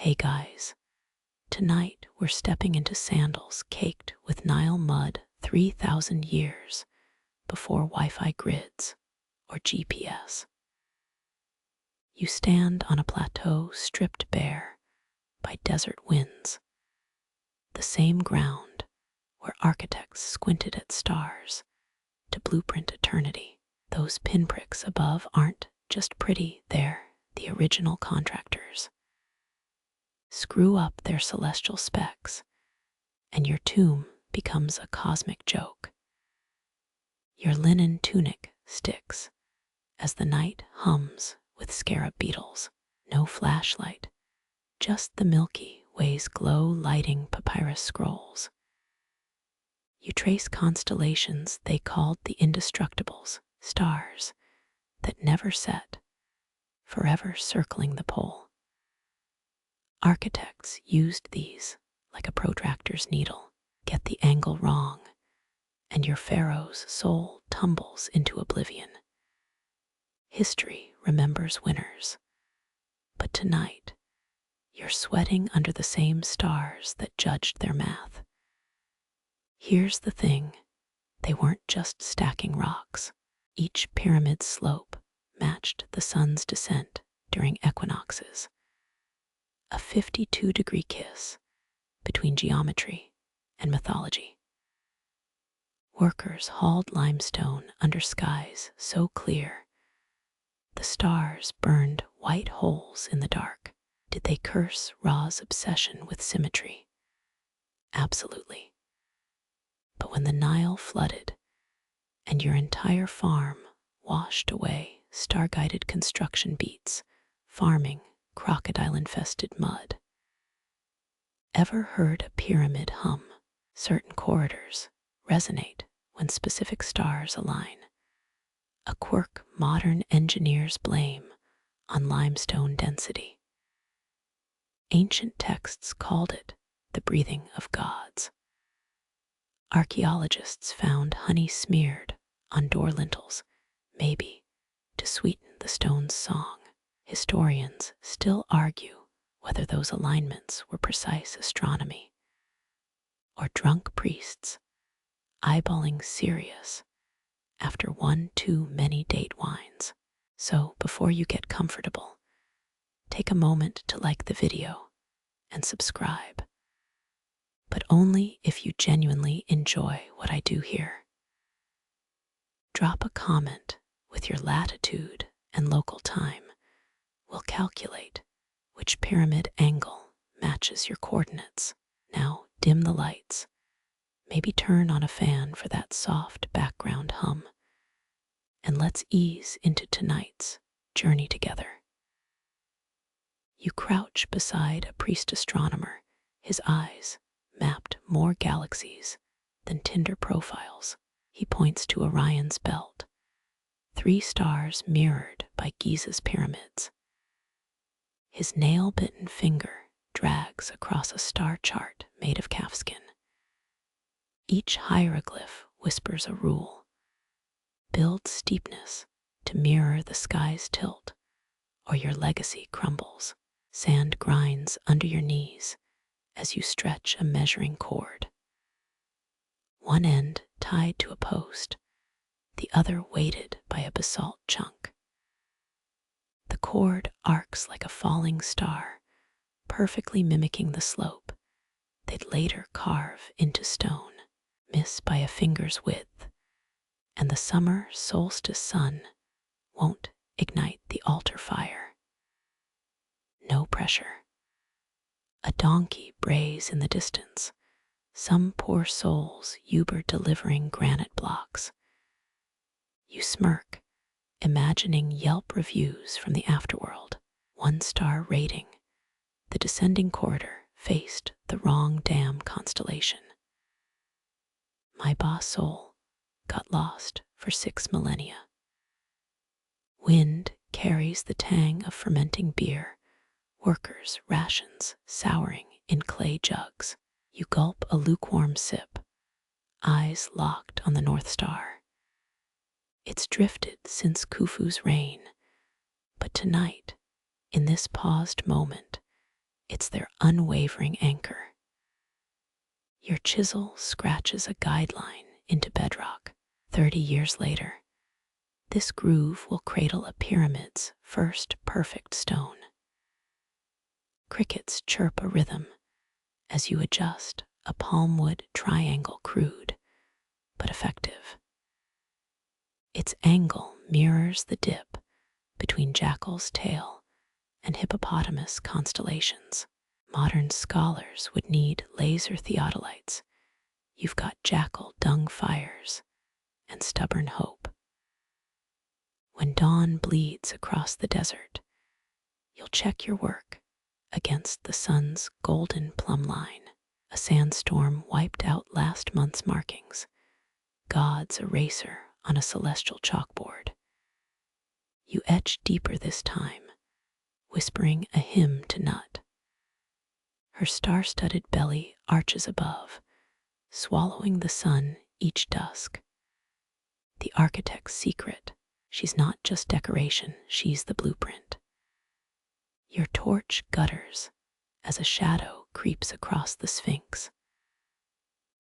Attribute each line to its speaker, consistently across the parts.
Speaker 1: Hey guys, tonight we're stepping into sandals caked with Nile mud 3,000 years before Wi-Fi grids or GPS. You stand on a plateau stripped bare by desert winds, the same ground where architects squinted at stars to blueprint eternity. Those pinpricks above aren't just pretty, they're the original contractors. Screw up their celestial specs, and your tomb becomes a cosmic joke. Your linen tunic sticks as the night hums with scarab beetles. No flashlight, just the Milky Way's glow lighting papyrus scrolls. You trace constellations they called the indestructibles, stars that never set, forever circling the pole. Architects used these like a protractor's needle. Get the angle wrong, and your Pharaoh's soul tumbles into oblivion. History remembers winners, but tonight you're sweating under the same stars that judged their math. Here's the thing, they weren't just stacking rocks. Each pyramid's slope matched the sun's descent during equinoxes. A 52-degree kiss between geometry and mythology. Workers hauled limestone under skies so clear, the stars burned white holes in the dark. Did they curse Ra's obsession with symmetry? Absolutely. But when the Nile flooded and your entire farm washed away star-guided construction beats, farming crocodile-infested mud. Ever heard a pyramid hum? Certain corridors resonate when specific stars align. A quirk modern engineers blame on limestone density. Ancient texts called it the breathing of gods. Archaeologists found honey smeared on door lintels, maybe to sweeten the stone's song. Historians still argue whether those alignments were precise astronomy or drunk priests eyeballing Sirius after one too many date wines. So before you get comfortable, take a moment to like the video and subscribe, but only if you genuinely enjoy what I do here. Drop a comment with your latitude and local time. We'll calculate which pyramid angle matches your coordinates. Now dim the lights, maybe turn on a fan for that soft background hum, and let's ease into tonight's journey together. You crouch beside a priest astronomer, his eyes mapped more galaxies than Tinder profiles. He points to Orion's belt, 3 stars mirrored by Giza's pyramids. His nail-bitten finger drags across a star chart made of calfskin. Each hieroglyph whispers a rule. Build steepness to mirror the sky's tilt, or your legacy crumbles. Sand grinds under your knees as you stretch a measuring cord. One end tied to a post, the other weighted by a basalt chunk. The cord arcs like a falling star, perfectly mimicking the slope they'd later carve into stone. Miss by a finger's width, and the summer solstice sun won't ignite the altar fire. No pressure. A donkey brays in the distance, some poor soul's Uber delivering granite blocks. You smirk, imagining Yelp reviews from the afterworld. 1-star rating. The descending corridor faced the wrong damn constellation. My boss soul got lost for 6 millennia. Wind carries the tang of fermenting beer, workers' rations souring in clay jugs. You gulp a lukewarm sip, eyes locked on the North Star. It's drifted since Khufu's reign, but tonight, in this paused moment, It's their unwavering anchor. Your chisel scratches a guideline into bedrock. 30 years later, this groove will cradle a pyramid's first perfect stone. Crickets chirp a rhythm as you adjust a palmwood triangle, crude but effective. Its angle mirrors the dip between jackal's tail and hippopotamus constellations. Modern scholars would need laser theodolites. You've got jackal dung fires and stubborn hope. When dawn bleeds across the desert, you'll check your work against the sun's golden plumb line. A sandstorm wiped out last month's markings, God's eraser on a celestial chalkboard. You etch deeper this time, whispering a hymn to Nut. Her star-studded belly arches above, swallowing the sun each dusk. The architect's secret, she's not just decoration, she's the blueprint. Your torch gutters as a shadow creeps across the Sphinx.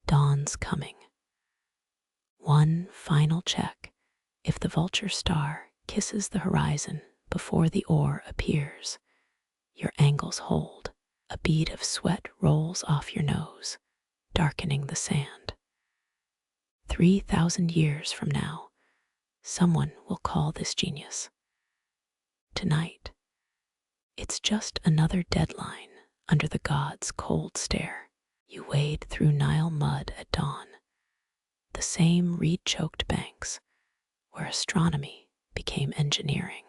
Speaker 1: Dawn's coming. One final check. If the vulture star kisses the horizon before the ore appears, your angles hold. A bead of sweat rolls off your nose, darkening the sand. 3,000 years from now, someone will call this genius. Tonight, it's just another deadline under the gods' cold stare. You wade through Nile mud at dawn, the same reed-choked banks where astronomy became engineering.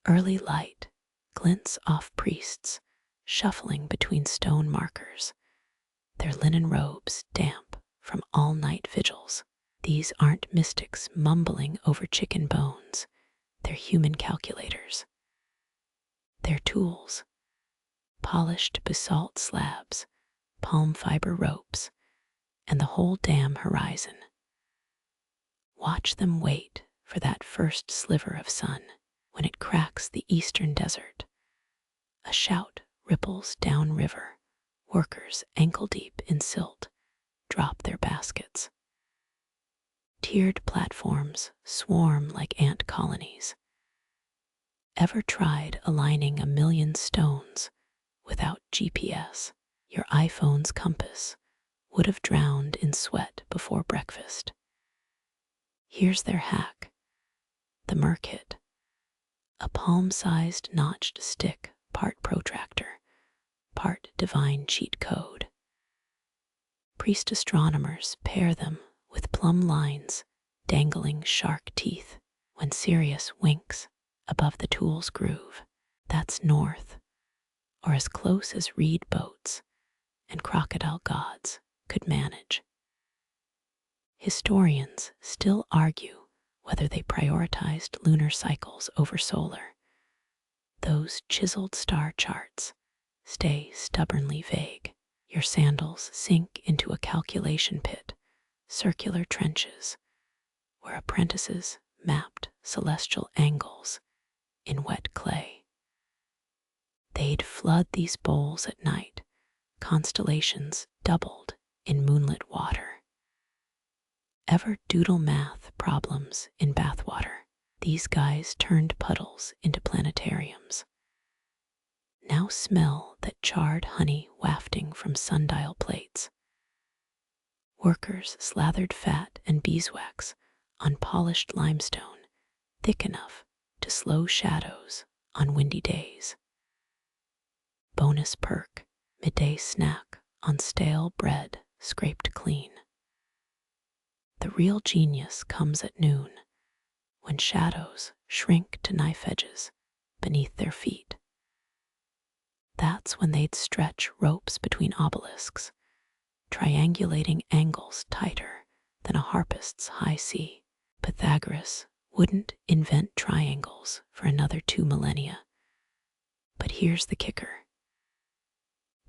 Speaker 1: Early light glints off priests shuffling between stone markers, their linen robes damp from all-night vigils. These aren't mystics mumbling over chicken bones, they're human calculators. Their tools, polished basalt slabs, palm fiber ropes, and the whole damn horizon. Watch them wait for that first sliver of sun. When it cracks the eastern desert, a shout ripples downriver. Workers ankle-deep in silt drop their baskets. Tiered platforms swarm like ant colonies. Ever tried aligning 1,000,000 stones without GPS? Your iPhone's compass would have drowned in sweat before breakfast. Here's their hack, the Merkit. A palm-sized notched stick, part protractor, part divine cheat code. Priest astronomers pair them with plumb lines dangling shark teeth. When Sirius winks above the tool's groove, that's north, or as close as reed boats and crocodile gods could manage. Historians still argue whether they prioritized lunar cycles over solar. Those chiseled star charts stay stubbornly vague. Your sandals sink into a calculation pit, circular trenches, where apprentices mapped celestial angles in wet clay. They'd flood these bowls at night, constellations doubled in moonlit water. Ever doodle math problems in bathwater? These guys turned puddles into planetariums. Now smell that charred honey wafting from sundial plates. Workers slathered fat and beeswax on polished limestone, thick enough to slow shadows on windy days. Bonus perk, midday snack on stale bread scraped clean. The real genius comes at noon, when shadows shrink to knife edges beneath their feet. That's when they'd stretch ropes between obelisks, triangulating angles tighter than a harpist's high C. Pythagoras wouldn't invent triangles for another 2 millennia. But here's the kicker.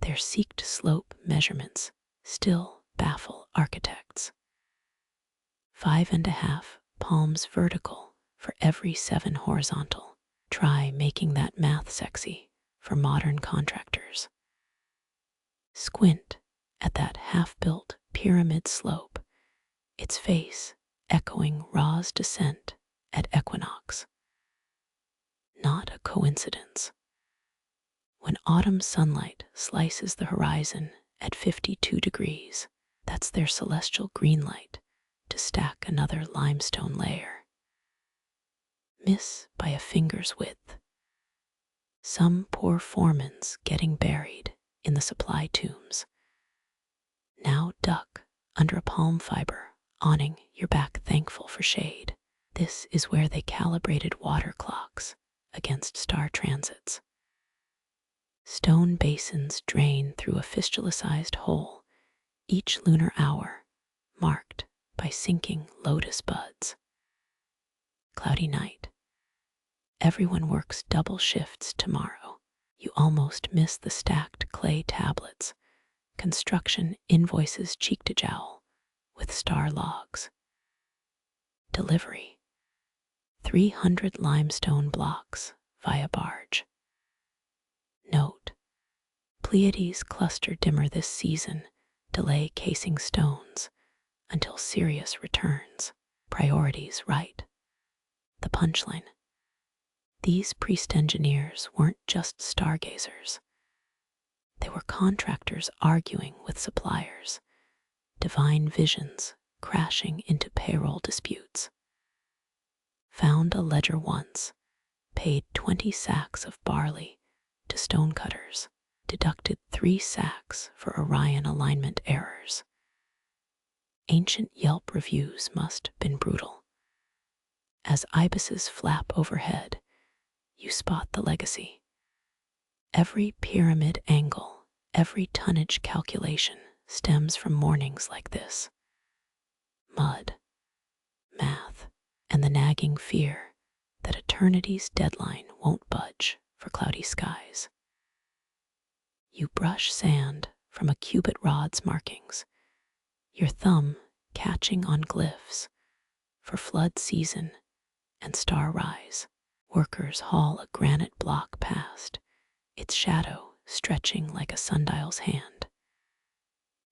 Speaker 1: Their seeked slope measurements still baffle architects. 5.5 palms vertical for every 7 horizontal. Try making that math sexy for modern contractors. Squint at that half-built pyramid slope, its face echoing Ra's descent at equinox. Not a coincidence. When autumn sunlight slices the horizon at 52 degrees, that's their celestial green light to stack another limestone layer. Miss by a finger's width. Some poor foreman's getting buried in the supply tombs. Now duck under a palm fiber, awning your back thankful for shade. This is where they calibrated water clocks against star transits. Stone basins drain through a fistula-sized hole, each lunar hour marked by sinking lotus buds. Cloudy night. Everyone works double shifts tomorrow. You almost miss the stacked clay tablets. Construction invoices cheek to jowl with star logs. Delivery. 300 limestone blocks via barge. Note: Pleiades cluster dimmer this season, delay casing stones until Sirius returns. Priorities right. The punchline. These priest engineers weren't just stargazers. They were contractors arguing with suppliers, divine visions crashing into payroll disputes. Found a ledger once, paid 20 sacks of barley to stonecutters, deducted 3 sacks for Orion alignment errors. Ancient Yelp reviews must have been brutal. As ibises flap overhead, you spot the legacy. Every pyramid angle, every tonnage calculation stems from mornings like this. Mud, math, and the nagging fear that eternity's deadline won't budge for cloudy skies. You brush sand from a cubit rod's markings, your thumb catching on glyphs for flood season and star rise. Workers haul a granite block past, its shadow stretching like a sundial's hand.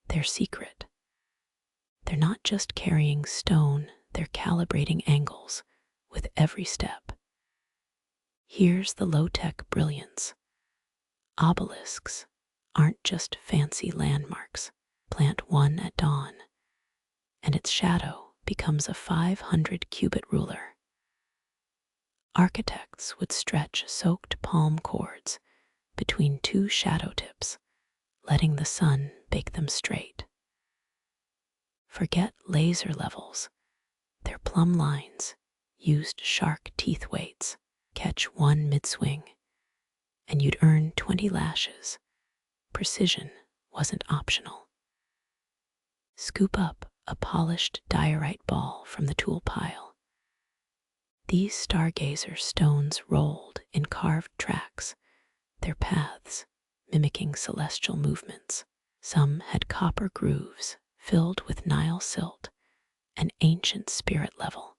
Speaker 1: Their secret. They're not just carrying stone, they're calibrating angles with every step. Here's the low-tech brilliance. Obelisks aren't just fancy landmarks. Plant one at dawn, and its shadow becomes a 500-cubit ruler. Architects would stretch soaked palm cords between 2 shadow tips, letting the sun bake them straight. Forget laser levels. Their plumb lines used shark teeth weights. Catch one mid-swing, and you'd earn 20 lashes. Precision wasn't optional. Scoop up a polished diorite ball from the tool pile. These stargazer stones rolled in carved tracks, their paths mimicking celestial movements. Some had copper grooves filled with Nile silt, an ancient spirit level.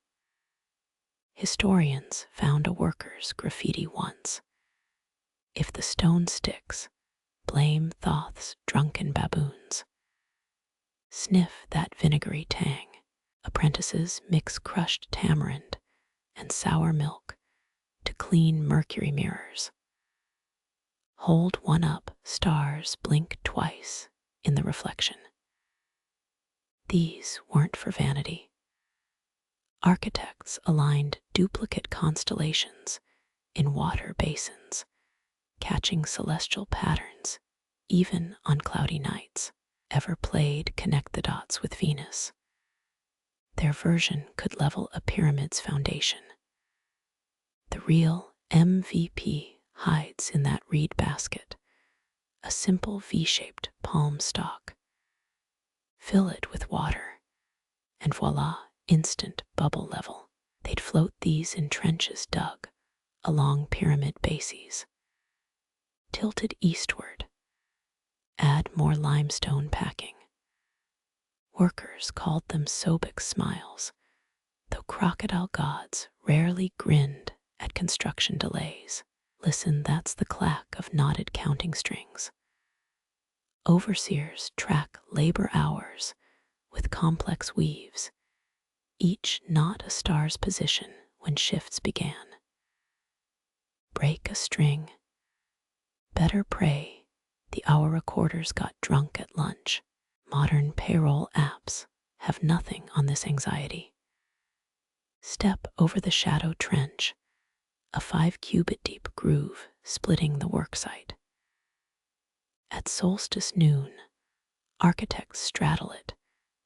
Speaker 1: Historians found a worker's graffiti once. If the stone sticks, blame Thoth's drunken baboons. Sniff that vinegary tang. Apprentices mix crushed tamarind and sour milk to clean mercury mirrors. Hold one up, stars blink twice in the reflection. These weren't for vanity. Architects aligned duplicate constellations in water basins, catching celestial patterns even on cloudy nights. Ever played Connect the Dots with Venus? Their version could level a pyramid's foundation. The real MVP hides in that reed basket, a simple V-shaped palm stalk. Fill it with water, and voila, instant bubble level. They'd float these in trenches dug along pyramid bases. Tilted eastward, add more limestone packing. Workers called them Sobek smiles, though crocodile gods rarely grinned at construction delays. Listen, that's the clack of knotted counting strings. Overseers track labor hours with complex weaves, each knot a star's position when shifts began. Break a string. Better pray the hour recorders got drunk at lunch. Modern payroll apps have nothing on this anxiety. Step over the shadow trench, a 5-cubit deep groove splitting the worksite. At solstice noon, architects straddle it,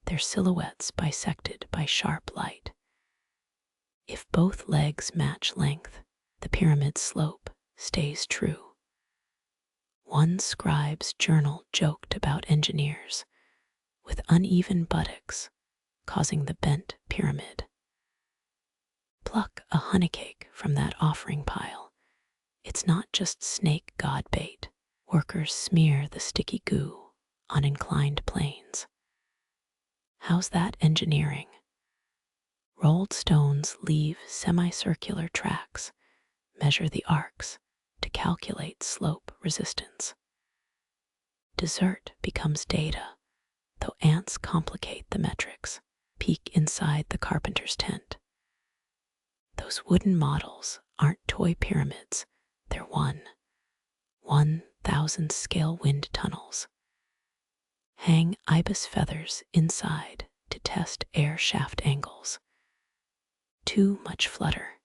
Speaker 1: their silhouettes bisected by sharp light. If both legs match length, the pyramid's slope stays true. One scribe's journal joked about engineers, with uneven buttocks causing the bent pyramid. Pluck a honeycake from that offering pile. It's not just snake god bait. Workers smear the sticky goo on inclined planes. How's that engineering? Rolled stones leave semicircular tracks, measure the arcs to calculate slope resistance. Dessert becomes data, though ants complicate the metrics. Peek inside the carpenter's tent. Those wooden models aren't toy pyramids, they're 1,000 scale wind tunnels. Hang ibis feathers inside to test air shaft angles. Too much flutter.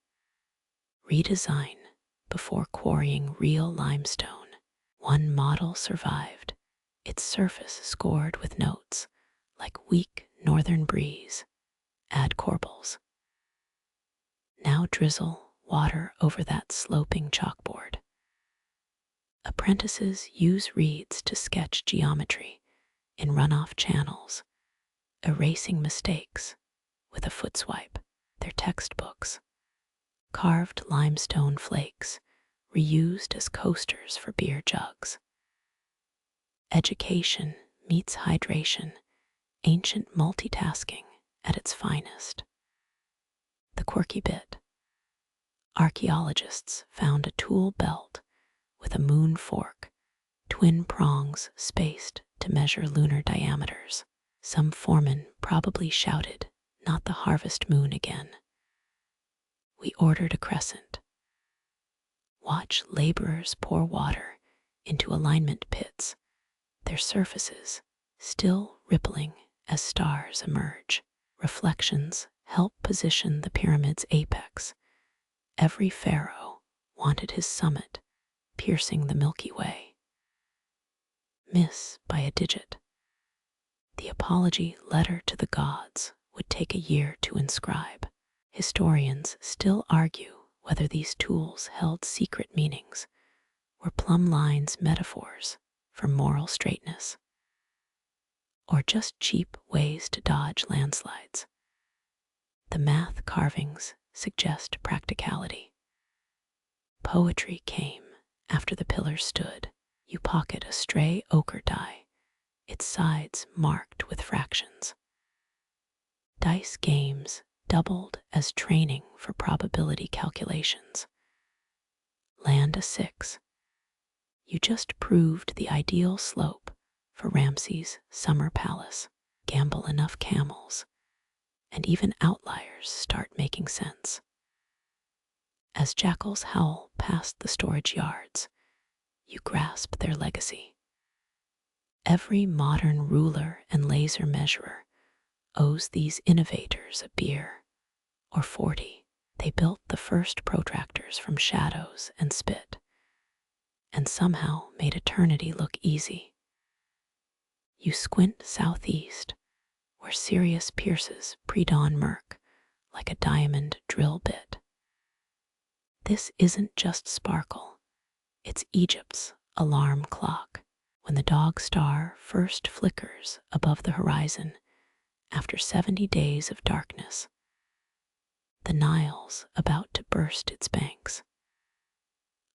Speaker 1: Redesign before quarrying real limestone. One model survived, its surface scored with notes like weak northern breeze. Add corbels. Now drizzle water over that sloping chalkboard. Apprentices use reeds to sketch geometry in runoff channels, erasing mistakes with a foot swipe. Their textbooks, carved limestone flakes, reused as coasters for beer jugs. Education meets hydration, ancient multitasking at its finest. The quirky bit. Archaeologists found a tool belt with a moon fork, twin prongs spaced to measure lunar diameters. Some foreman probably shouted, "Not the harvest moon again." We ordered a crescent. Watch laborers pour water into alignment pits, their surfaces still rippling as stars emerge. Reflections help position the pyramid's apex. Every pharaoh wanted his summit piercing the Milky Way. Miss by a digit. The apology letter to the gods would take a year to inscribe. Historians still argue whether these tools held secret meanings, were plumb lines metaphors for moral straightness, or just cheap ways to dodge landslides. The math carvings suggest practicality. Poetry came after the pillars stood. You pocket a stray ochre die, its sides marked with fractions. Dice games doubled as training for probability calculations. Land a 6. You just proved the ideal slope for Ramses' summer palace. Gamble enough camels, and even outliers start making sense. As jackals howl past the storage yards, you grasp their legacy. Every modern ruler and laser measurer owes these innovators a beer or 40. They built the first protractors from shadows and spit, and somehow made eternity look easy. You squint southeast, where Sirius pierces pre-dawn murk like a diamond drill bit. This isn't just sparkle, it's Egypt's alarm clock. When the dog star first flickers above the horizon after 70 days of darkness, the Nile's about to burst its banks.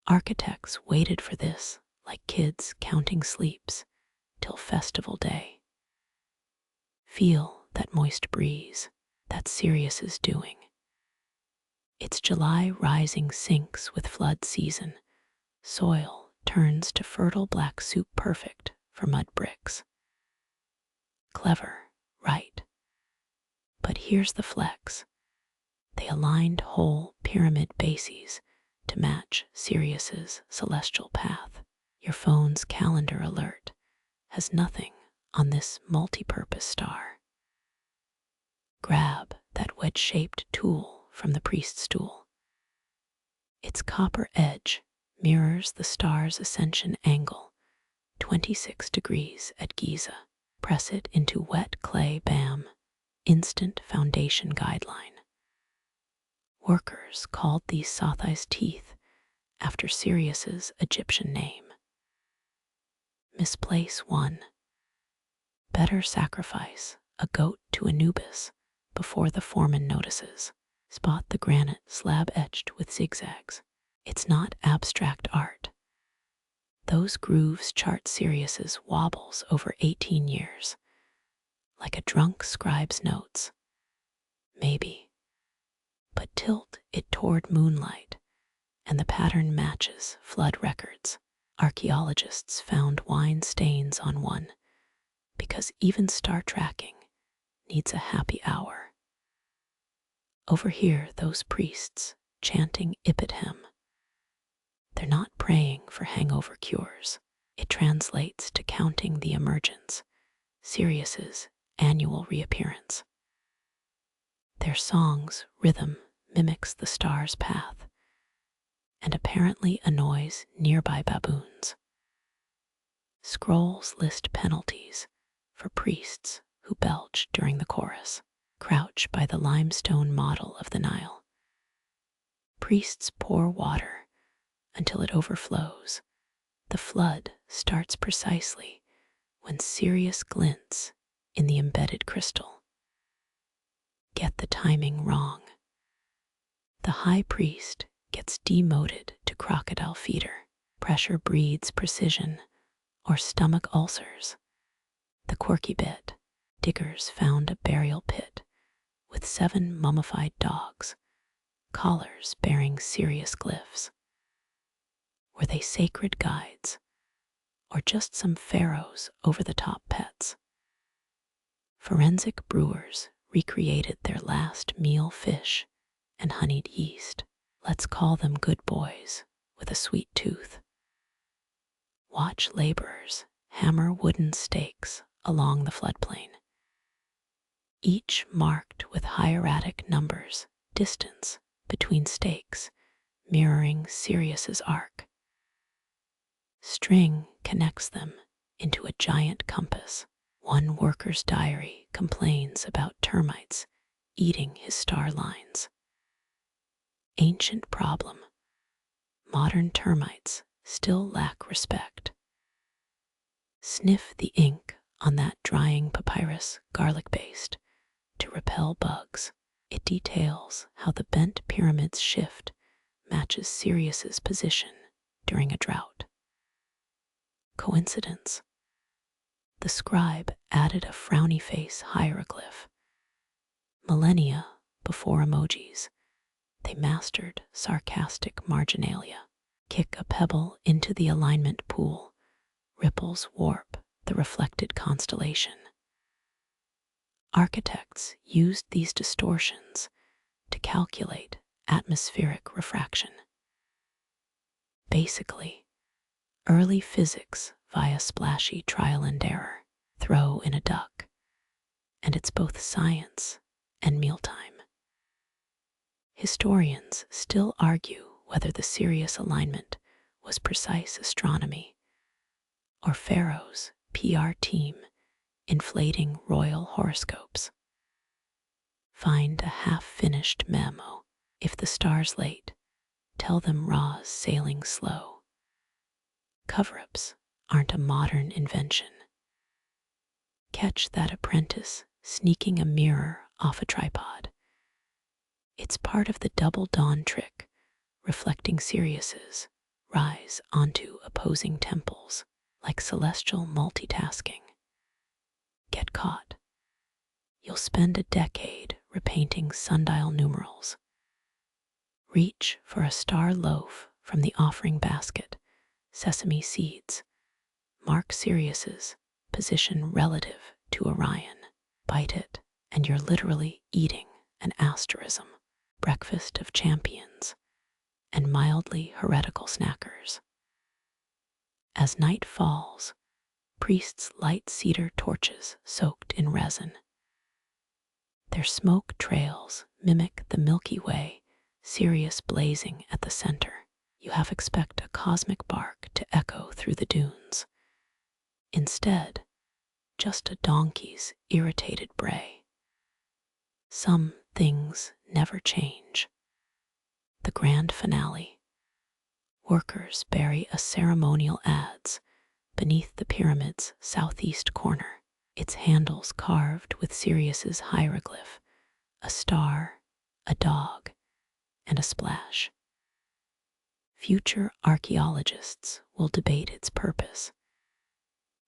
Speaker 1: Architects waited for this like kids counting sleeps till festival day. Feel that moist breeze, that's Sirius's doing. Its July rising syncs with flood season, soil turns to fertile black soup perfect for mud bricks. Clever, right? But here's the flex. They aligned whole pyramid bases to match Sirius's celestial path. Your phone's calendar alert has nothing on this multi-purpose star. Grab that wedge-shaped tool from the priest's stool. Its copper edge mirrors the star's ascension angle, 26 degrees at Giza. Press it into wet clay, bam, instant foundation guideline. Workers called these Sothai's teeth after Sirius's Egyptian name. Misplace one. Better sacrifice a goat to Anubis before the foreman notices. Spot the granite slab etched with zigzags. It's not abstract art. Those grooves chart Sirius's wobbles over 18 years, like a drunk scribe's notes. Maybe. But tilt it toward moonlight, and the pattern matches flood records. Archaeologists found wine stains on one, because even star tracking needs a happy hour. Over here, those priests chanting Ipithem. They're not praying for hangover cures. It translates to counting the emergence, Sirius's annual reappearance. Their song's rhythm mimics the star's path and apparently annoys nearby baboons. Scrolls list penalties for priests who belch during the chorus. Crouch by the limestone model of the Nile. Priests pour water until it overflows. The flood starts precisely when Sirius glints in the embedded crystal. Get the timing wrong. The high priest gets demoted to crocodile feeder. Pressure breeds precision or stomach ulcers. The quirky bit, diggers found a burial pit with 7 mummified dogs, collars bearing Sirius glyphs. Were they sacred guides, or just some Pharaoh's over-the-top pets? Forensic brewers recreated their last meal fish and honeyed yeast. Let's call them good boys with a sweet tooth. Watch laborers hammer wooden stakes along the floodplain, each marked with hieratic numbers, distance between stakes, mirroring Sirius's arc. String connects them into a giant compass. One worker's diary complains about termites eating his star lines. Ancient problem. Modern termites still lack respect. Sniff the ink on that drying papyrus, garlic-based, to repel bugs. It details how the bent pyramid's shift matches Sirius's position during a drought. Coincidence? The scribe added a frowny face hieroglyph. Millennia before emojis, they mastered sarcastic marginalia. Kick a pebble into the alignment pool, ripples warp the reflected constellation. Architects used these distortions to calculate atmospheric refraction. Basically, early physics via splashy trial and error. Throw in a duck, and it's both science and mealtime. Historians still argue whether the Sirius alignment was precise astronomy or Pharaoh's PR team inflating royal horoscopes. Find a half-finished memo. If the star's late, tell them Ra's sailing slow. Cover-ups aren't a modern invention. Catch that apprentice sneaking a mirror off a tripod. It's part of the double dawn trick, reflecting Sirius's rise onto opposing temples like celestial multitasking. Get caught. You'll spend a decade repainting sundial numerals. Reach for a star loaf from the offering basket sesame seeds mark Sirius's position relative to Orion. Bite it, and you're literally eating an asterism, breakfast of champions, and mildly heretical snackers. As night falls, priests light cedar torches soaked in resin. Their smoke trails mimic the Milky Way, Sirius blazing at the center. You half expect a cosmic bark to echo through the dunes. Instead, just a donkey's irritated bray. Some things never change. The grand finale. Workers bury a ceremonial adze beneath the pyramid's southeast corner, its handles carved with Sirius's hieroglyph, a star, a dog, and a splash. Future archaeologists will debate its purpose.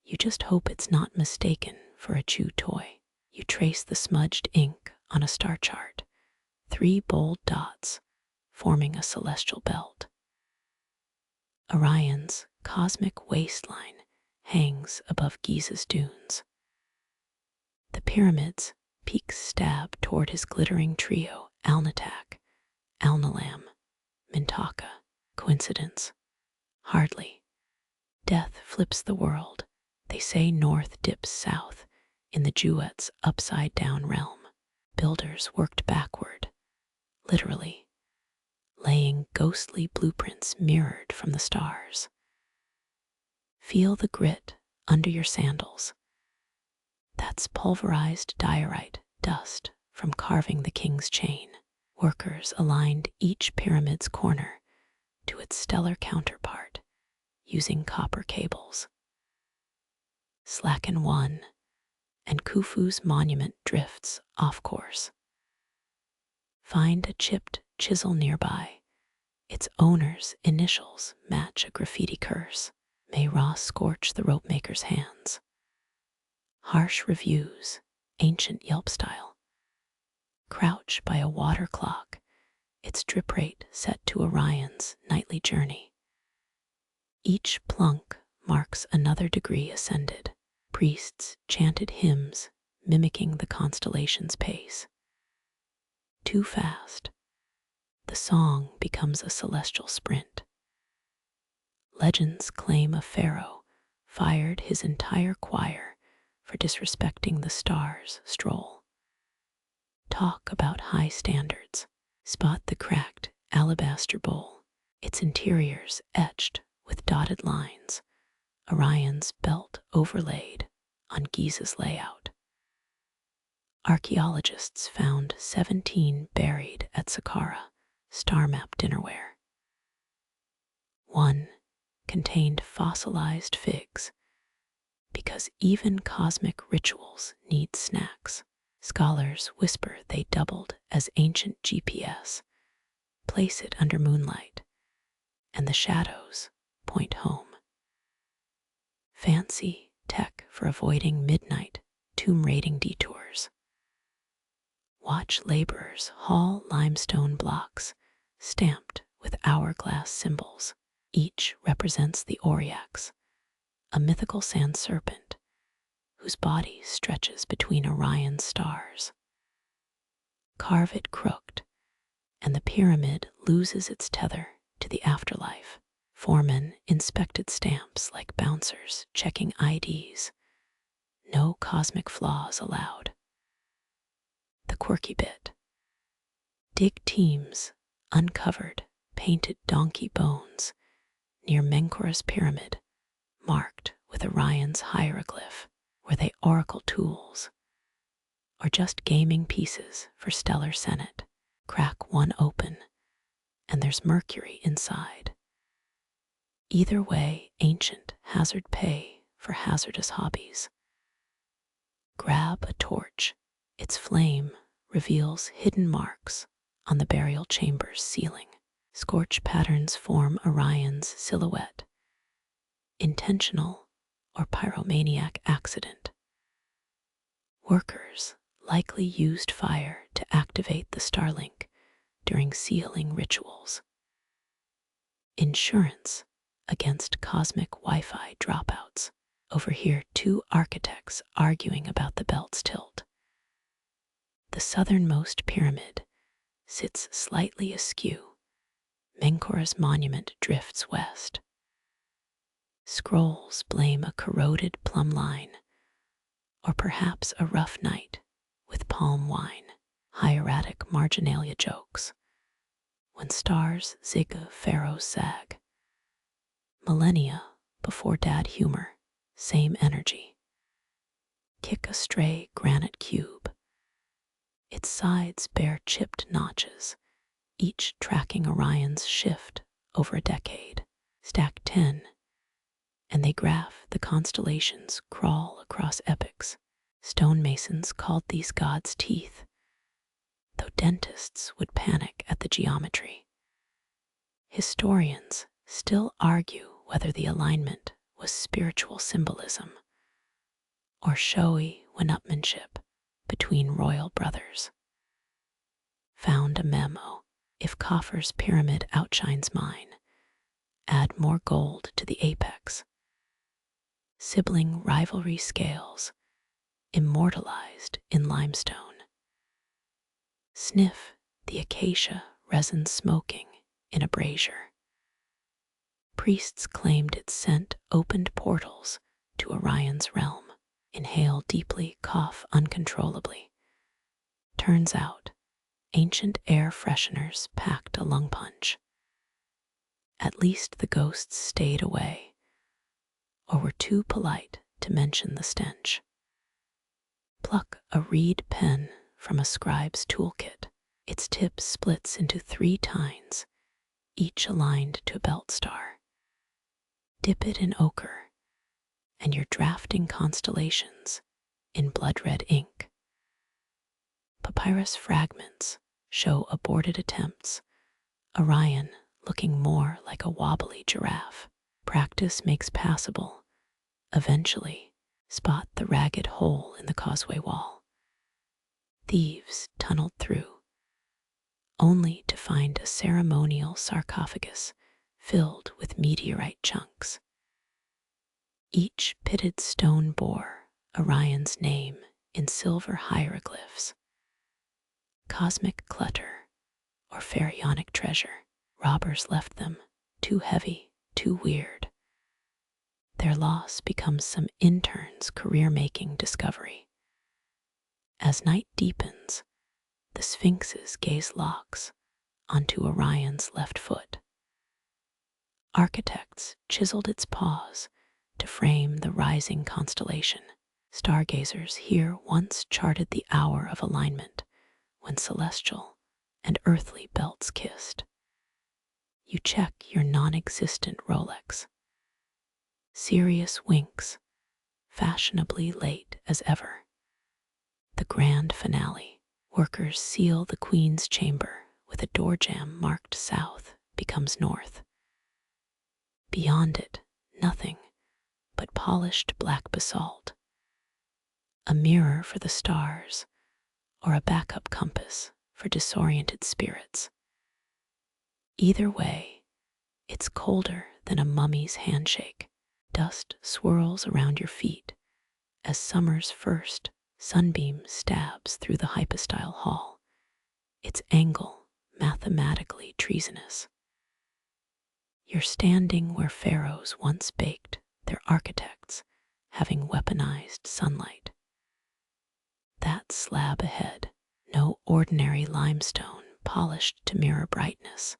Speaker 1: You just hope it's not mistaken for a chew toy. You trace the smudged ink on a star chart, 3 bold dots forming a celestial belt. Orion's cosmic waistline hangs above Giza's dunes. The pyramids' peaks stab toward his glittering trio, Alnitak, Alnilam, Mintaka. Coincidence? Hardly. Death flips the world. They say north dips south in the Jewet's upside-down realm. Builders worked backward, literally, laying ghostly blueprints mirrored from the stars. Feel the grit under your sandals. That's pulverized diorite dust from carving the king's chain. Workers aligned each pyramid's corner to its stellar counterpart using copper cables. Slacken one, and Khufu's monument drifts off course. Find a chipped chisel nearby. Its owner's initials match a graffiti curse. May Ra scorch the rope maker's hands. Harsh reviews, ancient Yelp style. Crouch by a water clock, its drip rate set to Orion's nightly journey. Each plunk marks another degree ascended. Priests chanted hymns mimicking the constellation's pace. Too fast, the song becomes a celestial sprint. Legends claim a pharaoh fired his entire choir for disrespecting the stars' stroll. Talk about high standards. Spot the cracked alabaster bowl, its interiors etched with dotted lines, Orion's belt overlaid on Giza's layout. Archaeologists found 17 buried at Saqqara, star map dinnerware. One contained fossilized figs, because even cosmic rituals need snacks. Scholars whisper they doubled as ancient GPS. Place it under moonlight, and the shadows point home. Fancy tech for avoiding midnight tomb raiding detours. Watch laborers haul limestone blocks stamped with hourglass symbols. Each represents the Oryx, a mythical sand serpent whose body stretches between Orion's stars. Carve it crooked, and the pyramid loses its tether to the afterlife. Foremen inspected stamps like bouncers checking IDs. No cosmic flaws allowed. The quirky bit. Dig teams uncovered painted donkey bones near Menkaura's pyramid, marked with Orion's hieroglyph. Were they oracle tools, or just gaming pieces for stellar senate? Crack one open, and there's mercury inside. Either way, ancient hazard pay for hazardous hobbies. Grab a torch. Its flame reveals hidden marks on the burial chamber's ceiling. Scorch patterns form Orion's silhouette. Intentional or pyromaniac accident. Workers likely used fire to activate the Starlink during sealing rituals. Insurance against cosmic Wi-Fi dropouts. Overhear two architects arguing about the belt's tilt. The southernmost pyramid sits slightly askew. Menkaura's monument drifts west. Scrolls blame a corroded plumb line, or perhaps a rough night with palm wine. Hieratic marginalia jokes. When stars zig, pharaohs sag. Millennia before dad humor, same energy. Kick a stray granite cube. Its sides bear chipped notches, each tracking Orion's shift over a decade. Stack 10, and they graph the constellations crawl across epochs. Stonemasons called these gods' teeth, though dentists would panic at the geometry. Historians still argue whether the alignment was spiritual symbolism or showy one-upmanship between royal brothers. Found a memo. If Khafre's pyramid outshines mine, add more gold to the apex. Sibling rivalry scales, immortalized in limestone. Sniff the acacia resin smoking in a brazier. Priests claimed its scent opened portals to Orion's realm. Inhale deeply, cough uncontrollably. Turns out, ancient air fresheners packed a lung punch. At least the ghosts stayed away, or were too polite to mention the stench. Pluck a reed pen from a scribe's toolkit. Its tip splits into 3 tines, each aligned to a belt star. Dip it in ochre, and you're drafting constellations in blood-red ink. Papyrus fragments show aborted attempts, Orion looking more like a wobbly giraffe. Practice makes passable. Eventually, spot the ragged hole in the causeway wall. Thieves tunneled through, only to find a ceremonial sarcophagus filled with meteorite chunks. Each pitted stone bore Orion's name in silver hieroglyphs. Cosmic clutter or pharaonic treasure. Robbers left them, too heavy, too weird. Their loss becomes some intern's career-making discovery. As night deepens, the Sphinx's gaze locks onto Orion's left foot. Architects chiseled its paws to frame the rising constellation. Stargazers here once charted the hour of alignment when celestial and earthly belts kissed. You check your non-existent Rolex. Sirius winks, fashionably late as ever. The grand finale. Workers seal the Queen's chamber with a door jamb marked south becomes north. Beyond it, nothing but polished black basalt. A mirror for the stars, or a backup compass for disoriented spirits. Either way, it's colder than a mummy's handshake. Dust swirls around your feet as summer's first sunbeam stabs through the hypostyle hall, its angle mathematically treasonous. You're standing where pharaohs once baked their architects, having weaponized sunlight. That slab ahead, no ordinary limestone polished to mirror brightness.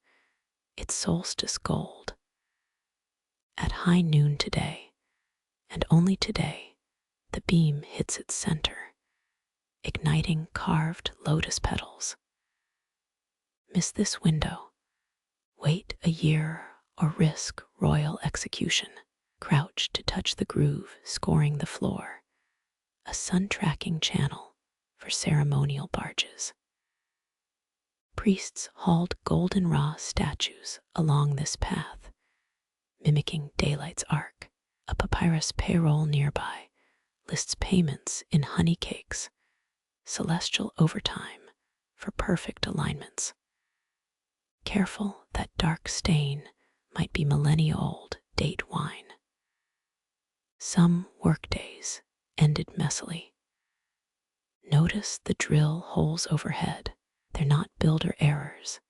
Speaker 1: It's solstice gold. At high noon today, and only today, the beam hits its center, igniting carved lotus petals. Miss this window. Wait a year or risk royal execution. Crouch to touch the groove, scoring the floor. A sun-tracking channel for ceremonial barges. Priests hauled goldenrod statues along this path, mimicking daylight's arc. A papyrus payroll nearby lists payments in honey cakes, celestial overtime for perfect alignments. Careful, that dark stain might be millennia old date wine. Some workdays ended messily. Notice the drill holes overhead. They're not builder errors.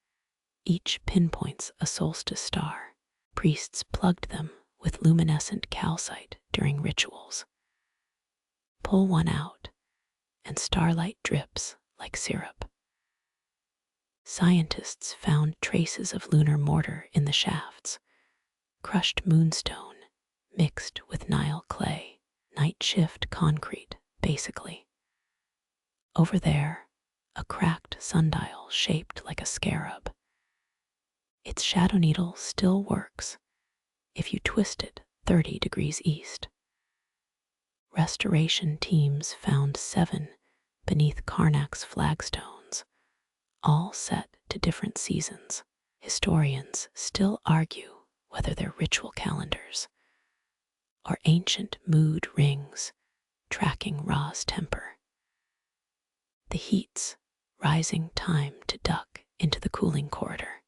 Speaker 1: Each pinpoints a solstice star. Priests plugged them with luminescent calcite during rituals. Pull one out, and starlight drips like syrup. Scientists found traces of lunar mortar in the shafts, crushed moonstone mixed with Nile clay, night shift concrete, basically. Over there, a cracked sundial shaped like a scarab. Its shadow needle still works if you twist it 30 degrees east. Restoration teams found 7 beneath Karnak's flagstones, all set to different seasons. Historians still argue whether they're ritual calendars or ancient mood rings tracking Ra's temper. The heat's rising time to duck into the cooling corridor.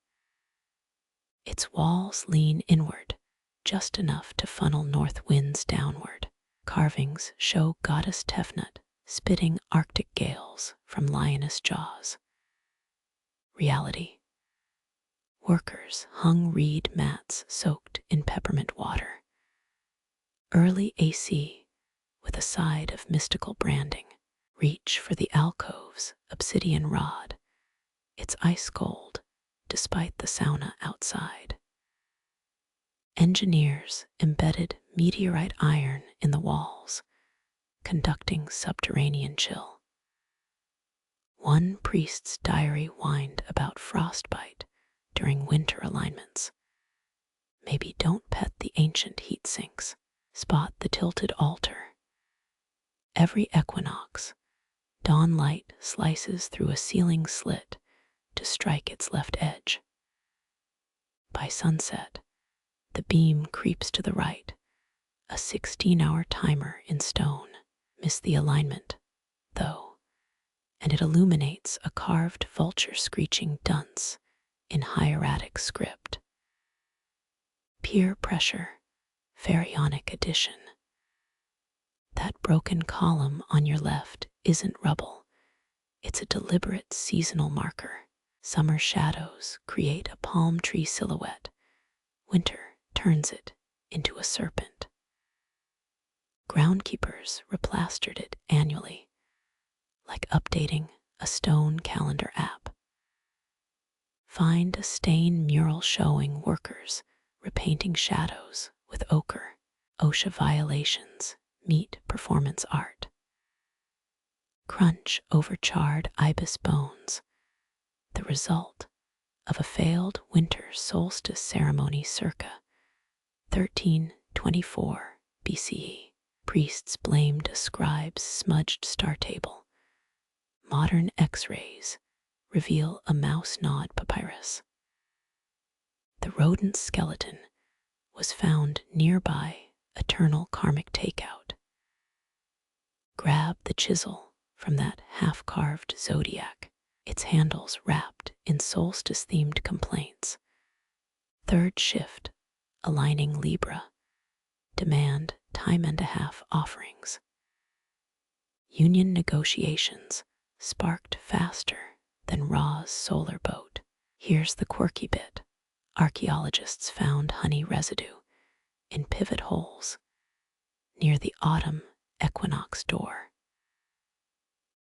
Speaker 1: Its walls lean inward, just enough to funnel north winds downward. Carvings show goddess Tefnut spitting Arctic gales from lioness jaws. Reality. Workers hung reed mats soaked in peppermint water. Early AC with a side of mystical branding. Reach for the alcove's obsidian rod. It's ice cold despite the sauna outside. Engineers embedded meteorite iron in the walls, conducting subterranean chill. One priest's diary whined about frostbite during winter alignments. Maybe don't pet the ancient heat sinks. Spot the tilted altar. Every equinox, dawn light slices through a ceiling slit to strike its left edge. By sunset, the beam creeps to the right, a 16-hour timer in stone. Miss the alignment, though, and it illuminates a carved vulture screeching dunce in hieratic script. Peer pressure, pharaonic addition. That broken column on your left isn't rubble. It's a deliberate seasonal marker. Summer shadows create a palm tree silhouette. Winter turns it into a serpent. Groundkeepers replastered it annually, like updating a stone calendar app. Find a stain mural showing workers repainting shadows with ochre. OSHA violations meet performance art. Crunch over charred ibis bones, the result of a failed winter solstice ceremony circa 1324 BCE. Priests blamed a scribe's smudged star table. Modern X-rays reveal a mouse-gnawed papyrus. The rodent skeleton was found nearby eternal karmic takeout. Grab the chisel from that half-carved zodiac, its handles wrapped in solstice-themed complaints. Third shift, aligning Libra, demand time and a half offerings. Union negotiations sparked faster than Ra's solar boat. Here's the quirky bit. Archaeologists found honey residue in pivot holes near the autumn equinox door.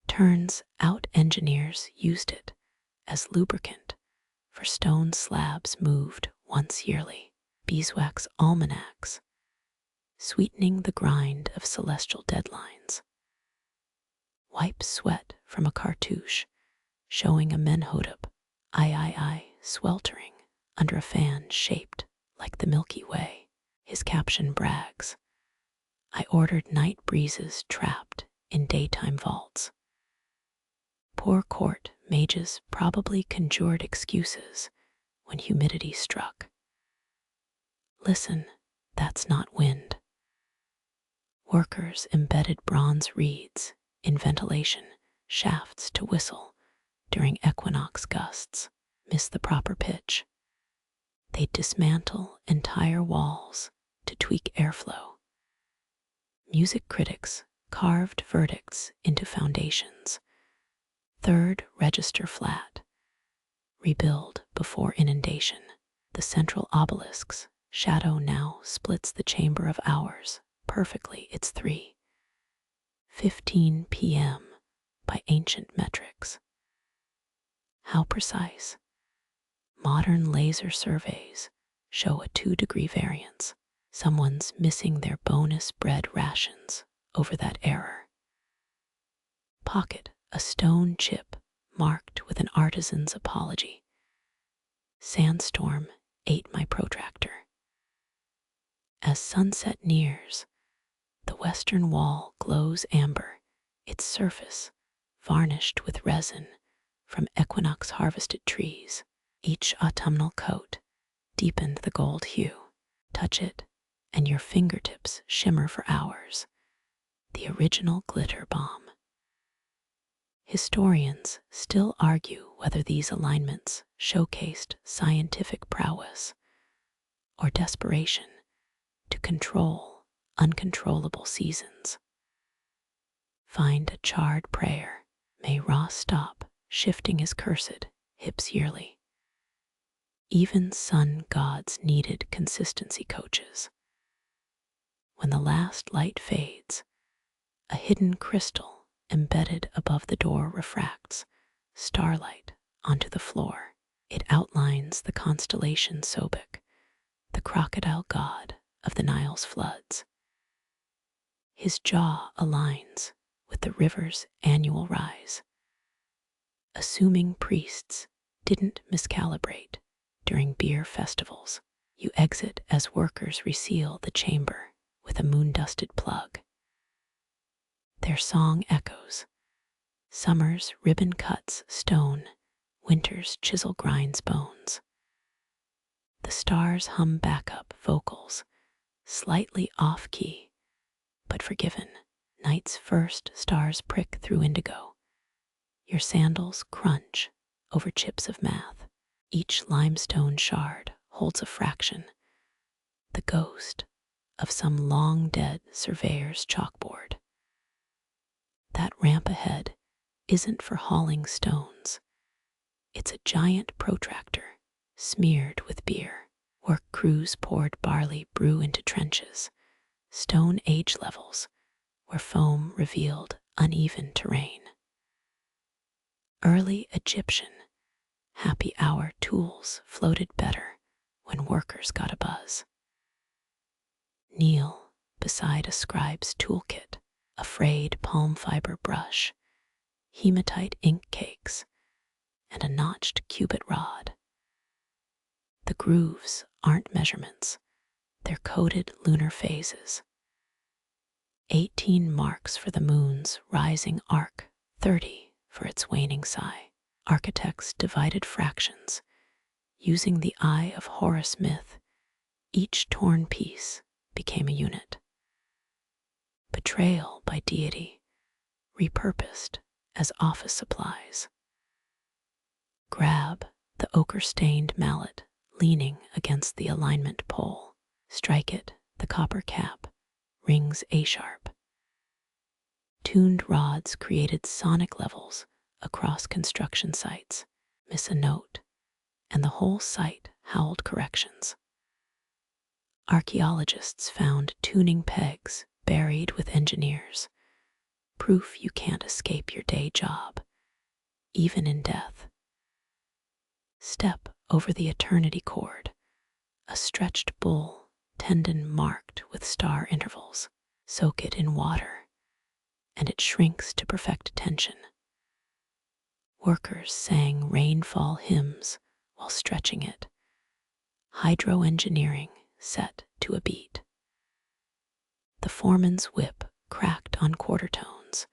Speaker 1: Turns out engineers used it as lubricant for stone slabs moved once yearly. Beeswax almanacs, sweetening the grind of celestial deadlines. Wipe sweat from a cartouche, showing a menhodop, sweltering under a fan shaped like the Milky Way. His caption brags, I ordered night breezes trapped in daytime vaults. Poor court mages probably conjured excuses when humidity struck. Listen, that's not wind. Workers embedded bronze reeds in ventilation shafts to whistle during equinox gusts. Miss the proper pitch. They'd dismantle entire walls to tweak airflow. Music critics carved verdicts into foundations. Third register flat. Rebuild before inundation. The central obelisk's shadow now splits the chamber of hours. Perfectly, it's 3:15 p.m. by ancient metrics. How precise? Modern laser surveys show a 2-degree variance. Someone's missing their bonus bread rations over that error. Pocket a stone chip marked with an artisan's apology. Sandstorm ate my protractor. As sunset nears, the western wall glows amber, its surface varnished with resin from equinox-harvested trees. Each autumnal coat deepened the gold hue. Touch it, and your fingertips shimmer for hours. The original glitter bomb. Historians still argue whether these alignments showcased scientific prowess or desperation to control uncontrollable seasons. Find a charred prayer. May Ra stop shifting his cursed hips yearly. Even sun gods needed consistency coaches. When the last light fades, a hidden crystal embedded above the door refracts starlight onto the floor. It outlines the constellation Sobek, the crocodile god of the Nile's floods. His jaw aligns with the river's annual rise. Assuming priests didn't miscalibrate during beer festivals, you exit as workers reseal the chamber with a moon-dusted plug. Their song echoes. Summer's ribbon cuts stone, winter's chisel grinds bones. The stars hum backup vocals, slightly off-key, but forgiven. Night's first stars prick through indigo. Your sandals crunch over chips of math. Each limestone shard holds a fraction, the ghost of some long-dead surveyor's chalkboard. That ramp ahead isn't for hauling stones. It's a giant protractor smeared with beer. Work crews poured barley brew into trenches, stone age levels where foam revealed uneven terrain. Early Egyptian happy hour tools floated better when workers got a buzz. Kneel beside a scribe's toolkit, a frayed palm fiber brush, hematite ink cakes, and a notched cubit rod. The grooves aren't measurements, they're coded lunar phases. 18 marks for the moon's rising arc, 30 for its waning sigh. Architects divided fractions, using the eye of Horus myth. Each torn piece became a unit. Betrayal by deity, repurposed as office supplies. Grab the ochre-stained mallet leaning against the alignment pole. Strike it, the copper cap rings A-sharp. Tuned rods created sonic levels across construction sites. Miss a note, and the whole site howled corrections. Archaeologists found tuning pegs buried with engineers, proof you can't escape your day job, even in death. Step over the eternity cord, a stretched bull, tendon marked with star intervals. Soak it in water, and it shrinks to perfect tension. Workers sang rainfall hymns while stretching it, hydroengineering set to a beat. The foreman's whip cracked on quarter tones.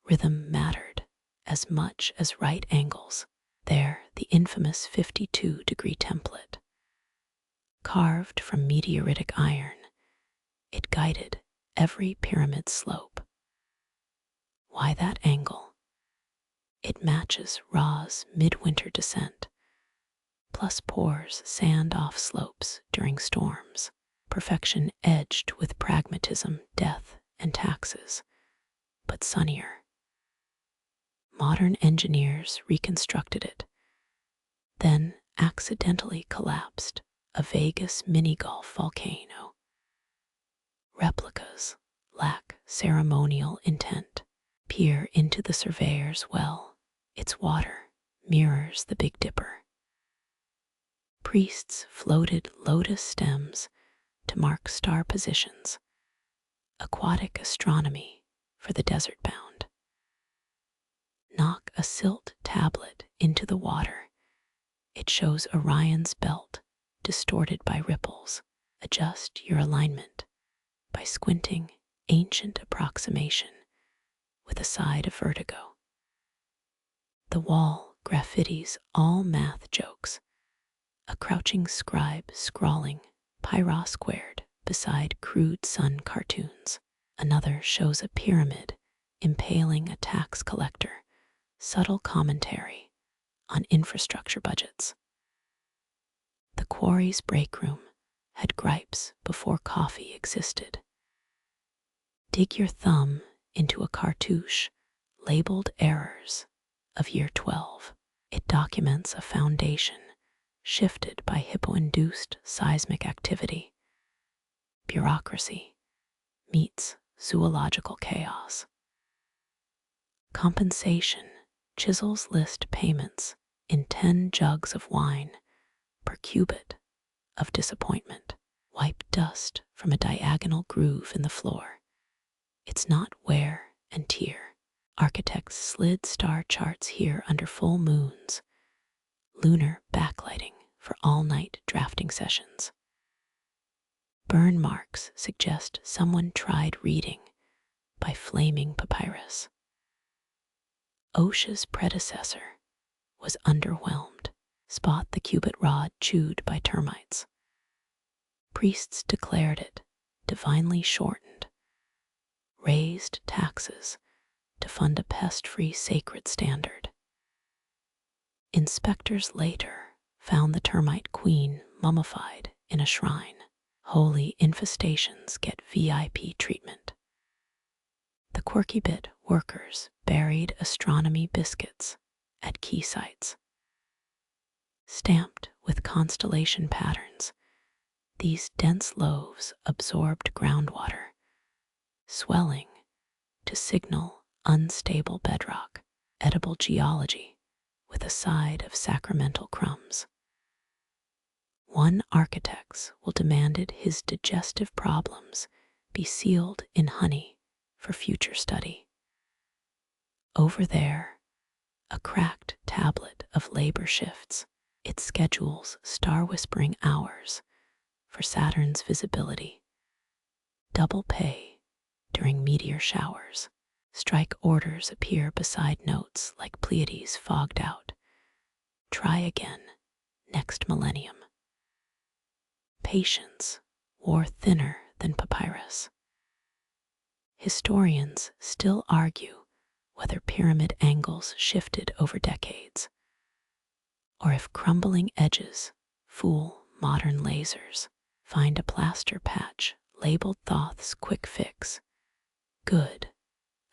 Speaker 1: Rhythm mattered as much as right angles. There, the infamous 52-degree template. Carved from meteoritic iron, it guided every pyramid slope. Why that angle? It matches Ra's midwinter descent, plus pours sand off slopes during storms. perfection edged with pragmatism, death, and taxes, but sunnier. Modern engineers reconstructed it, then accidentally collapsed, a Vegas mini-golf volcano. Replicas lack ceremonial intent. Peer into the surveyor's well. Its water mirrors the Big Dipper. Priests floated lotus stems to mark star positions. Aquatic astronomy for the desert-bound. Knock a silt tablet into the water. It shows Orion's belt, distorted by ripples. Adjust your alignment by squinting, ancient approximation with a side of vertigo. The wall graffitis all math jokes. A crouching scribe scrawling Pyra squared beside crude sun cartoons. Another shows a pyramid impaling a tax collector, subtle commentary on infrastructure budgets. The quarry's break room had gripes before coffee existed. Dig your thumb into a cartouche labeled Errors of Year 12. It documents a foundation shifted by hippo-induced seismic activity. Bureaucracy meets zoological chaos. Compensation chisels list payments in 10 jugs of wine per cubit of disappointment. Wipe dust from a diagonal groove in the floor. It's not wear and tear. Architects slid star charts here under full moons. Lunar backlighting for all-night drafting sessions. Burn marks suggest someone tried reading by flaming papyrus. OSHA's predecessor was underwhelmed. Spot the cubit rod chewed by termites. Priests declared it divinely shortened. Raised taxes to fund a pest-free sacred standard. Inspectors later found the termite queen mummified in a shrine. Holy infestations get VIP treatment. The quirky bit workers buried astronomy biscuits at key sites. Stamped with constellation patterns, these dense loaves absorbed groundwater, swelling to signal unstable bedrock, edible geology with a side of sacramental crumbs. One architect will demanded his digestive problems be sealed in honey for future study. Over there, a cracked tablet of labor shifts. It schedules star-whispering hours for Saturn's visibility. Double pay during meteor showers. Strike orders appear beside notes like Pleiades fogged out. Try again next millennium. Patience wore thinner than papyrus. Historians still argue whether pyramid angles shifted over decades, or if crumbling edges fool modern lasers. Find a plaster patch labeled Thoth's quick fix. Good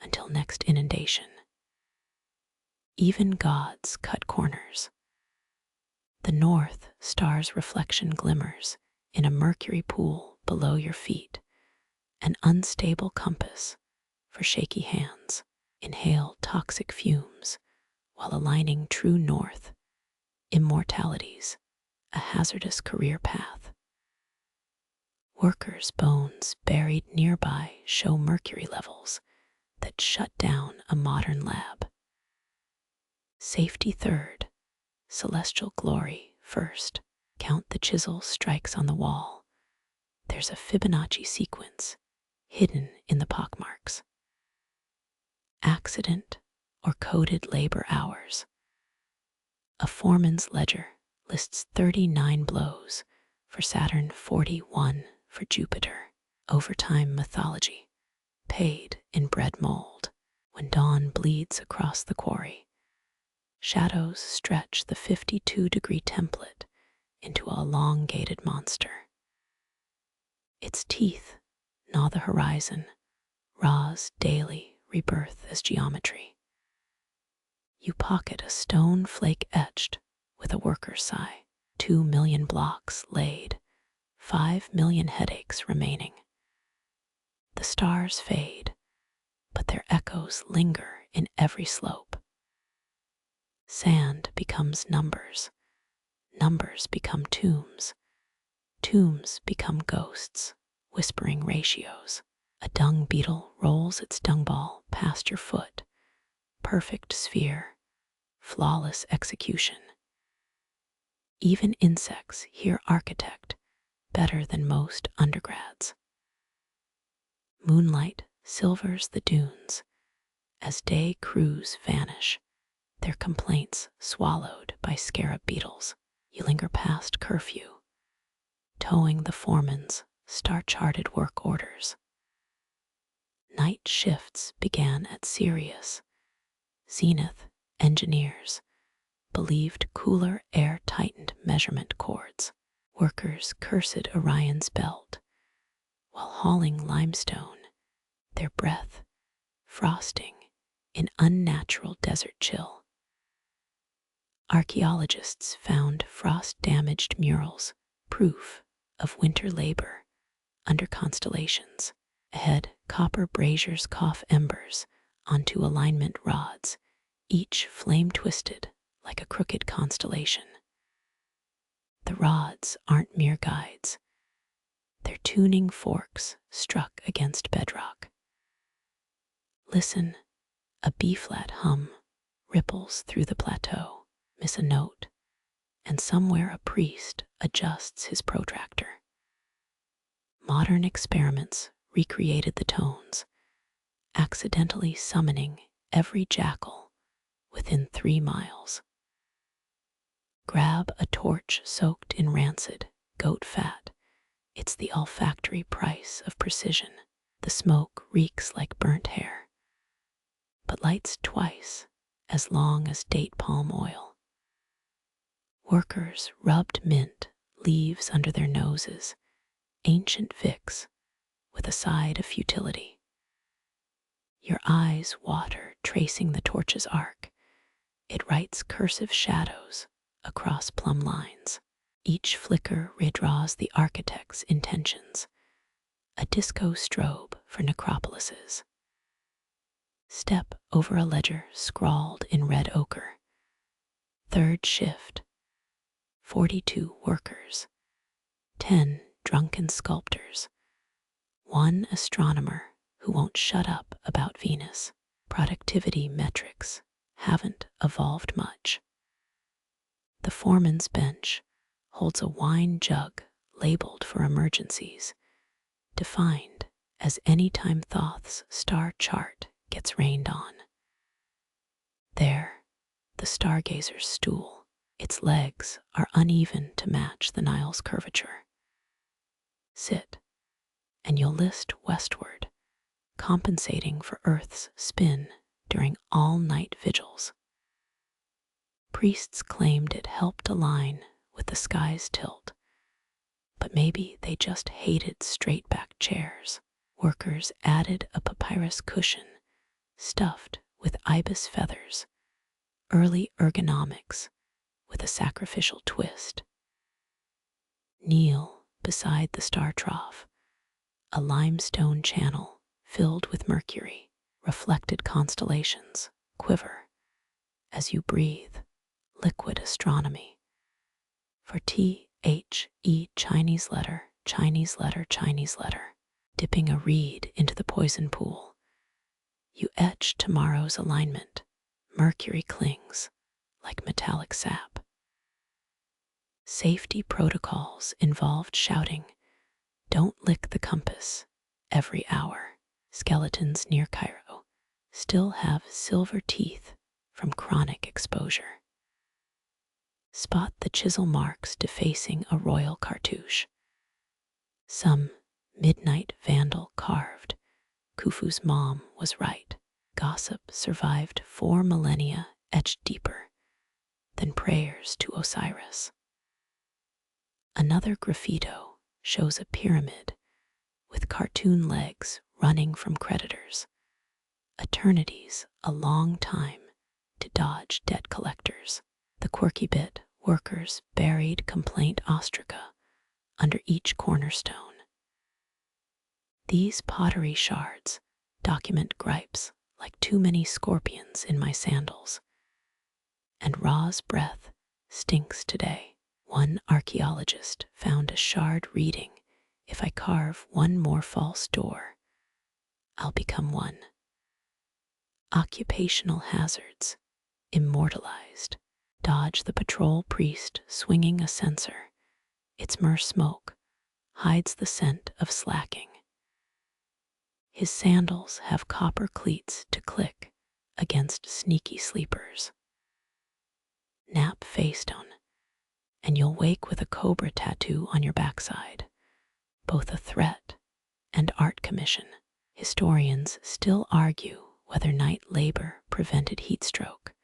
Speaker 1: until next inundation. Even gods cut corners. The North Star's reflection glimmers in a mercury pool below your feet, an unstable compass for shaky hands. Inhale toxic fumes while aligning true north. Immortalities, a hazardous career path. Workers' bones buried nearby show mercury levels that shut down a modern lab. Safety third, celestial glory first. Count the chisel strikes on the wall. There's a Fibonacci sequence hidden in the pockmarks. Accident or coded labor hours. A foreman's ledger lists 39 blows for Saturn, 41 for Jupiter. Overtime mythology, paid in bread mold. When dawn bleeds across the quarry, shadows stretch the 52-degree template into an elongated monster. Its teeth gnaw the horizon, Ra's daily rebirth as geometry. You pocket a stone flake etched with a worker's sigh. 2 million blocks laid, 5 million headaches remaining. The stars fade, but their echoes linger in every slope. Sand becomes numbers, numbers become tombs, tombs become ghosts, whispering ratios. A dung beetle rolls its dung ball past your foot, perfect sphere, flawless execution. Even insects hear architect better than most undergrads. Moonlight silvers the dunes as day crews vanish, their complaints swallowed by scarab beetles. You linger past curfew, towing the foreman's star-charted work orders. Night shifts began at Sirius. Zenith engineers believed cooler air-tightened measurement cords. Workers cursed Orion's belt while hauling limestone, their breath frosting in unnatural desert chill. Archaeologists found frost-damaged murals, proof of winter labor under constellations. Ahead, copper braziers cough embers onto alignment rods, each flame twisted like a crooked constellation. The rods aren't mere guides. They're tuning forks struck against bedrock. Listen, a B-flat hum ripples through the plateau. Miss a note, and somewhere a priest adjusts his protractor. Modern experiments recreated the tones, accidentally summoning every jackal within 3 miles. Grab a torch soaked in rancid goat fat. It's the olfactory price of precision. The smoke reeks like burnt hair, but lights twice as long as date palm oil. Workers rubbed mint leaves under their noses, ancient fix with a side of futility. Your eyes water tracing the torch's arc. It writes cursive shadows across plumb lines. Each flicker redraws the architect's intentions, a disco strobe for necropolises. Step over a ledger scrawled in red ochre. Third shift. 42 workers, 10 drunken sculptors, 1 astronomer who won't shut up about Venus. Productivity metrics haven't evolved much. The foreman's bench holds a wine jug labeled for emergencies, defined as anytime Thoth's star chart gets rained on. There, the stargazer's stool. Its legs are uneven to match the Nile's curvature. Sit, and you'll list westward, compensating for Earth's spin during all-night vigils. Priests claimed it helped align with the sky's tilt, but maybe they just hated straight-back chairs. Workers added a papyrus cushion stuffed with ibis feathers, early ergonomics with a sacrificial twist. Kneel beside the star trough, a limestone channel filled with mercury. Reflected constellations quiver as you breathe liquid astronomy. For THE Chinese letter, Chinese letter, Chinese letter, dipping a reed into the poison pool, you etch tomorrow's alignment. Mercury clings like metallic sap. Safety protocols involved shouting, "Don't lick the compass," every hour. Skeletons near Cairo still have silver teeth from chronic exposure. Spot the chisel marks defacing a royal cartouche. Some midnight vandal carved, "Khufu's mom was right." Gossip survived 4 millennia etched deeper than prayers to Osiris. Another graffito shows a pyramid with cartoon legs running from creditors. Eternity's a long time to dodge debt collectors. The quirky bit workers buried complaint ostraca under each cornerstone. These pottery shards document gripes like too many scorpions in my sandals. And Ra's breath stinks today. One archaeologist found a shard reading, "If I carve one more false door, I'll become one." Occupational hazards immortalized. Dodge the patrol priest swinging a censer. Its myrrh smoke hides the scent of slacking. His sandals have copper cleats to click against sneaky sleepers. Nap Faystone, and you'll wake with a cobra tattoo on your backside, both a threat and art commission. Historians still argue whether night labor prevented heat stroke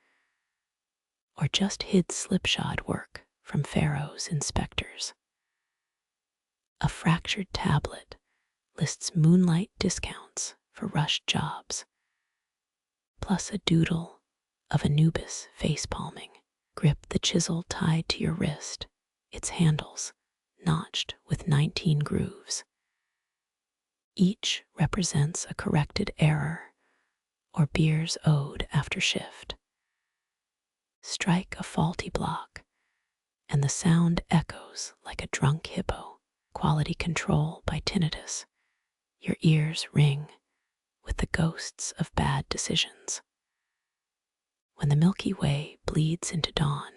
Speaker 1: or just hid slipshod work from Pharaoh's inspectors. A fractured tablet lists moonlight discounts for rushed jobs, plus a doodle of Anubis face-palming. Grip the chisel tied to your wrist, its handles notched with 19 grooves. Each represents a corrected error or beer's ode after shift. Strike a faulty block, and the sound echoes like a drunk hippo. Quality control by tinnitus. Your ears ring with the ghosts of bad decisions. When the Milky Way bleeds into dawn,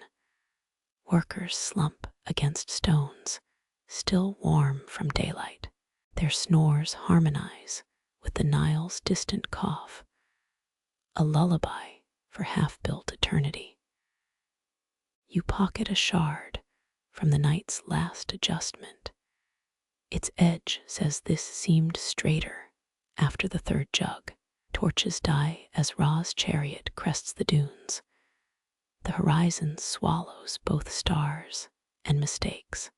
Speaker 1: workers slump against stones, still warm from daylight. Their snores harmonize with the Nile's distant cough, a lullaby for half-built eternity. You pocket a shard from the night's last adjustment. Its edge says this seemed straighter after the third jug. Torches die as Ra's chariot crests the dunes. The horizon swallows both stars and mistakes.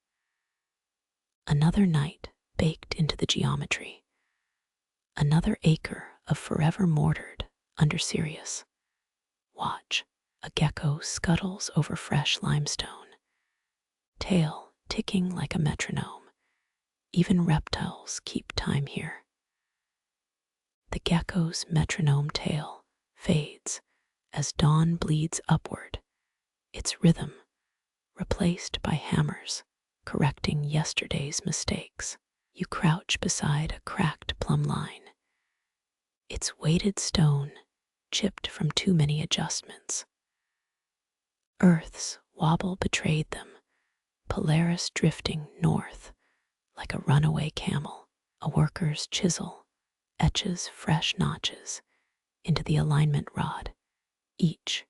Speaker 1: Another night baked into the geometry. Another acre of forever mortared under Sirius. Watch, a gecko scuttles over fresh limestone, tail ticking like a metronome. Even reptiles keep time here. The gecko's metronome tail fades as dawn bleeds upward, its rhythm replaced by hammers correcting yesterday's mistakes. You crouch beside a cracked plumb line, its weighted stone chipped from too many adjustments. Earth's wobble betrayed them, Polaris drifting north like a runaway camel. A worker's chisel etches fresh notches into the alignment rod, each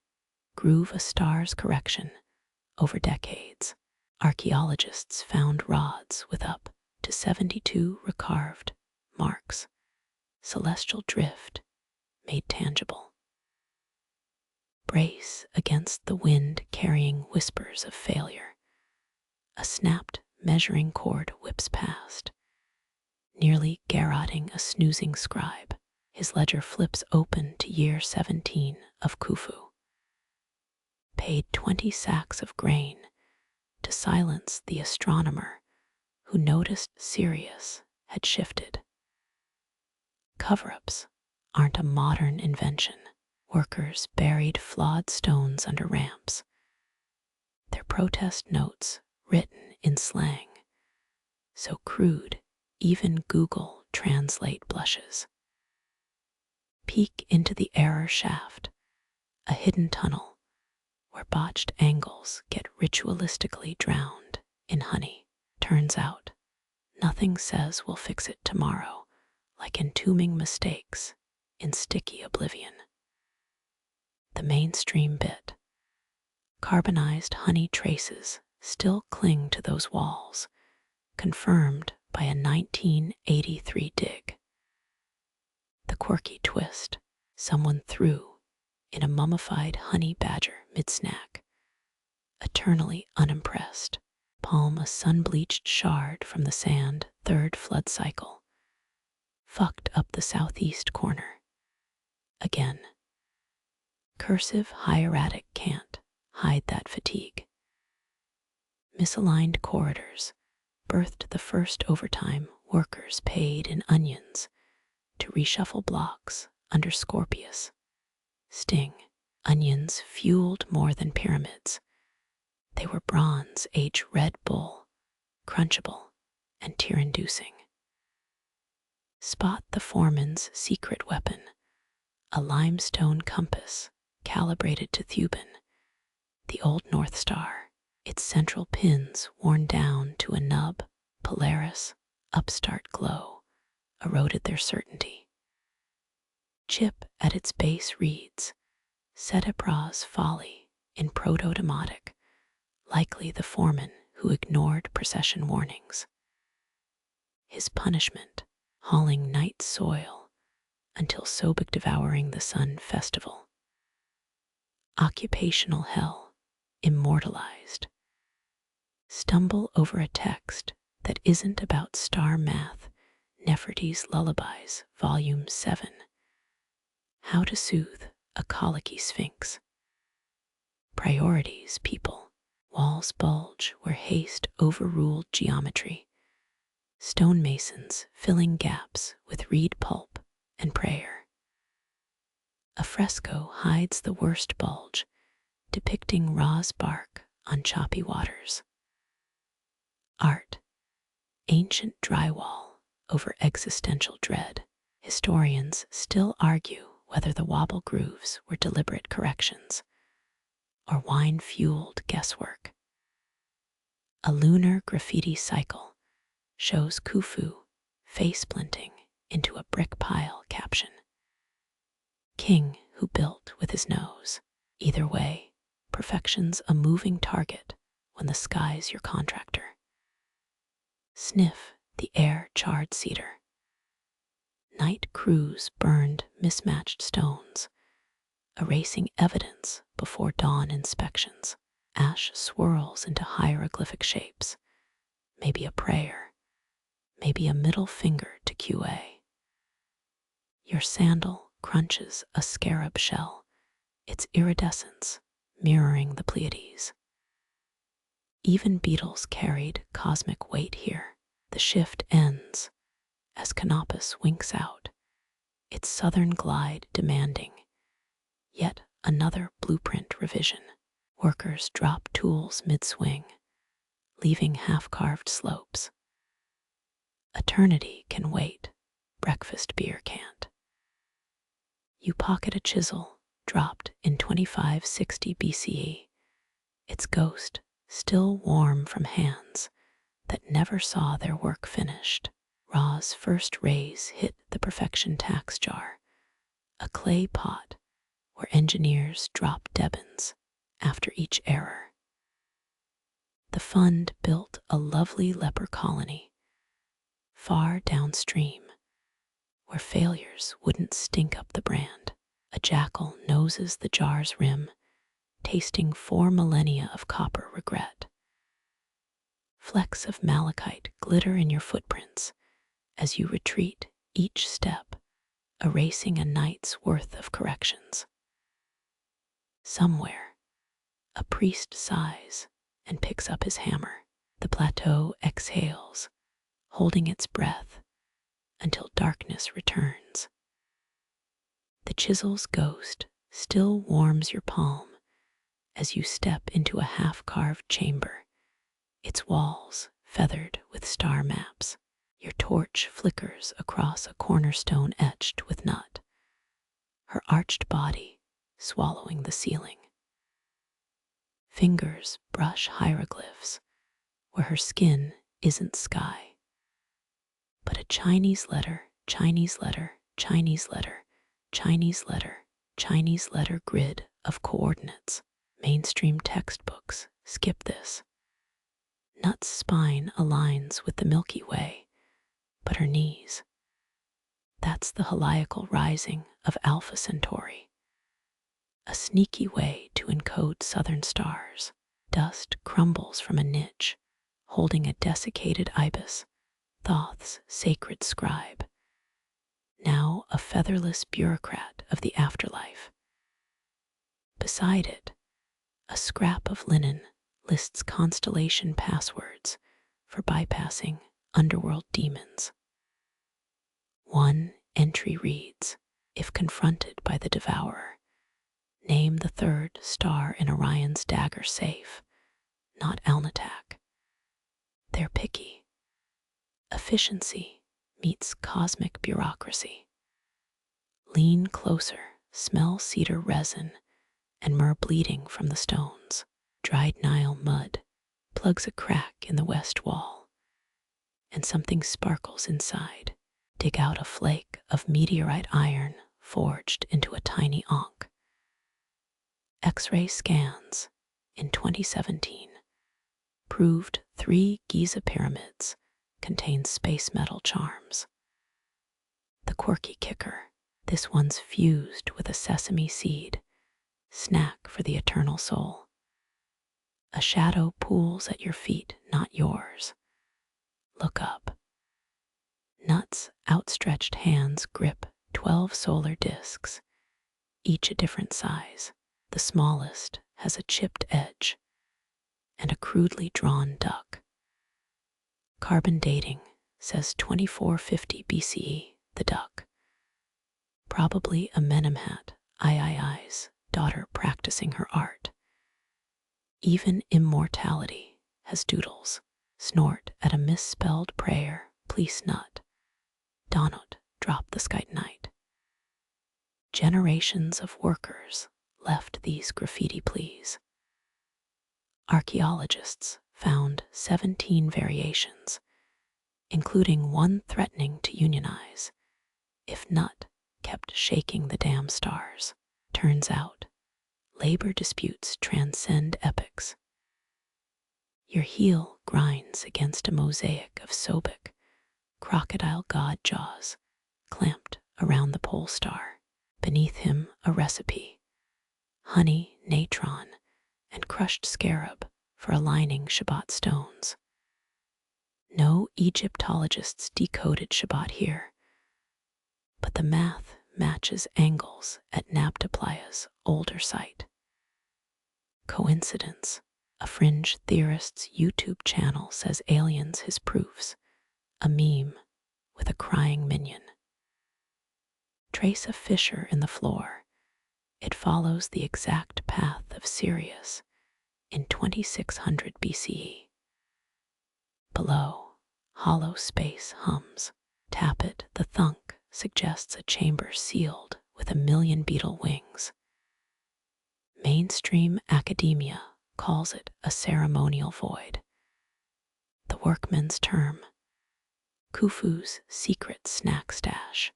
Speaker 1: groove a star's correction over decades. Archaeologists found rods with up to 72 recarved marks, celestial drift made tangible. Brace against the wind carrying whispers of failure. A snapped measuring cord whips past, nearly garroting a snoozing scribe. His ledger flips open to year 17 of Khufu. Paid 20 sacks of grain to silence the astronomer who noticed Sirius had shifted. Cover-ups aren't a modern invention. Workers buried flawed stones under ramps, their protest notes written in slang, so crude even Google Translate blushes. Peek into the error shaft, a hidden tunnel where botched angles get ritualistically drowned in honey. Turns out, nothing says we'll fix it tomorrow like entombing mistakes in sticky oblivion. The mainstream bit. Carbonized honey traces still cling to those walls, confirmed by a 1983 dig. The quirky twist someone threw in a mummified honey badger mid-snack, eternally unimpressed. Palm a sun-bleached shard from the sand third flood cycle, fucked up the southeast corner. Again. Cursive hieratic can't hide that fatigue. Misaligned corridors birthed the first overtime workers paid in onions to reshuffle blocks under Scorpius. Sting. Onions fueled more than pyramids. They were Bronze Age Red Bull, crunchable and tear-inducing. Spot the foreman's secret weapon, a limestone compass calibrated to Thuban, the old North Star, its central pins worn down to a nub. Polaris, upstart glow, eroded their certainty. Chip at its base reads, Setepras folly in proto-demotic, likely the foreman who ignored procession warnings. His punishment, hauling night soil until Sobek devouring the sun festival. Occupational hell, immortalized. Stumble over a text that isn't about star math. Nefertiti's Lullabies, Volume 7. How to Soothe a Colicky Sphinx. Priorities, people. Walls bulge where haste overruled geometry. Stonemasons filling gaps with reed pulp and prayer. A fresco hides the worst bulge, depicting Ra's bark on choppy waters. Art. Ancient drywall over existential dread. Historians still argue whether the wobble grooves were deliberate corrections or wine-fueled guesswork. A lunar graffiti cycle shows Khufu face-splinting into a brick pile caption. King who built with his nose. Either way, perfection's a moving target when the sky's your contractor. Sniff the air-charred cedar. Night crews burned mismatched stones, erasing evidence before dawn inspections. Ash swirls into hieroglyphic shapes, maybe a prayer, maybe a middle finger to QA. Your sandal crunches a scarab shell, its iridescence mirroring the Pleiades. Even beetles carried cosmic weight here. The shift ends as Canopus winks out, its southern glide demanding yet another blueprint revision. Workers drop tools mid-swing, leaving half-carved slopes. Eternity can wait, breakfast beer can't. You pocket a chisel dropped in 2560 BCE, its ghost still warm from hands that never saw their work finished. Ra's first rays hit the perfection tax jar, a clay pot where engineers drop debins after each error. The fund built a lovely leper colony, far downstream, where failures wouldn't stink up the brand. A jackal noses the jar's rim, tasting 4 millennia of copper regret. Flecks of malachite glitter in your footprints as you retreat each step, erasing a night's worth of corrections. Somewhere, a priest sighs and picks up his hammer. The plateau exhales, holding its breath until darkness returns. The chisel's ghost still warms your palm as you step into a half-carved chamber, its walls feathered with star maps. Your torch flickers across a cornerstone etched with nut, her arched body swallowing the ceiling. Fingers brush hieroglyphs where her skin isn't sky, but a Chinese letter, Chinese letter, Chinese letter, Chinese letter, Chinese letter grid of coordinates. Mainstream textbooks skip this. Nut's spine aligns with the Milky Way, but her knees. That's the heliacal rising of Alpha Centauri. A sneaky way to encode southern stars. Dust crumbles from a niche, holding a desiccated ibis, Thoth's sacred scribe. now a featherless bureaucrat of the afterlife. Beside it, a scrap of linen lists constellation passwords for bypassing underworld demons. One entry reads, "If confronted by the devourer, name the third star in Orion's dagger safe, not Alnitak." They're picky. Efficiency meets cosmic bureaucracy. Lean closer, smell cedar resin and myrrh bleeding from the stones. Dried Nile mud plugs a crack in the west wall, and something sparkles inside. Dig out a flake of meteorite iron forged into a tiny ankh. X-ray scans in 2017 proved 3 Giza pyramids contain space metal charms. The quirky kicker, this one's fused with a sesame seed, snack for the eternal soul. A shadow pools at your feet, not yours. Look up. Nut's outstretched hands grip 12 solar discs, each a different size. The smallest has a chipped edge and a crudely drawn duck. Carbon dating says 2450 BCE, the duck. Probably a Menemhat III's daughter practicing her art. Even immortality has doodles. Snort at a misspelled prayer, please nut. Donut, drop the skite night. Generations of workers left these graffiti pleas. Archaeologists found 17 variations, including one threatening to unionize if Nut kept shaking the damn stars. Turns out, labor disputes transcend epochs. Your heel grinds against a mosaic of Sobek, crocodile god jaws clamped around the pole star. Beneath him, a recipe: honey, natron, and crushed scarab for aligning Shabbat stones. No Egyptologists decoded Shabbat here, but the math matches angles at Nabtaplaya's older site. Coincidence? A fringe theorist's YouTube channel says aliens his proofs, a meme with a crying minion. Trace a fissure in the floor. It follows the exact path of Sirius in 2600 BCE. Below, hollow space hums. Tap it, the thunk suggests a chamber sealed with 1,000,000 beetle wings. Mainstream academia calls it a ceremonial void. The workman's term, Khufu's secret snack stash.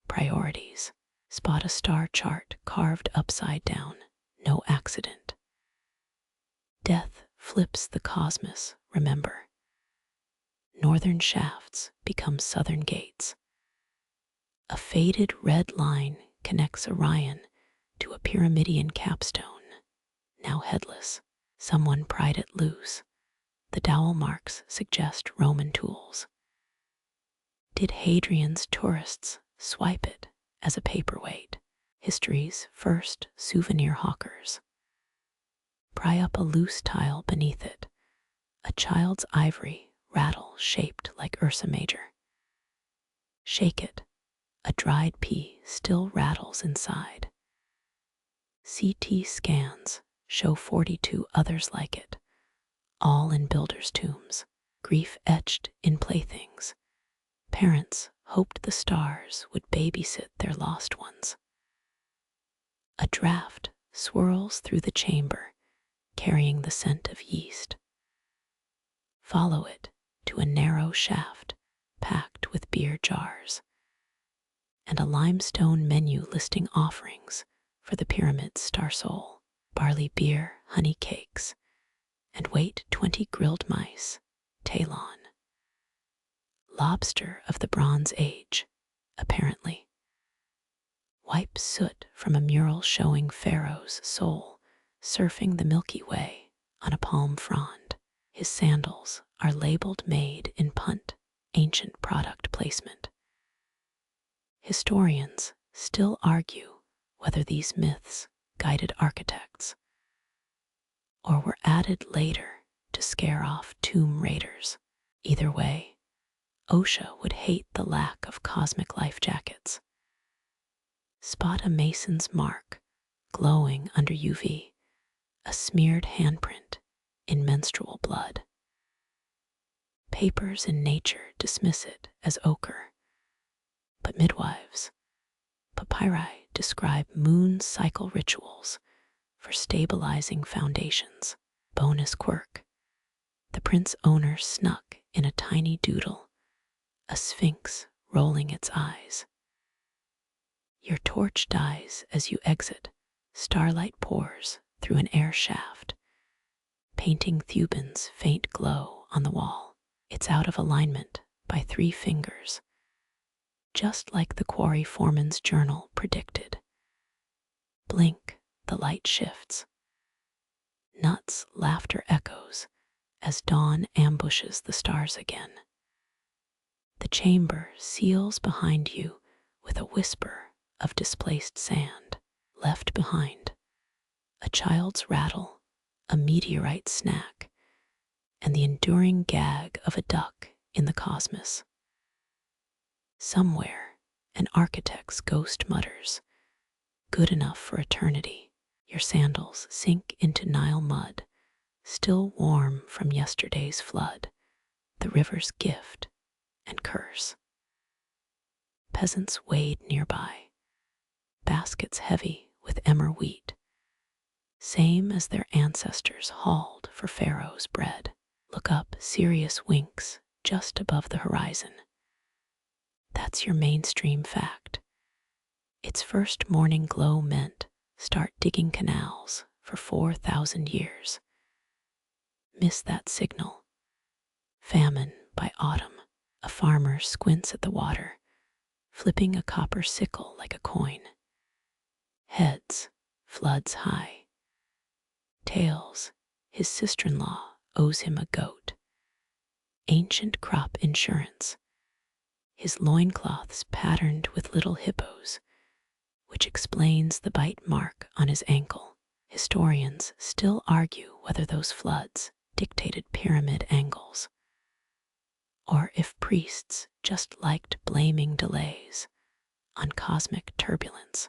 Speaker 1: Priorities: spot a star chart carved upside down, no accident. Death flips the cosmos, remember. Northern shafts become southern gates. A faded red line connects Orion to a pyramidian capstone, now headless. Someone pried it loose. The dowel marks suggest Roman tools. Did Hadrian's tourists swipe it as a paperweight? History's first souvenir hawkers. Pry up a loose tile beneath it. A child's ivory rattle shaped like Ursa Major. Shake it. A dried pea still rattles inside. CT scans show 42 others like it, all in builders' tombs, grief etched in playthings. Parents hoped the stars would babysit their lost ones. A draft swirls through the chamber, carrying the scent of yeast. Follow it to a narrow shaft packed with beer jars, and a limestone menu listing offerings for the pyramid's star soul: barley beer, honey cakes, and wait 20 grilled mice, talon. Lobster of the Bronze Age, apparently. Wipe soot from a mural showing Pharaoh's soul surfing the Milky Way on a palm frond. His sandals are labeled made in Punt, ancient product placement. Historians still argue whether these myths guided architects or were added later to scare off tomb raiders. Either way, OSHA would hate the lack of cosmic life jackets. Spot a mason's mark glowing under UV, a smeared handprint in menstrual blood. Papers in Nature dismiss it as ochre, but midwives, papyri describe moon cycle rituals for stabilizing foundations. Bonus quirk: the print's owner snuck in a tiny doodle, a sphinx rolling its eyes. Your torch dies as you exit. Starlight pours through an air shaft, painting Thuban's faint glow on the wall. It's out of alignment by 3 fingers, just like the quarry foreman's journal predicted. Blink, the light shifts. Nuts' laughter echoes as dawn ambushes the stars again. The chamber seals behind you with a whisper of displaced sand left behind, a child's rattle, a meteorite snack, and the enduring gag of a duck in the cosmos. Somewhere, an architect's ghost mutters, "Good enough for eternity." Your sandals sink into Nile mud, still warm from yesterday's flood, the river's gift and curse. Peasants wade nearby, baskets heavy with emmer wheat, same as their ancestors hauled for Pharaoh's bread. Look up, Sirius winks just above the horizon. That's your mainstream fact. Its first morning glow meant start digging canals for 4,000 years. Miss that signal. Famine by autumn. A farmer squints at the water, flipping a copper sickle like a coin. Heads, floods high. Tails, his sister-in-law owes him a goat. Ancient crop insurance. His loincloths patterned with little hippos, which explains the bite mark on his ankle. Historians still argue whether those floods dictated pyramid angles, or if priests just liked blaming delays on cosmic turbulence.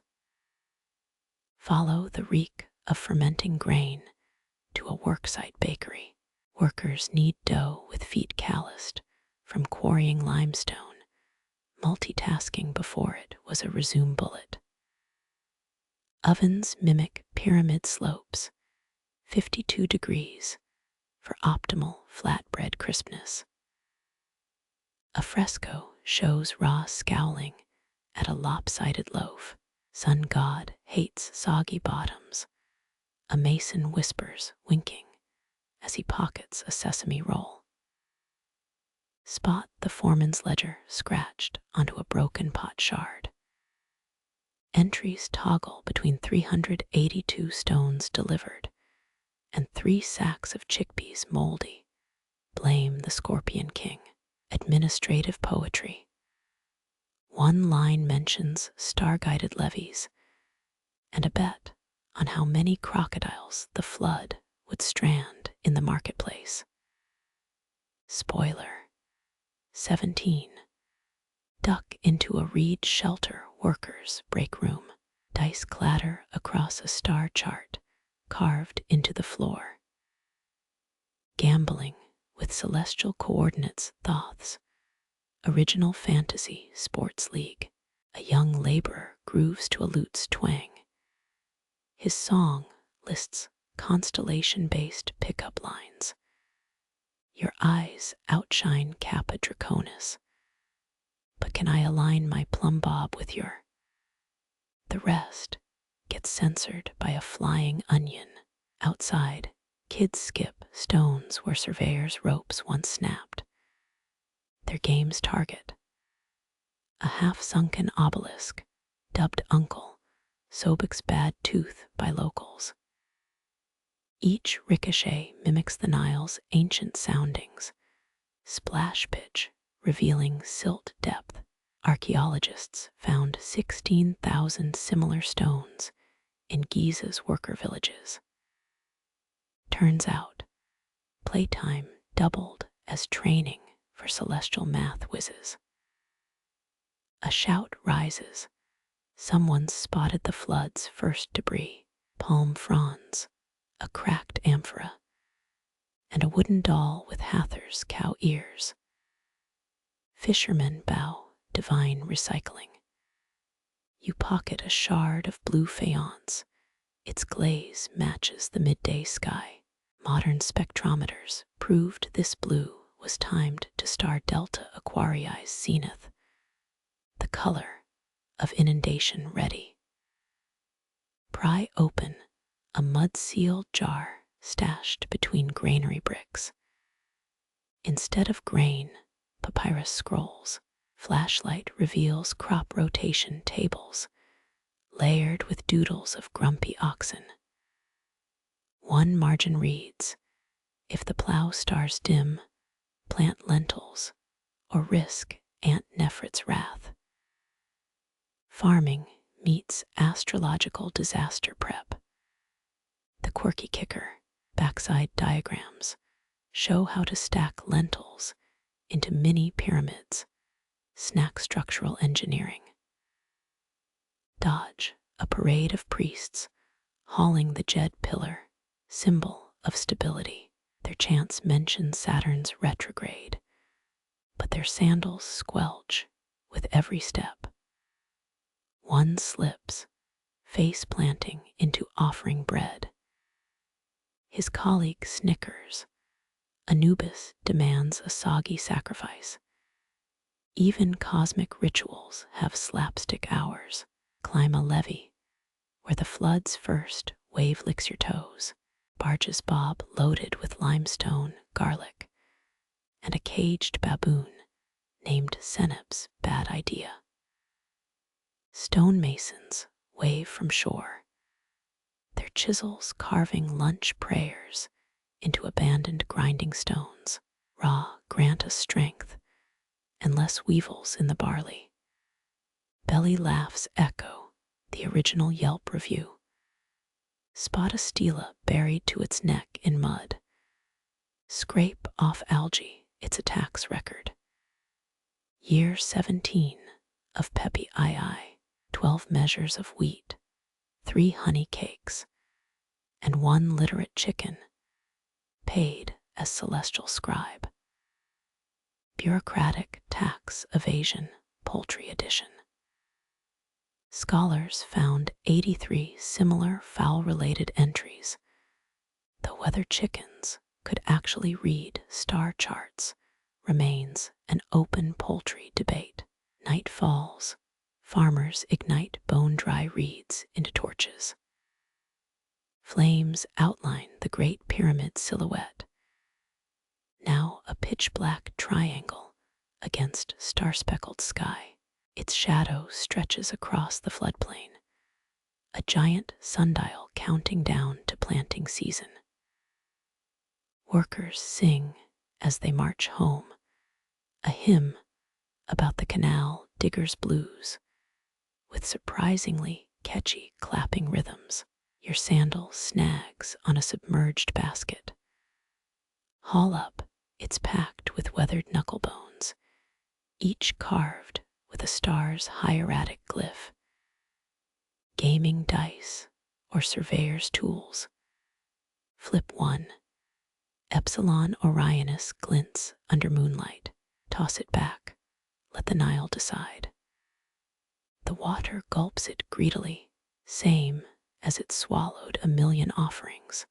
Speaker 1: Follow the reek of fermenting grain to a worksite bakery. Workers knead dough with feet calloused from quarrying limestone. Multitasking before it was a resume bullet. Ovens mimic pyramid slopes, 52 degrees, for optimal flatbread crispness. A fresco shows Ra scowling at a lopsided loaf. Sun god hates soggy bottoms. A mason whispers, winking, as he pockets a sesame roll. Spot the foreman's ledger scratched onto a broken pot shard. Entries toggle between 382 stones delivered and 3 sacks of chickpeas moldy. Blame the Scorpion King. Administrative poetry. One line mentions star-guided levees and a bet on how many crocodiles the flood would strand in the marketplace. Spoiler: 17. Duck into a reed shelter, workers break room. Dice clatter across a star chart carved into the floor. Gambling with celestial coordinates, Thoth's original fantasy sports league. A young laborer grooves to a lute's twang. His song lists constellation-based pickup lines. Your eyes outshine Kappa Draconis. But can I align my plumb bob with your? The rest gets censored by a flying onion. Outside, kids skip stones where surveyors' ropes once snapped. Their game's target: a half-sunken obelisk, dubbed Uncle, Sobek's bad tooth by locals. Each ricochet mimics the Nile's ancient soundings, splash pitch revealing silt depth. Archaeologists found 16,000 similar stones in Giza's worker villages. Turns out, playtime doubled as training for celestial math whizzes. A shout rises. Someone's spotted the flood's first debris: palm fronds, a cracked amphora, and a wooden doll with Hather's cow ears. Fishermen bow divine recycling. You pocket a shard of blue faience. Its glaze matches the midday sky. Modern spectrometers proved this blue was timed to star Delta Aquarii's zenith, the color of inundation ready. Pry open a mud-sealed jar stashed between granary bricks. Instead of grain, papyrus scrolls. Flashlight reveals crop rotation tables, layered with doodles of grumpy oxen. One margin reads, "If the plow stars dim, plant lentils, or risk Aunt Nephrit's wrath." Farming meets astrological disaster prep. The quirky kicker, backside diagrams, show how to stack lentils into mini pyramids. Snack structural engineering. Dodge, a parade of priests hauling the Jed pillar, symbol of stability. Their chants mention Saturn's retrograde, but their sandals squelch with every step. One slips, face planting into offering bread. His colleague snickers. Anubis demands a soggy sacrifice. Even cosmic rituals have slapstick hours. Climb a levee, where the flood's first wave licks your toes. Barges bob loaded with limestone, garlic, and a caged baboon named Seneb's bad idea. Stonemasons wave from shore, their chisels carving lunch prayers into abandoned grinding stones. Ra grant us strength and less weevils in the barley. Belly laughs echo the original Yelp review. Spot a stela buried to its neck in mud. Scrape off algae its attacks record. Year 17 of Peppy II, 12 measures of wheat, 3 honey cakes, and 1 literate chicken, paid as celestial scribe. Bureaucratic tax evasion, poultry edition. Scholars found 83 similar fowl-related entries, though whether chickens could actually read star charts remains an open poultry debate. Night falls, farmers ignite bone-dry reeds into torches. Flames outline the Great Pyramid silhouette, now a pitch-black triangle against star-speckled sky. Its shadow stretches across the floodplain, a giant sundial counting down to planting season. Workers sing as they march home, a hymn about the canal digger's blues, with surprisingly catchy clapping rhythms. Your sandal snags on a submerged basket. Haul up, it's packed with weathered knuckle bones, each carved with a star's hieratic glyph. Gaming dice or surveyor's tools. Flip 1. Epsilon Orionis glints under moonlight. Toss it back. Let the Nile decide. The water gulps it greedily, same as it swallowed a million offerings.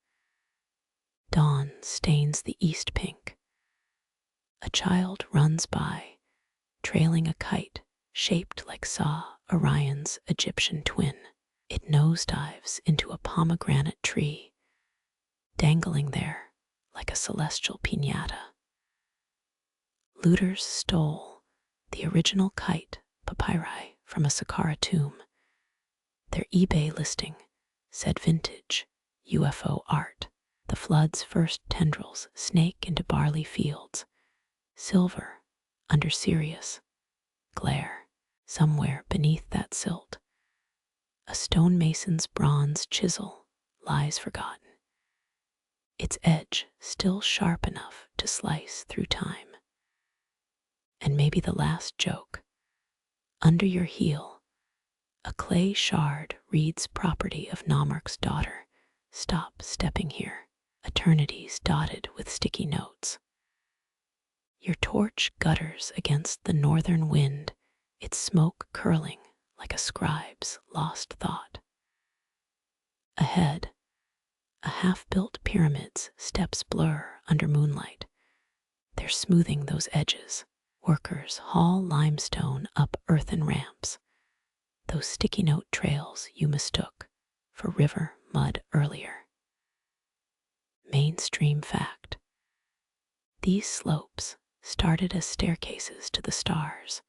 Speaker 1: Dawn stains the east pink. A child runs by, trailing a kite shaped like Sa, Orion's Egyptian twin. It nosedives into a pomegranate tree, dangling there like a celestial piñata. Looters stole the original kite papyri from a Saqqara tomb. Their eBay listing said vintage UFO art. The flood's first tendrils snake into barley fields, silver under Sirius, glare. Somewhere beneath that silt, a stonemason's bronze chisel lies forgotten, its edge still sharp enough to slice through time. And maybe the last joke, under your heel, a clay shard reads property of Namark's daughter. Stop stepping here. Eternities dotted with sticky notes. Your torch gutters against the northern wind, its smoke curling like a scribe's lost thought. Ahead, a half-built pyramid's steps blur under moonlight. They're smoothing those edges. Workers haul limestone up earthen ramps, those sticky note trails you mistook for river mud earlier. Mainstream fact: these slopes started as staircases to the stars,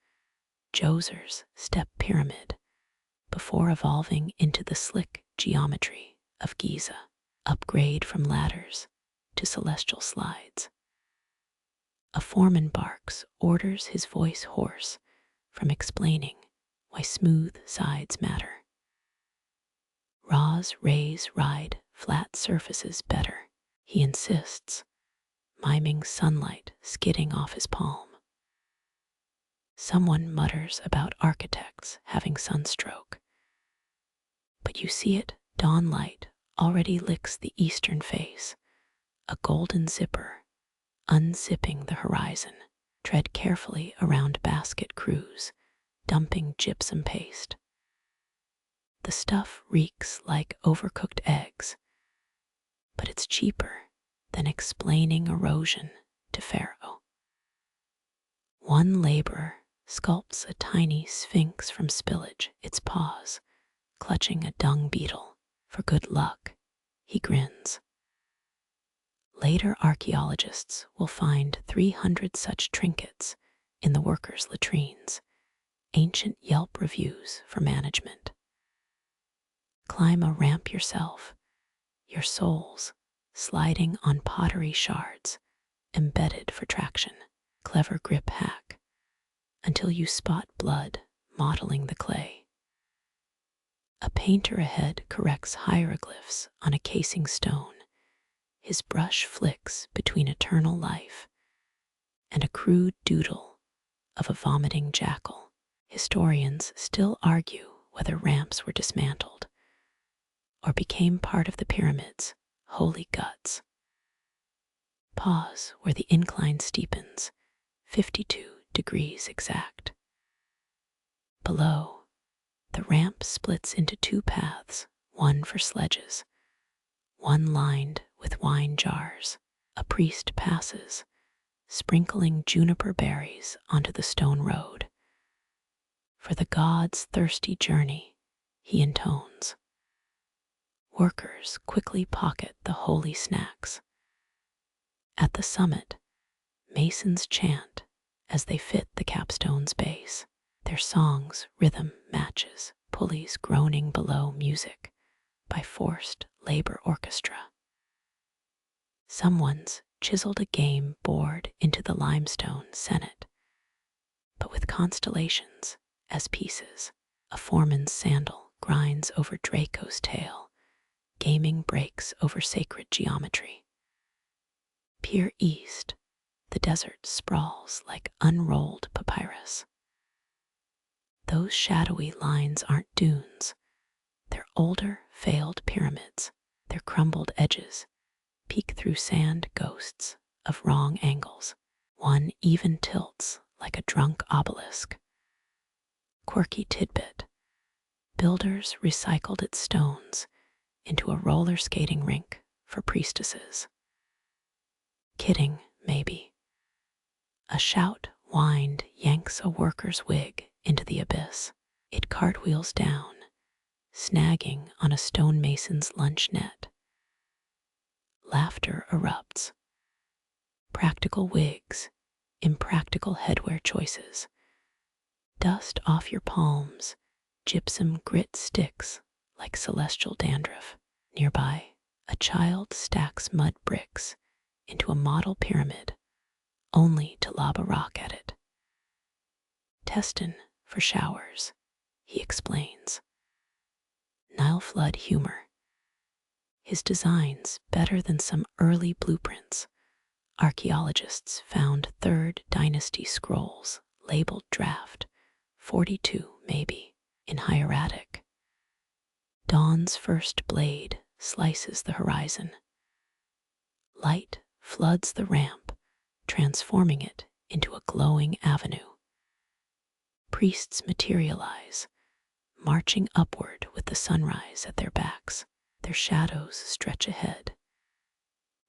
Speaker 1: Djosir's step pyramid, before evolving into the slick geometry of Giza. Upgrade from ladders to celestial slides. A foreman barks orders his voice hoarse from explaining why smooth sides matter. Ra's rays ride flat surfaces better, he insists, miming sunlight skidding off his palm. Someone mutters about architects having sunstroke, but you see it, dawn light already licks the eastern face, a golden zipper unzipping the horizon. Tread carefully around basket crews, dumping gypsum paste. The stuff reeks like overcooked eggs, but it's cheaper than explaining erosion to Pharaoh. One laborer sculpts a tiny sphinx from spillage, its paws clutching a dung beetle. For good luck, he grins. Later archaeologists will find 300 such trinkets in the workers' latrines, ancient Yelp reviews for management. Climb a ramp yourself, your soles sliding on pottery shards embedded for traction. Clever grip hack until you spot blood mottling the clay. A painter ahead corrects hieroglyphs on a casing stone. His brush flicks between eternal life and a crude doodle of a vomiting jackal. Historians still argue whether ramps were dismantled or became part of the pyramid's holy guts. Pause where the incline steepens, 52 degrees exact. Below, the ramp splits into two paths, one for sledges, one lined with wine jars. A priest passes, sprinkling juniper berries onto the stone road. For the gods' thirsty journey, he intones. Workers quickly pocket the holy snacks. At the summit, masons chant as they fit the capstone's base. Their song's rhythm matches pulleys groaning below music by forced labor orchestra. Someone's chiseled a game board into the limestone senate, but with constellations as pieces. A foreman's sandal grinds over Draco's tail, gaming breaks over sacred geometry. Peer east, the desert sprawls like unrolled papyrus. Those shadowy lines aren't dunes. They're older, failed pyramids. Their crumbled edges peek through sand ghosts of wrong angles. One even tilts like a drunk obelisk. Quirky tidbit. Builders recycled its stones into a roller skating rink for priestesses. Kidding, maybe. A shout whined yanks a worker's wig into the abyss. It cartwheels down, snagging on a stonemason's lunch net. Laughter erupts. Practical wigs, impractical headwear choices. Dust off your palms, gypsum grit sticks like celestial dandruff. Nearby, a child stacks mud bricks into a model pyramid, only to lob a rock at it. Testin for showers, he explains. Nile flood humor. His designs better than some early blueprints. Archaeologists found 3rd Dynasty scrolls labeled draft 42 maybe in hieratic. Dawn's first blade slices the horizon. Light floods the ramp, transforming it into a glowing avenue. Priests materialize, marching upward with the sunrise at their backs. Their shadows stretch ahead,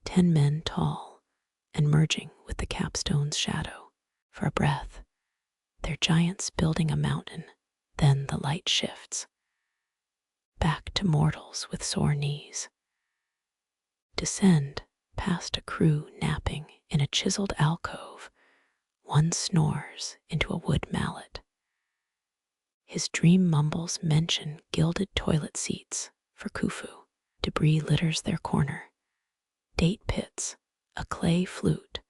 Speaker 1: 10 men tall and merging with the capstone's shadow. For a breath, they're giants building a mountain. Then the light shifts, back to mortals with sore knees. Descend past a crew napping in a chiseled alcove. One snores into a wood mallet. His dream mumbles mention gilded toilet seats for Khufu. Debris litters their corner. Date pits, a clay flute,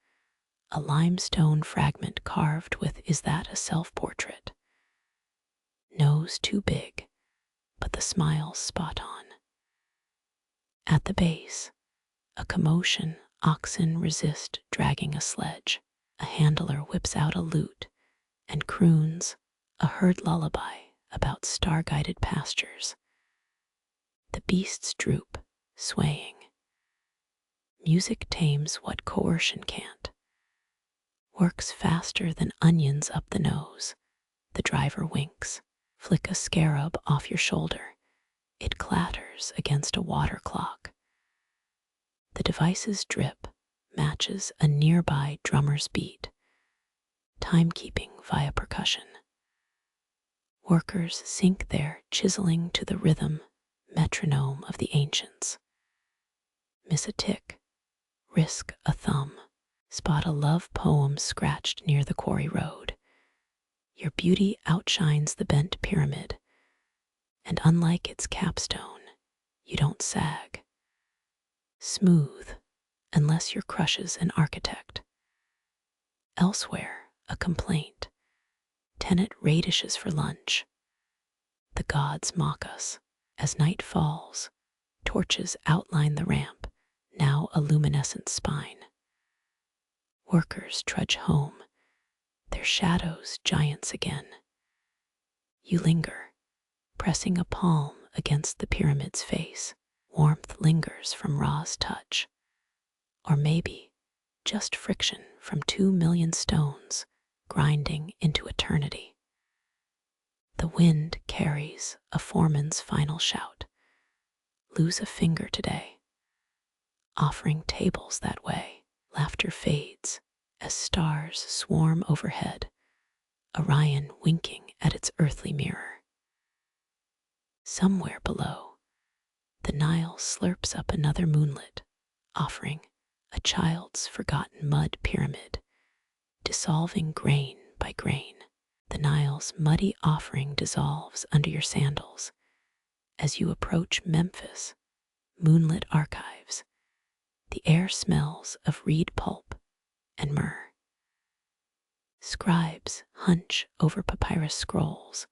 Speaker 1: a limestone fragment carved with "Is that a self-portrait?" Nose too big, but the smile's spot on. At the base, a commotion, oxen resist dragging a sledge. A handler whips out a lute and croons a herd lullaby about star-guided pastures. The beasts droop, swaying. Music tames what coercion can't. Works faster than onions up the nose. The driver winks. Flick a scarab off your shoulder. It clatters against a water clock. The device's drip matches a nearby drummer's beat. Timekeeping via percussion. Workers sink there, chiseling to the rhythm, metronome of the ancients. Miss a tick, risk a thumb, spot a love poem scratched near the quarry road. Your beauty outshines the bent pyramid, and unlike its capstone, you don't sag. Smooth, unless your crush's an architect. Elsewhere, a complaint. Tenant radishes for lunch. The gods mock us. As night falls, torches outline the ramp, now a luminescent spine. Workers trudge home, their shadows giants again. You linger, pressing a palm against the pyramid's face. Warmth lingers from Ra's touch. Or maybe just friction from 2 million stones grinding into eternity. The wind carries a foreman's final shout. Lose a finger today. Offering tables that way, laughter fades as stars swarm overhead, Orion winking at its earthly mirror. Somewhere below, the Nile slurps up another moonlit, offering a child's forgotten mud pyramid, dissolving grain by grain. The Nile's muddy offering dissolves under your sandals. As you approach Memphis, moonlit archives, the air smells of reed pulp and myrrh. Scribes hunch over papyrus scrolls,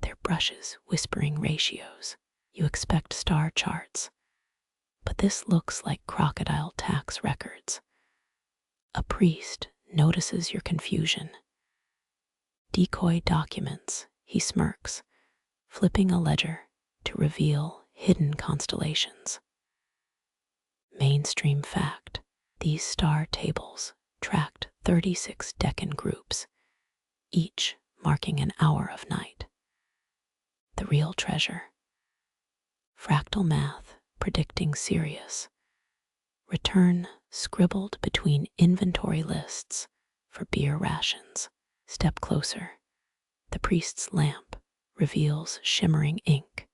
Speaker 1: their brushes whispering ratios. You expect star charts, but this looks like crocodile tax records. A priest notices your confusion. Decoy documents, he smirks, flipping a ledger to reveal hidden constellations. Mainstream fact, these star tables tracked 36 Deccan groups, each marking an hour of night. The real treasure, fractal math predicting Sirius, return scribbled between inventory lists for beer rations. Step closer, the priest's lamp reveals shimmering ink.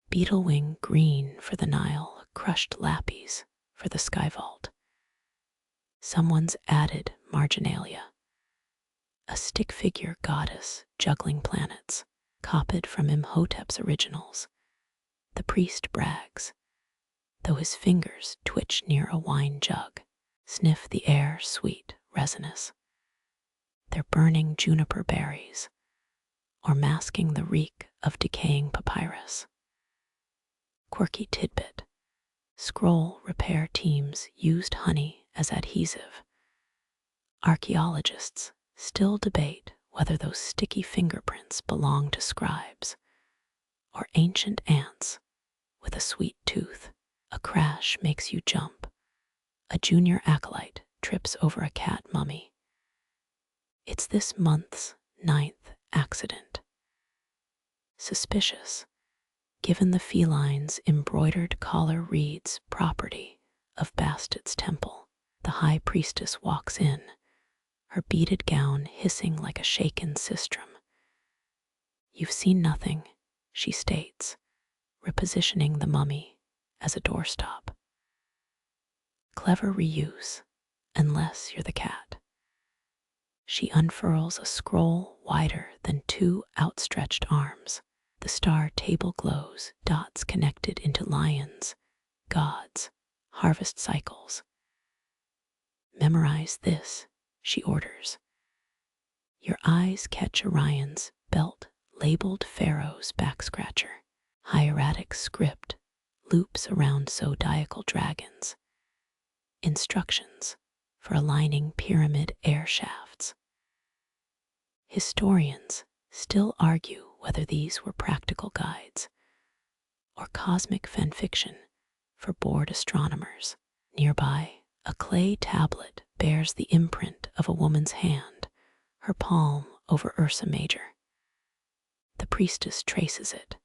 Speaker 1: Beetle wing green for the Nile, crushed lapis for the sky vault. Someone's added marginalia, a stick figure goddess juggling planets, copied from Imhotep's originals. The priest brags, though his fingers twitch near a wine jug, sniff the air sweet resinous. They're burning juniper berries or masking the reek of decaying papyrus. Quirky tidbit. Scroll repair teams used honey as adhesive. Archaeologists still debate whether those sticky fingerprints belong to scribes or ancient ants with a sweet tooth. A crash makes you jump. A junior acolyte trips over a cat mummy. It's this month's 9th accident. Suspicious, given the feline's embroidered collar reads property of Bastid's temple. The high priestess walks in, her beaded gown hissing like a shaken sistrum. You've seen nothing, she states, repositioning the mummy as a doorstop. Clever reuse, unless you're the cat. She unfurls a scroll wider than 2 outstretched arms. The star table glows, dots connected into lions, gods, harvest cycles. Memorize this, she orders. Your eyes catch Orion's belt labeled Pharaoh's backscratcher. Hieratic script loops around zodiacal dragons. Instructions for aligning pyramid air shafts. Historians still argue whether these were practical guides or cosmic fanfiction for bored astronomers. Nearby, a clay tablet bears the imprint of a woman's hand, her palm over Ursa Major. The priestess traces it.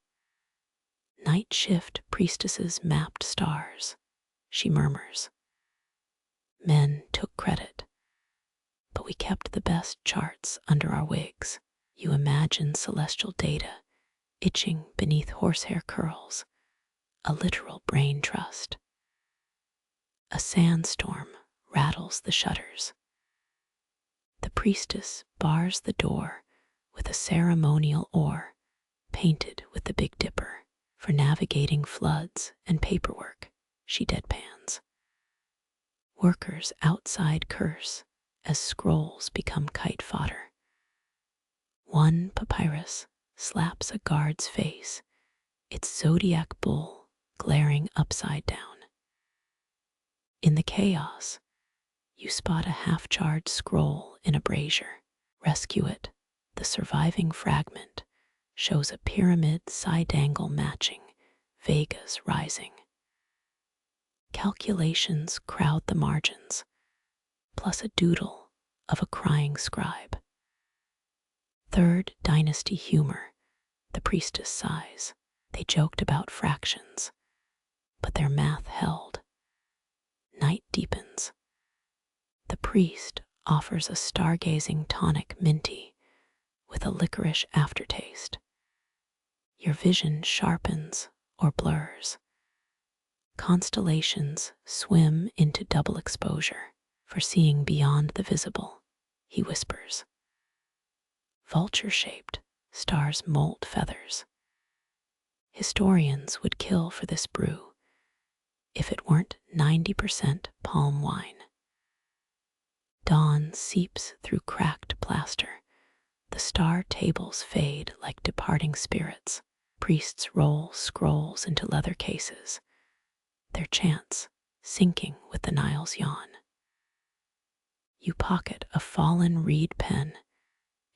Speaker 1: Night shift priestesses mapped stars, she murmurs. Men took credit, but we kept the best charts under our wigs. You imagine celestial data itching beneath horsehair curls, a literal brain trust. A sandstorm rattles the shutters. The priestess bars the door with a ceremonial oar painted with the Big Dipper. For navigating floods and paperwork, she deadpans. Workers outside curse as scrolls become kite fodder. One papyrus slaps a guard's face, its zodiac bull glaring upside down. In the chaos, you spot a half-charred scroll in a brazier. Rescue it. The surviving fragment shows a pyramid side angle matching Vega's rising. Calculations crowd the margins, plus a doodle of a crying scribe. Third dynasty humor, the priestess sighs. They joked about fractions, but their math held. Night deepens. The priest offers a stargazing tonic minty with a licorice aftertaste. Your vision sharpens or blurs. Constellations swim into double exposure for seeing beyond the visible, he whispers. Vulture-shaped, stars molt feathers. Historians would kill for this brew if it weren't 90% palm wine. Dawn seeps through cracked plaster. The star tables fade like departing spirits. Priests roll scrolls into leather cases, their chants sinking with the Nile's yawn. You pocket a fallen reed pen,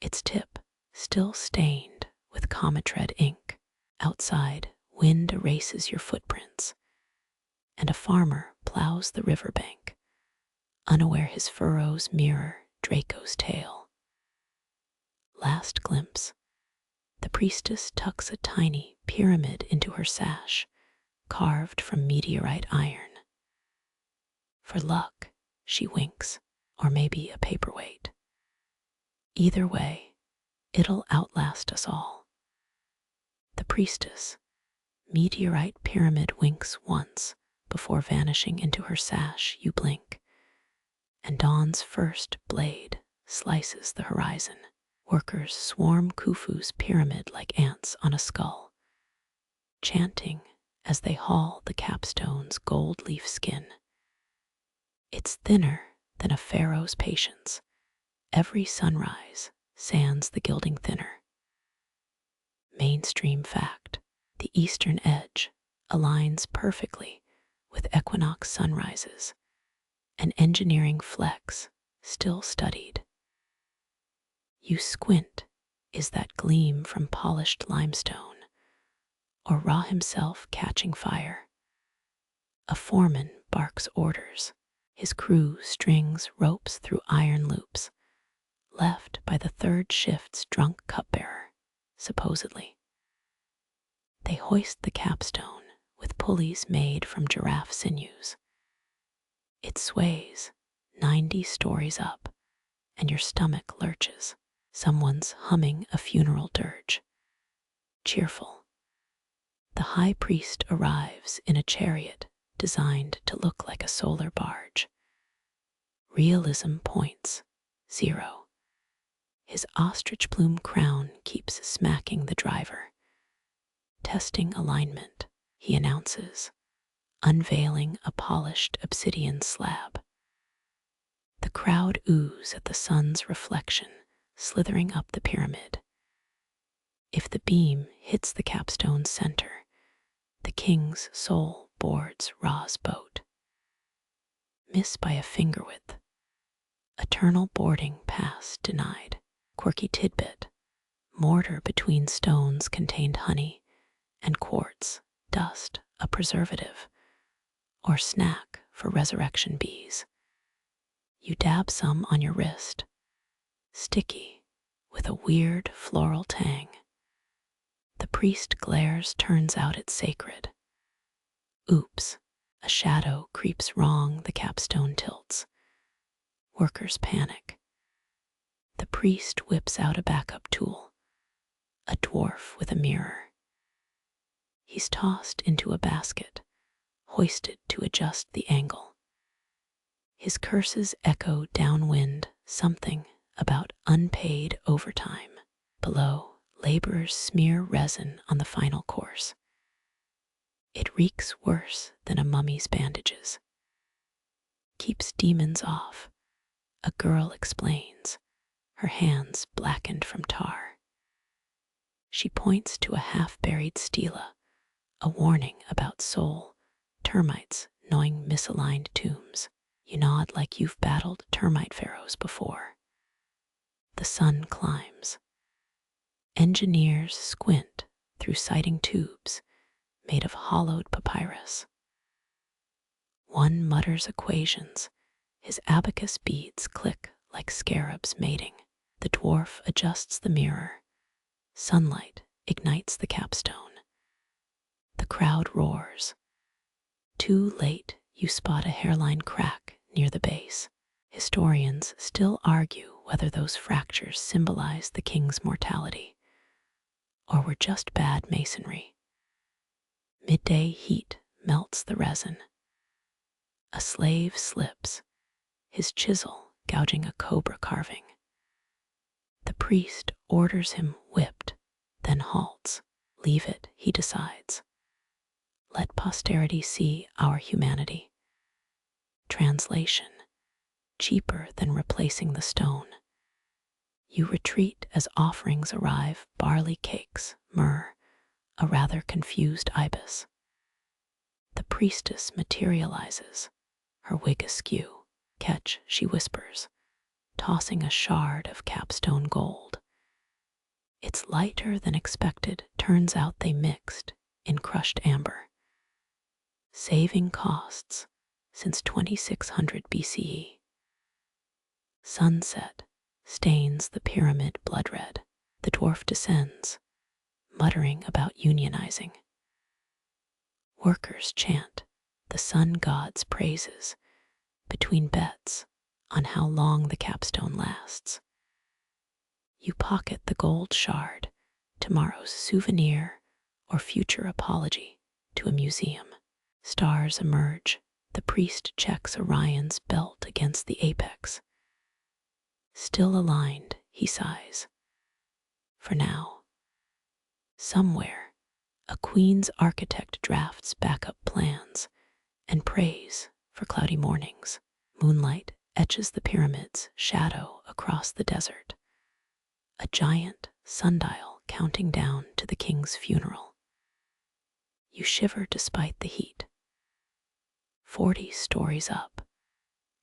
Speaker 1: its tip still stained with comet red ink. Outside, wind erases your footprints, and a farmer plows the riverbank, unaware his furrows mirror Draco's tail. Last glimpse. The priestess tucks a tiny pyramid into her sash, carved from meteorite iron. For luck, she winks, or maybe a paperweight. Either way, it'll outlast us all. The priestess, meteorite pyramid winks once before vanishing into her sash. You blink, and dawn's first blade slices the horizon. Workers swarm Khufu's pyramid like ants on a skull, chanting as they haul the capstone's gold leaf skin. It's thinner than a pharaoh's patience, Every sunrise sands the gilding thinner. Mainstream fact: the eastern edge aligns perfectly with equinox sunrises, an engineering flex still studied. You squint, is that gleam from polished limestone, or Ra himself catching fire? A foreman barks orders, his crew strings ropes through iron loops, left by the third shift's drunk cupbearer, supposedly. They hoist the capstone with pulleys made from giraffe sinews. It sways 90 stories up, and your stomach lurches. Someone's humming a funeral dirge. Cheerful. The high priest arrives in a chariot designed to look like a solar barge. Realism points 0. His ostrich plume crown keeps smacking the driver. Testing alignment, he announces, unveiling a polished obsidian slab. The crowd oohs at the sun's reflection slithering up the pyramid. If the beam hits the capstone's center, the king's soul boards Ra's boat. Miss by a finger width. Eternal boarding pass denied. Quirky tidbit: mortar between stones contained honey, and quartz, dust, a preservative, or snack for resurrection bees. You dab some on your wrist, sticky, with a weird floral tang. The priest glares, turns out it's sacred. Oops, a shadow creeps wrong, the capstone tilts. Workers panic. The priest whips out a backup tool, a dwarf with a mirror. He's tossed into a basket, hoisted to adjust the angle. His curses echo downwind, something about unpaid overtime. Below, laborers smear resin on the final course. It reeks worse than a mummy's bandages. Keeps demons off, a girl explains, her hands blackened from tar. She points to a half-buried stela, a warning about soul, termites gnawing misaligned tombs. You nod like you've battled termite pharaohs before. The sun climbs. Engineers squint through sighting tubes made of hollowed papyrus. One mutters equations, his abacus beads click like scarabs mating. The dwarf adjusts the mirror. Sunlight ignites the capstone. The crowd roars. Too late, you spot a hairline crack near the base. Historians still argue whether those fractures symbolize the king's mortality or were just bad masonry. Midday heat melts the resin. A slave slips, his chisel gouging a cobra carving. The priest orders him whipped, then halts. Leave it, he decides. Let posterity see our humanity. Translation: cheaper than replacing the stone. You retreat as offerings arrive, barley cakes, myrrh, a rather confused ibis. The priestess materializes, her wig askew. Catch, she whispers, tossing a shard of capstone gold. It's lighter than expected, turns out they mixed in crushed amber. Saving costs since 2600 BCE. Sunset stains the pyramid blood red. The dwarf descends, muttering about unionizing. Workers chant the sun god's praises between bets on how long the capstone lasts. You pocket the gold shard, tomorrow's souvenir or future apology to a museum. Stars emerge. The priest checks Orion's belt against the apex. Still aligned, he sighs. For now. Somewhere, a queen's architect drafts backup plans and prays for cloudy mornings. Moonlight etches the pyramid's shadow across the desert, a giant sundial counting down to the king's funeral. You shiver despite the heat. 40 stories up,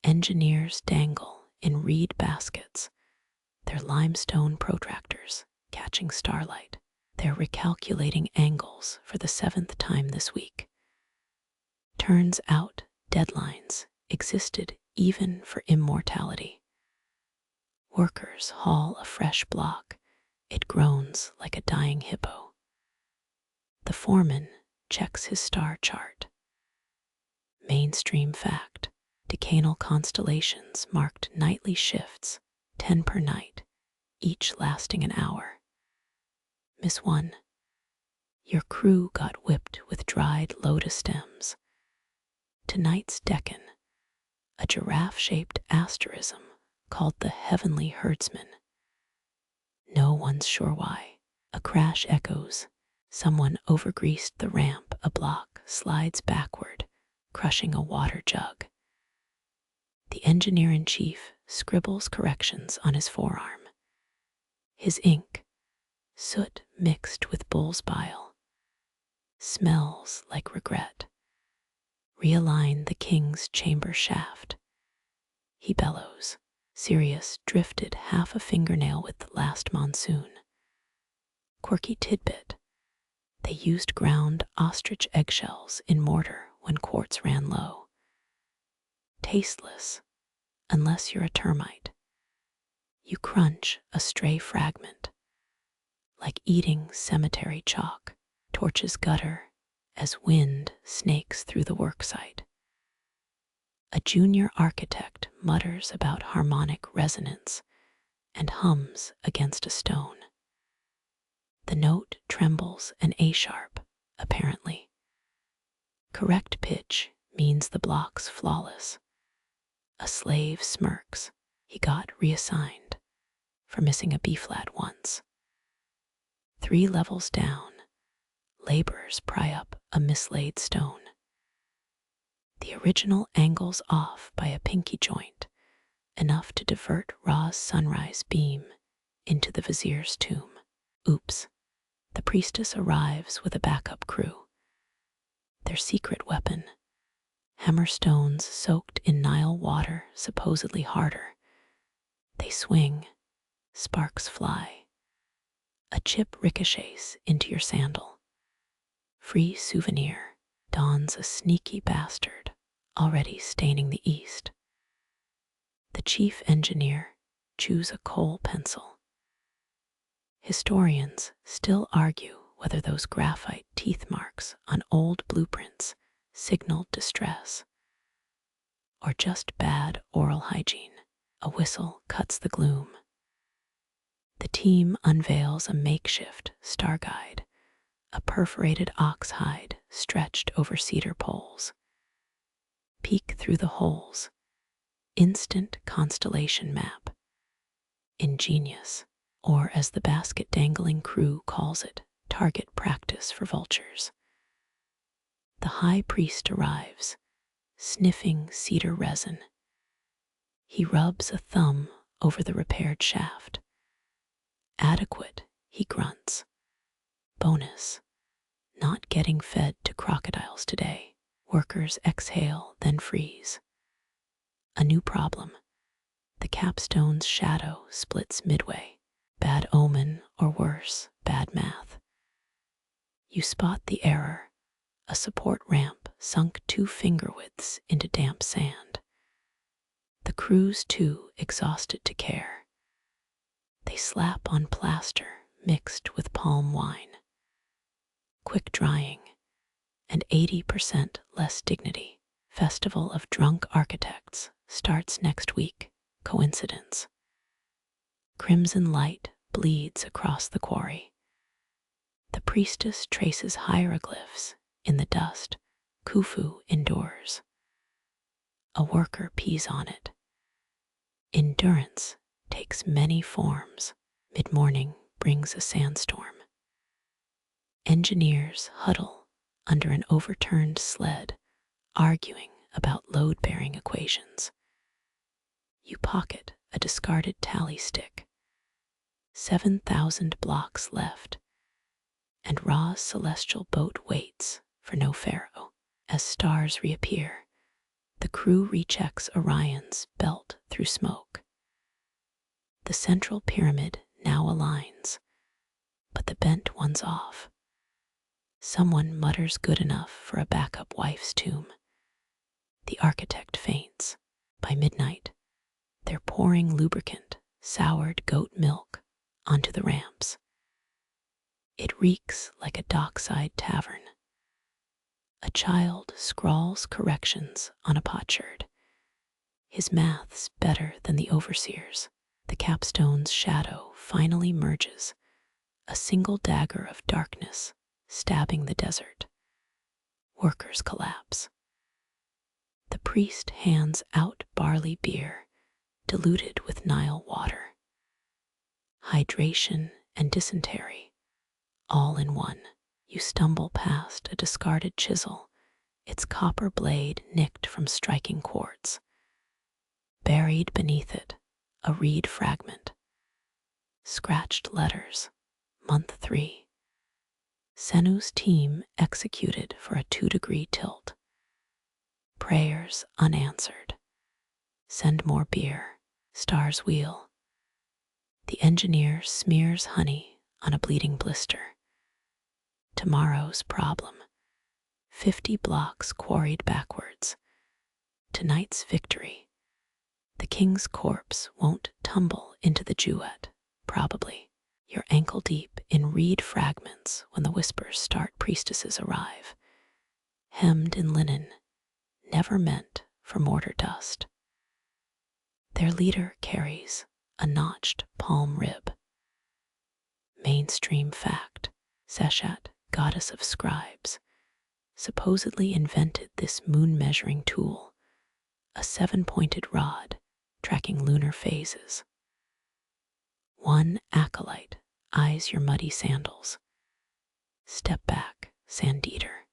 Speaker 1: engineers dangle in reed baskets, their limestone protractors catching starlight. They're recalculating angles for the 7th time this week. Turns out deadlines existed even for immortality. Workers haul a fresh block. It groans like a dying hippo. The foreman checks his star chart. Mainstream fact: decanal constellations marked nightly shifts, 10 per night, each lasting an hour. Miss 1. Your crew got whipped with dried lotus stems. Tonight's Deccan, a giraffe-shaped asterism called the Heavenly Herdsman. No one's sure why. A crash echoes. Someone overgreased the ramp. A block slides backward, crushing a water jug. The engineer-in-chief scribbles corrections on his forearm. His ink, soot mixed with bull's bile, smells like regret. Realign the king's chamber shaft. He bellows. Sirius drifted half a fingernail with the last monsoon. Quirky tidbit: they used ground ostrich eggshells in mortar when quartz ran low. Tasteless, unless you're a termite. You crunch a stray fragment, like eating cemetery chalk. Torches gutter as wind snakes through the worksite. A junior architect mutters about harmonic resonance and hums against a stone. The note trembles an A-sharp, apparently. Correct pitch means the block's flawless. A slave smirks. He got reassigned for missing a B-flat once. 3 levels down, laborers pry up a mislaid stone. The original angle's off by a pinky joint, enough to divert Ra's sunrise beam into the vizier's tomb. Oops. The priestess arrives with a backup crew. Their secret weapon, hammerstones soaked in Nile water, supposedly harder. They swing, sparks fly. A chip ricochets into your sandal. Free souvenir dawns a sneaky bastard, already staining the east. The chief engineer chews a coal pencil. Historians still argue whether those graphite teeth marks on old blueprints signaled distress, or just bad oral hygiene. A whistle cuts the gloom. The team unveils a makeshift star guide, a perforated ox hide stretched over cedar poles. Peek through the holes. Instant constellation map. Ingenious, or as the basket-dangling crew calls it, target practice for vultures. The high priest arrives, sniffing cedar resin. He rubs a thumb over the repaired shaft. Adequate, he grunts. Bonus, not getting fed to crocodiles today. Workers exhale, then freeze. A new problem. The capstone's shadow splits midway. Bad omen, or worse, bad math. You spot the error. A support ramp sunk 2 finger widths into damp sand. The crew's too exhausted to care. They slap on plaster mixed with palm wine. Quick drying and 80% less dignity. Festival of Drunk Architects starts next week. Coincidence? Crimson light bleeds across the quarry. The priestess traces hieroglyphs in the dust. Khufu endures. A worker pees on it. Endurance takes many forms. Mid-morning brings a sandstorm. Engineers huddle under an overturned sled, arguing about load-bearing equations. You pocket a discarded tally stick. 7,000 blocks left, and Ra's celestial boat waits for no Pharaoh. As stars reappear, the crew rechecks Orion's belt through smoke. The central pyramid now aligns, but the bent one's off. Someone mutters good enough for a backup wife's tomb. The architect faints. By midnight, they're pouring lubricant, soured goat milk, onto the ramps. It reeks like a dockside tavern. A child scrawls corrections on a potsherd. His math's better than the overseer's. The capstone's shadow finally merges, a single dagger of darkness stabbing the desert. Workers collapse. The priest hands out barley beer, diluted with Nile water. Hydration and dysentery, all in one. You stumble past a discarded chisel, its copper blade nicked from striking quartz. Buried beneath it, a reed fragment. Scratched letters, month 3. Senu's team executed for a 2-degree tilt. Prayers unanswered. Send more beer. Stars wheel. The engineer smears honey on a bleeding blister. Tomorrow's problem. 50 blocks quarried backwards. Tonight's victory. The king's corpse won't tumble into the Jewett, probably. You're ankle deep in reed fragments when the whispers start. Priestesses arrive, hemmed in linen, never meant for mortar dust. Their leader carries a notched palm rib. Mainstream fact: Seshat, goddess of scribes, supposedly invented this moon-measuring tool, a 7-pointed rod tracking lunar phases. One acolyte eyes your muddy sandals. Step back, sand eater.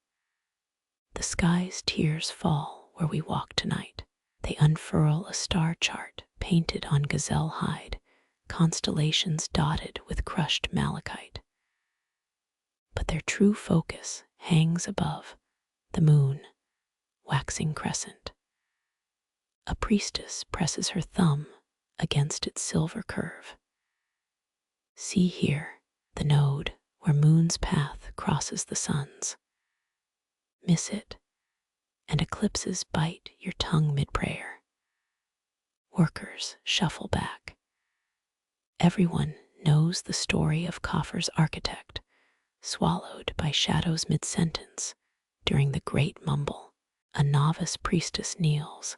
Speaker 1: The sky's tears fall where we walk tonight. They unfurl a star chart painted on gazelle hide, constellations dotted with crushed malachite. But their true focus hangs above, the moon, waxing crescent. A priestess presses her thumb against its silver curve. See here, the node where moon's path crosses the sun's. Miss it, and eclipses bite your tongue mid-prayer. Workers shuffle back. Everyone knows the story of Kafir's architect, swallowed by shadows mid-sentence during the great mumble. A novice priestess kneels,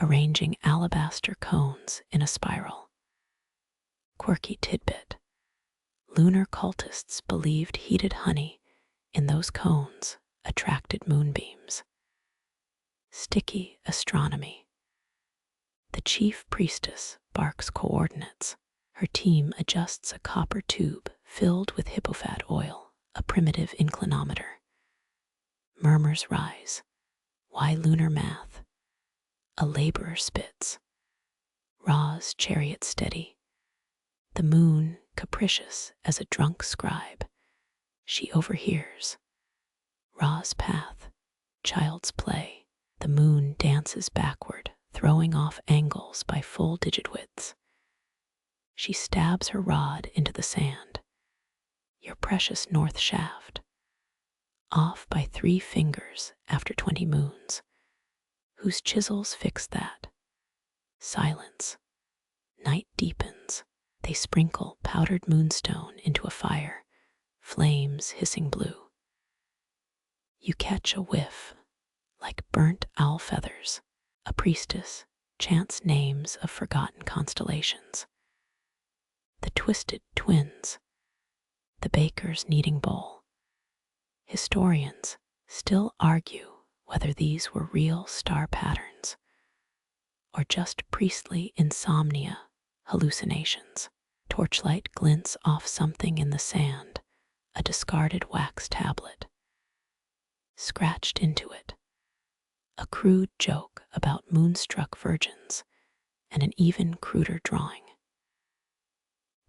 Speaker 1: arranging alabaster cones in a spiral. Quirky tidbit: lunar cultists believed heated honey in those cones attracted moonbeams. Sticky astronomy. The chief priestess barks coordinates. Her team adjusts a copper tube filled with hippofat oil, a primitive inclinometer. Murmurs rise. Why lunar math? A laborer spits. Ra's chariot steady. The moon capricious as a drunk scribe. She overhears. Ra's path, child's play. The moon dances backward, throwing off angles by full digit widths. She stabs her rod into the sand. Your precious north shaft. Off by 3 fingers after 20 moons. Whose chisels fix that? Silence. Night deepens. They sprinkle powdered moonstone into a fire, flames hissing blue. You catch a whiff, like burnt owl feathers. A priestess chants names of forgotten constellations. The twisted twins, the baker's kneading bowl. Historians still argue whether these were real star patterns or just priestly insomnia hallucinations. Torchlight glints off something in the sand, a discarded wax tablet. Scratched into it, a crude joke about moonstruck virgins and an even cruder drawing.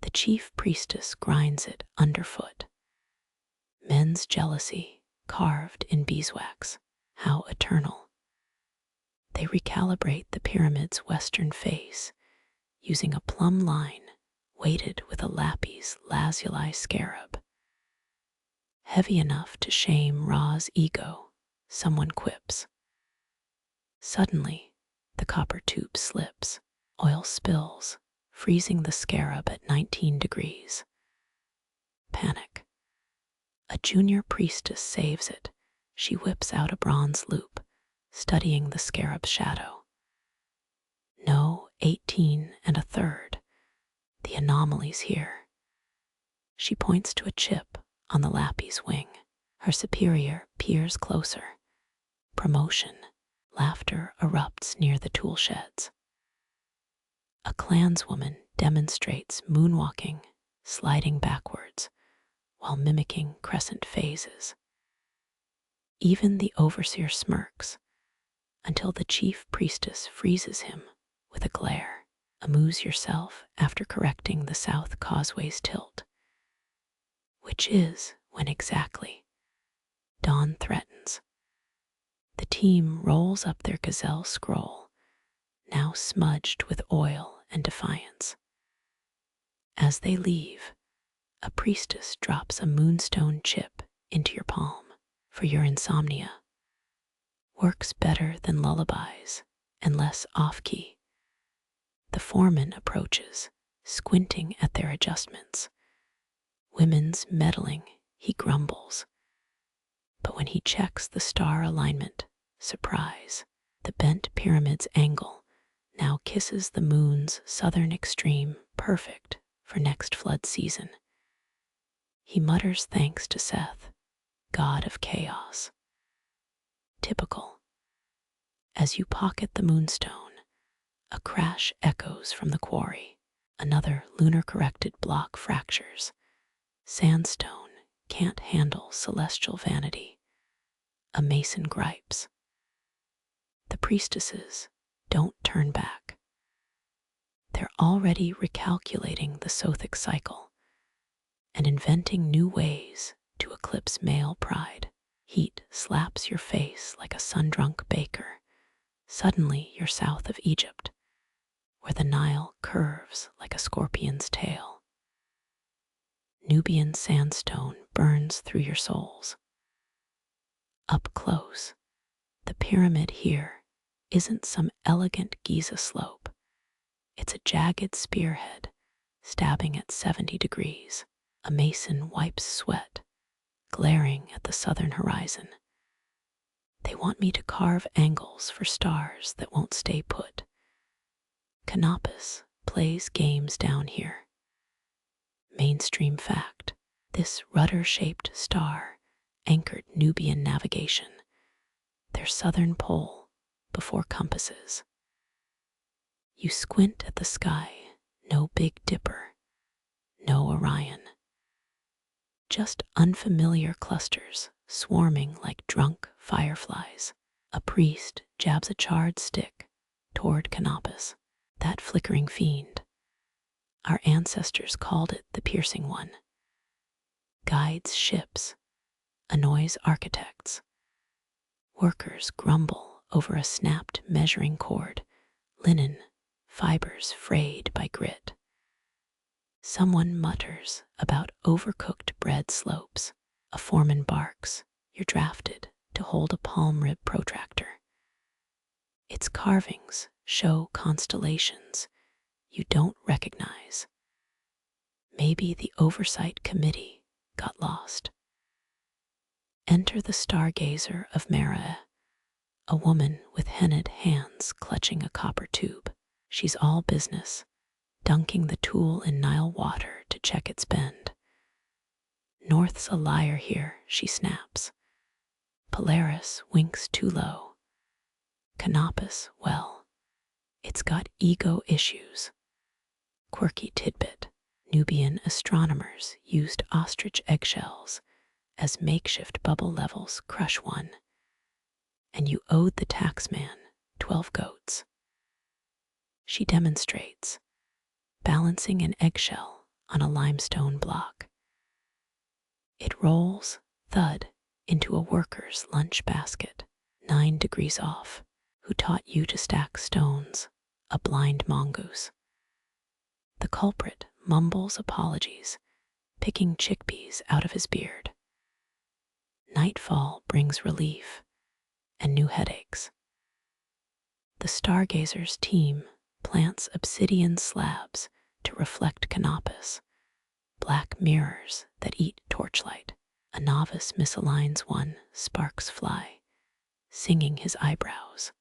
Speaker 1: The chief priestess grinds it underfoot. Men's jealousy carved in beeswax. How eternal. They recalibrate the pyramid's western face using a plumb line weighted with a lapis lazuli scarab. Heavy enough to shame Ra's ego, someone quips. Suddenly, the copper tube slips. Oil spills, freezing the scarab at 19 degrees. Panic. A junior priestess saves it. She whips out a bronze loop, studying the scarab's shadow. No, 18 1/3. The anomaly's here. She points to a chip on the lapis wing. Her superior peers closer. Promotion. Laughter erupts near the tool sheds. A clanswoman demonstrates moonwalking, sliding backwards, while mimicking crescent phases. Even the overseer smirks, until the chief priestess freezes him with a glare. Amuse yourself after correcting the South Causeway's tilt. Which is when exactly? Dawn threatens. The team rolls up their gazelle scroll, now smudged with oil and defiance. As they leave, a priestess drops a moonstone chip into your palm for your insomnia. Works better than lullabies and less off-key. The foreman approaches, squinting at their adjustments. Women's meddling, he grumbles. But when he checks the star alignment, surprise, the bent pyramid's angle now kisses the moon's southern extreme, perfect for next flood season. He mutters thanks to Seth, god of chaos. Typical. As you pocket the moonstone, a crash echoes from the quarry. Another lunar-corrected block fractures. Sandstone can't handle celestial vanity. A mason gripes. The priestesses don't turn back. They're already recalculating the Sothic cycle and inventing new ways to eclipse male pride. Heat slaps your face like a sun-drunk baker. Suddenly you're south of Egypt, where the Nile curves like a scorpion's tail. Nubian sandstone burns through your soles. Up close, the pyramid here isn't some elegant Giza slope. It's a jagged spearhead, stabbing at 70 degrees. A mason wipes sweat, glaring at the southern horizon. They want me to carve angles for stars that won't stay put. Canopus plays games down here. Mainstream fact, this rudder-shaped star anchored Nubian navigation, their southern pole before compasses. You squint at the sky, no Big Dipper, no Orion. Just unfamiliar clusters swarming like drunk fireflies. A priest jabs a charred stick toward Canopus, that flickering fiend. Our ancestors called it the piercing one. Guides ships, annoys architects. Workers grumble over a snapped measuring cord, linen, fibers frayed by grit. Someone mutters about overcooked bread slopes. A foreman barks, you're drafted to hold a palm rib protractor. Its carvings show constellations you don't recognize. Maybe the oversight committee got lost. Enter the stargazer of Mara, a woman with henna'd hands clutching a copper tube. She's all business, dunking the tool in Nile water to check its bend. North's a liar here, she snaps. Polaris winks too low. Canopus, well, it's got ego issues. Quirky tidbit, Nubian astronomers used ostrich eggshells as makeshift bubble levels crush one, and you owed the taxman 12 goats. She demonstrates, balancing an eggshell on a limestone block. It rolls, thud, into a worker's lunch basket, 9 degrees off, who taught you to stack stones, a blind mongoose. The culprit mumbles apologies, picking chickpeas out of his beard. Nightfall brings relief and new headaches. The Stargazer's team plants obsidian slabs to reflect canopus, black mirrors that eat torchlight. A novice misaligns one, sparks fly, singing his eyebrows.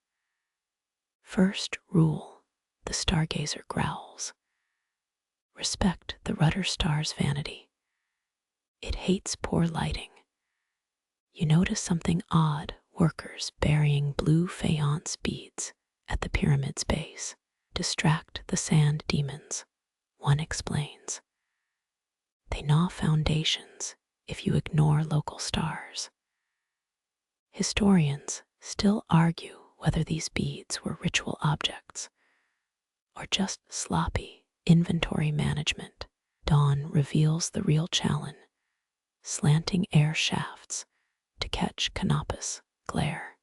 Speaker 1: First rule, the Stargazer growls. Respect the rudder star's vanity. It hates poor lighting. You notice something odd, workers burying blue faience beads at the pyramid's base. Distract the sand demons, one explains. They gnaw foundations if you ignore local stars. Historians still argue whether these beads were ritual objects or just sloppy inventory management. Dawn reveals the real challenge, slanting air shafts to catch canopus glare.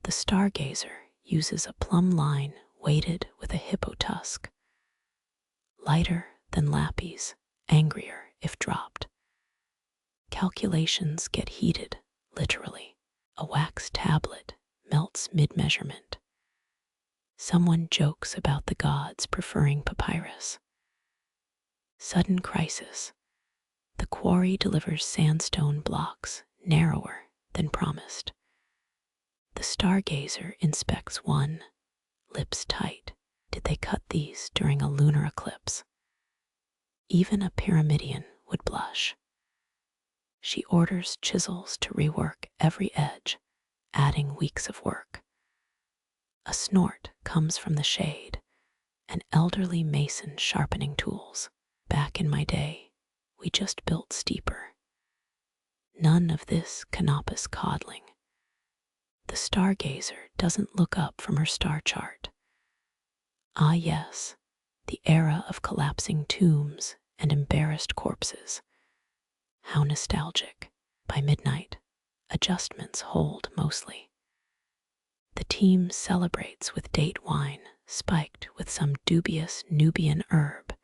Speaker 1: The Stargazer uses a plumb line weighted with a hippo tusk, lighter than lapis, angrier if dropped. Calculations get heated, literally. A wax tablet melts mid-measurement. Someone jokes about the gods preferring papyrus. Sudden crisis. The quarry delivers sandstone blocks narrower than promised. The Stargazer inspects one, lips tight. Did they cut these during a lunar eclipse? Even a pyramidion would blush. She orders chisels to rework every edge, adding weeks of work. A snort comes from the shade, an elderly mason sharpening tools. Back in my day, we just built steeper. None of this canopus coddling. The Stargazer doesn't look up from her star chart. Ah yes, the era of collapsing tombs and embarrassed corpses. How nostalgic. By midnight, adjustments hold mostly. The team celebrates with date wine spiked with some dubious Nubian herb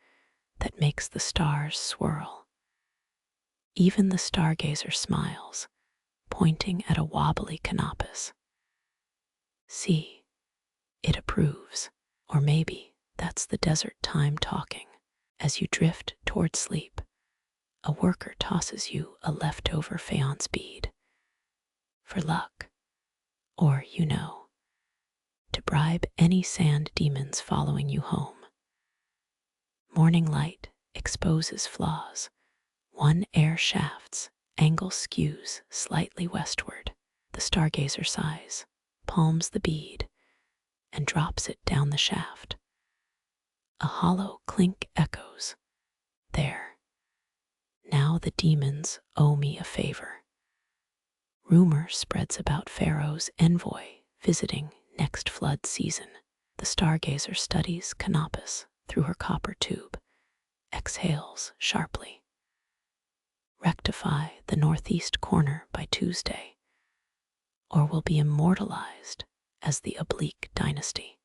Speaker 1: that makes the stars swirl. Even the Stargazer smiles, pointing at a wobbly canopus. See, it approves. Or maybe that's the desert time talking. As you drift toward sleep, a worker tosses you a leftover faience bead. For luck, or, to bribe any sand demons following you home. Morning light exposes flaws. One air shaft's angle skews slightly westward. The Stargazer sighs, palms the bead, and drops it down the shaft. A hollow clink echoes. There. Now the demons owe me a favor. Rumor spreads about Pharaoh's envoy visiting next flood season. The Stargazer studies canopus through her copper tube, exhales sharply. Rectify the northeast corner by Tuesday, or will be immortalized as the oblique dynasty.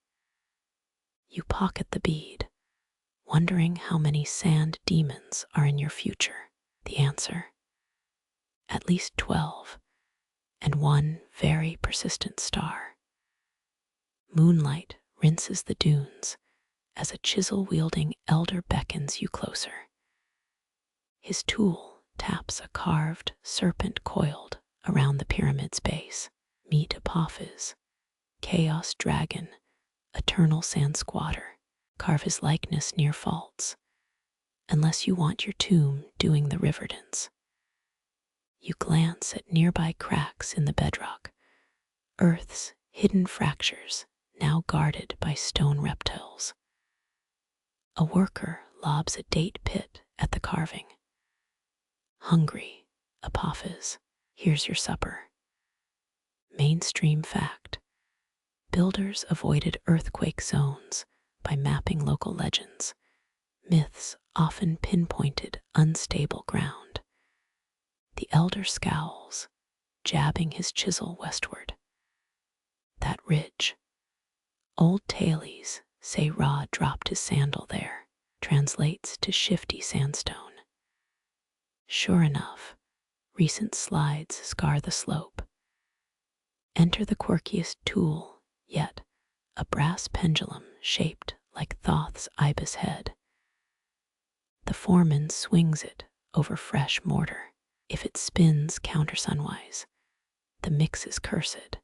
Speaker 1: You pocket the bead, wondering how many sand demons are in your future. The answer? At least 12, and one very persistent star. Moonlight rinses the dunes as a chisel-wielding elder beckons you closer. His tool taps a carved serpent coiled around the pyramid's base. Meet Apophis, chaos dragon, eternal sand squatter. Carve his likeness near faults, unless you want your tomb doing the river dance. You glance at nearby cracks in the bedrock, Earth's hidden fractures now guarded by stone reptiles. A worker lobs a date pit at the carving. Hungry, Apophis, here's your supper. Mainstream fact. Builders avoided earthquake zones by mapping local legends. Myths often pinpointed unstable ground. The elder scowls, jabbing his chisel westward. That ridge. Old tailies say Ra dropped his sandal there, translates to shifty sandstone. Sure enough, recent slides scar the slope. Enter the quirkiest tool yet, a brass pendulum shaped like Thoth's ibis head. The foreman swings it over fresh mortar. If it spins countersunwise, the mix is cursed.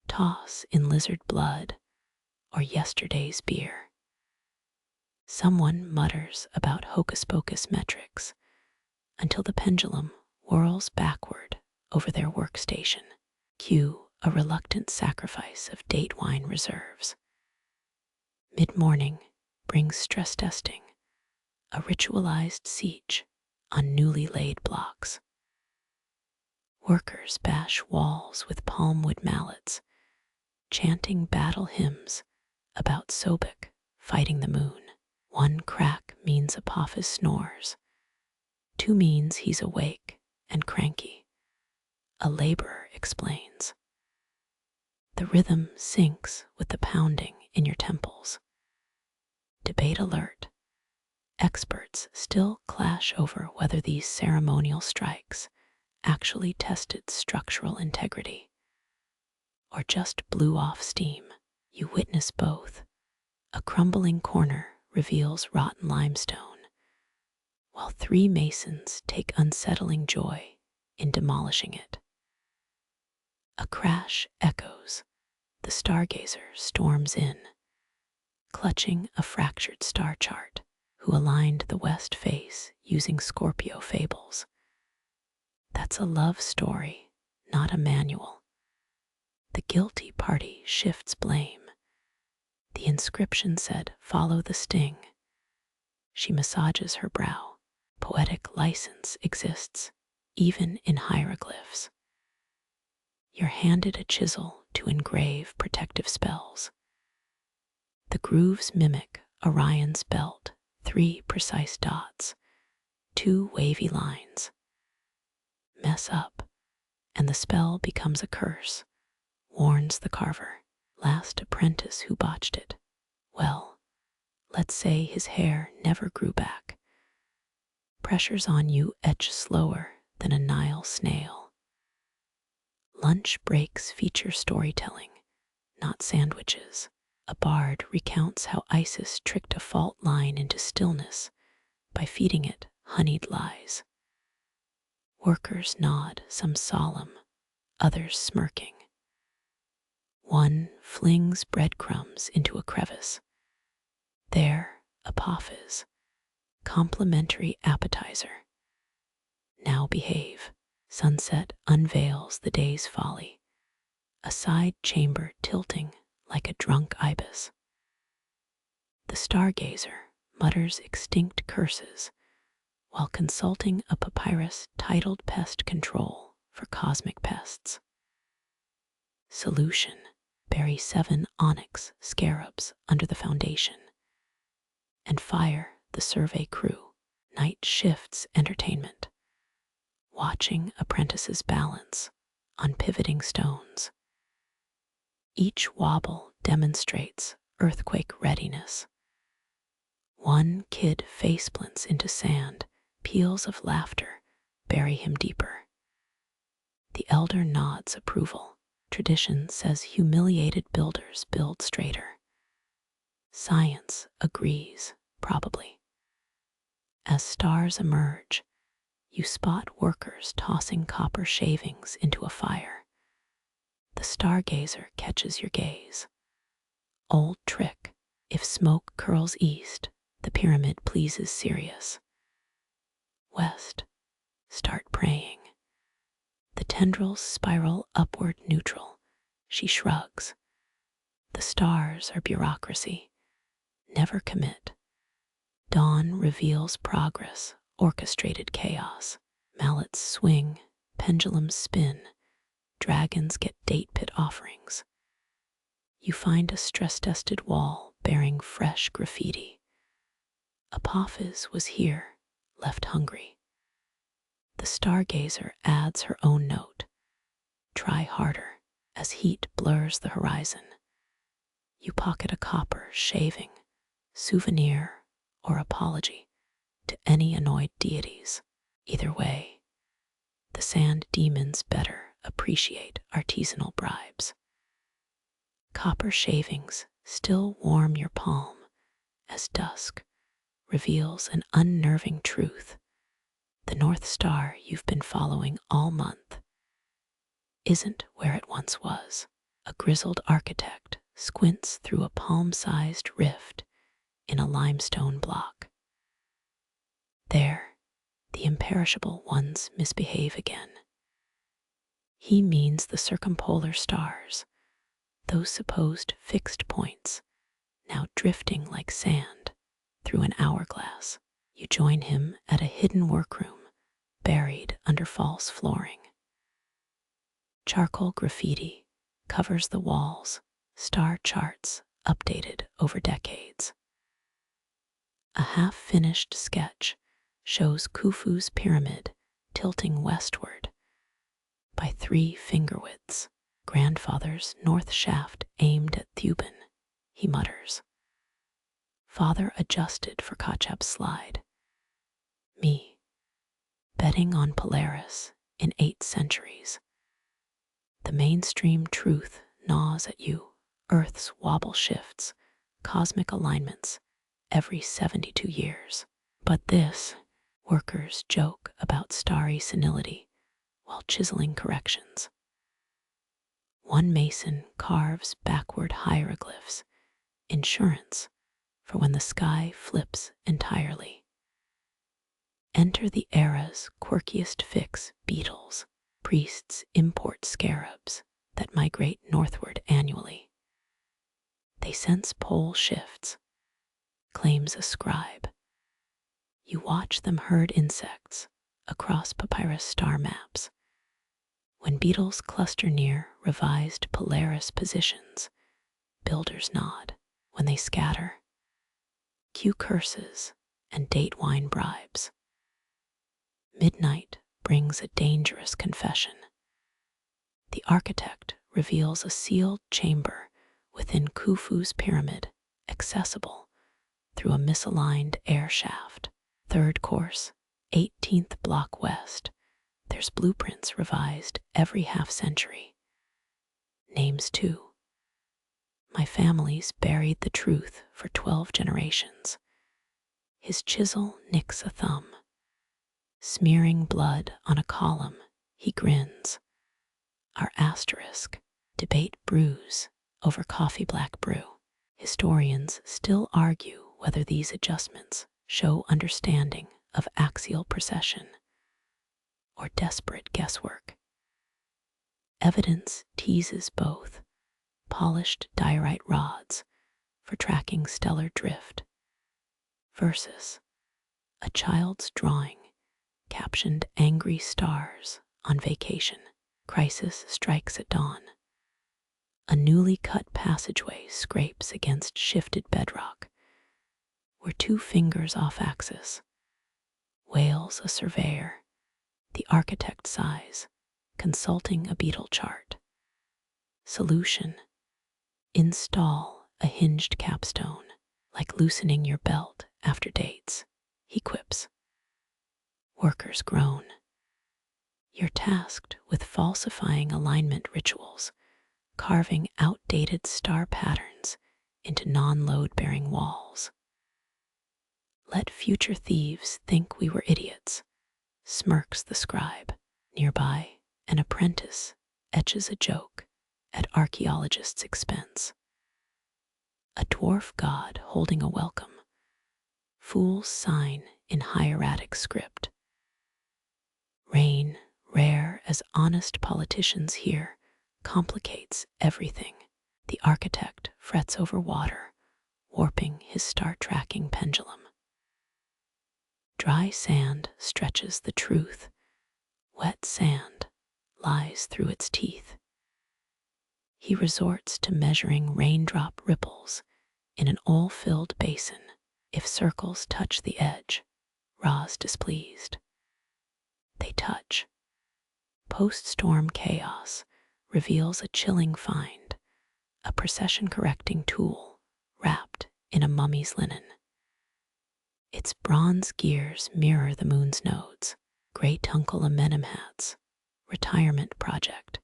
Speaker 1: Toss in lizard blood or yesterday's beer. Someone mutters about hocus-pocus metrics until the pendulum whirls backward over their workstation. Cue a reluctant sacrifice of date wine reserves. Mid-morning brings stress testing, a ritualized siege on newly laid blocks. Workers bash walls with palmwood mallets, chanting battle hymns about Sobek fighting the moon. One crack means Apophis snores. Two means he's awake and cranky. A laborer explains. The rhythm syncs with the pounding in your temples. Debate alert. Experts still clash over whether these ceremonial strikes actually tested structural integrity or just blew off steam. You witness both. A crumbling corner reveals rotten limestone, while three masons take unsettling joy in demolishing it. A crash echoes. The stargazer storms in, clutching a fractured star chart, who aligned the west face using Scorpio fables. That's a love story, not a manual. The guilty party shifts blame. The inscription said, "Follow the sting." She massages her brow. Poetic license exists, even in hieroglyphs. You're handed a chisel to engrave protective spells. The grooves mimic Orion's belt, 3 precise dots, 2 wavy lines. Mess up, and the spell becomes a curse, warns the carver. Last apprentice who botched it. Well, let's say his hair never grew back. Pressures on you etch slower than a Nile snail. Lunch breaks feature storytelling, not sandwiches. A bard recounts how Isis tricked a fault line into stillness by feeding it honeyed lies. Workers nod, some solemn, others smirking. One flings breadcrumbs into a crevice. There, Apophis, complimentary appetizer. Now behave. Sunset unveils the day's folly, a side chamber tilting like a drunk ibis. The stargazer mutters extinct curses while consulting a papyrus titled Pest Control for Cosmic Pests. Solution: bury 7 onyx scarabs under the foundation and fire the survey crew. Night shifts entertainment, watching apprentices balance on pivoting stones. Each wobble demonstrates earthquake readiness. One kid faceplints into sand, peals of laughter bury him deeper. The elder nods approval. Tradition says humiliated builders build straighter. Science agrees, probably. As stars emerge, you spot workers tossing copper shavings into a fire. The stargazer catches your gaze. Old trick: if smoke curls east, the pyramid pleases Sirius. West, start praying. The tendrils spiral upward neutral. She shrugs. The stars are bureaucracy. Never commit. Dawn reveals progress, orchestrated chaos. Mallets swing, pendulums spin. Dragons get date pit offerings. you find a stress-tested wall bearing fresh graffiti. Apophis was here, left hungry. The stargazer adds her own note. Try harder, as heat blurs the horizon. You pocket a copper shaving, souvenir, or apology to any annoyed deities. Either way, the sand demons better appreciate artisanal bribes. Copper shavings still warm your palm as dusk reveals an unnerving truth. The North Star you've been following all month isn't where it once was. A grizzled architect squints through a palm-sized rift in a limestone block. There, the imperishable ones misbehave again. He means the circumpolar stars, those supposed fixed points, now drifting like sand through an hourglass. You join him at a hidden workroom buried under false flooring. Charcoal graffiti covers the walls, star charts updated over decades. A half-finished sketch shows Khufu's pyramid tilting westward by 3 finger-widths. Grandfather's north shaft aimed at Thuban, he mutters. Father adjusted for Kachap's slide. Me, betting on Polaris in 8 centuries. The mainstream truth gnaws at you. Earth's wobble shifts, cosmic alignments, every 72 years. But this, workers joke about starry senility while chiseling corrections. One mason carves backward hieroglyphs, insurance for when the sky flips entirely. Enter the era's quirkiest fix, beetles. Priests import scarabs that migrate northward annually. They sense pole shifts, claims a scribe. You watch them herd insects across papyrus star maps. When beetles cluster near revised Polaris positions, builders nod. When they scatter, cue curses and date wine bribes. Midnight brings a dangerous confession. The architect reveals a sealed chamber within Khufu's pyramid, accessible through a misaligned air shaft. 3rd course, 18th block west. There's blueprints revised every half-century. Names too. My family's buried the truth for 12 generations. His chisel nicks a thumb. Smearing blood on a column, he grins. Our asterisk, debate brews over coffee black brew. Historians still argue whether these adjustments show understanding of axial precession or desperate guesswork. Evidence teases both. Polished diorite rods for tracking stellar drift versus a child's drawing captioned "Angry Stars on Vacation. Crisis strikes at dawn." A newly cut passageway scrapes against shifted bedrock. We're 2 fingers off axis. Wails a surveyor. The architect sighs, consulting a beetle chart. Solution: install a hinged capstone, like loosening your belt after dates, he quips. Workers groan. You're tasked with falsifying alignment rituals, carving outdated star patterns into non-load-bearing walls. Let future thieves think we were idiots, smirks the scribe. Nearby, an apprentice etches a joke at archaeologists' expense. A dwarf god holding a welcome. Fools sign in hieratic script. Rain, rare as honest politicians here, complicates everything. The architect frets over water, warping his star-tracking pendulum. Dry sand stretches the truth. Wet sand lies through its teeth. He resorts to measuring raindrop ripples in an oil-filled basin. If circles touch the edge, Ra's displeased. They touch. Post-storm chaos reveals a chilling find, a precession-correcting tool wrapped in a mummy's linen. Its bronze gears mirror the moon's nodes. Great Uncle Amenemhat's retirement project,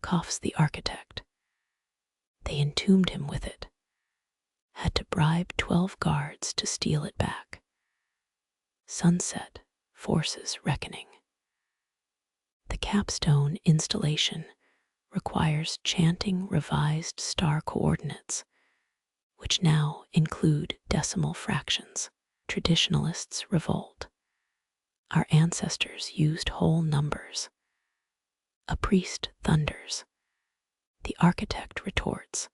Speaker 1: coughs the architect. They entombed him with it, had to bribe 12 guards to steal it back. Sunset forces reckoning. The capstone installation requires chanting revised star coordinates, which now include decimal fractions. Traditionalists revolt. Our ancestors used whole numbers. A priest thunders. The architect retorts,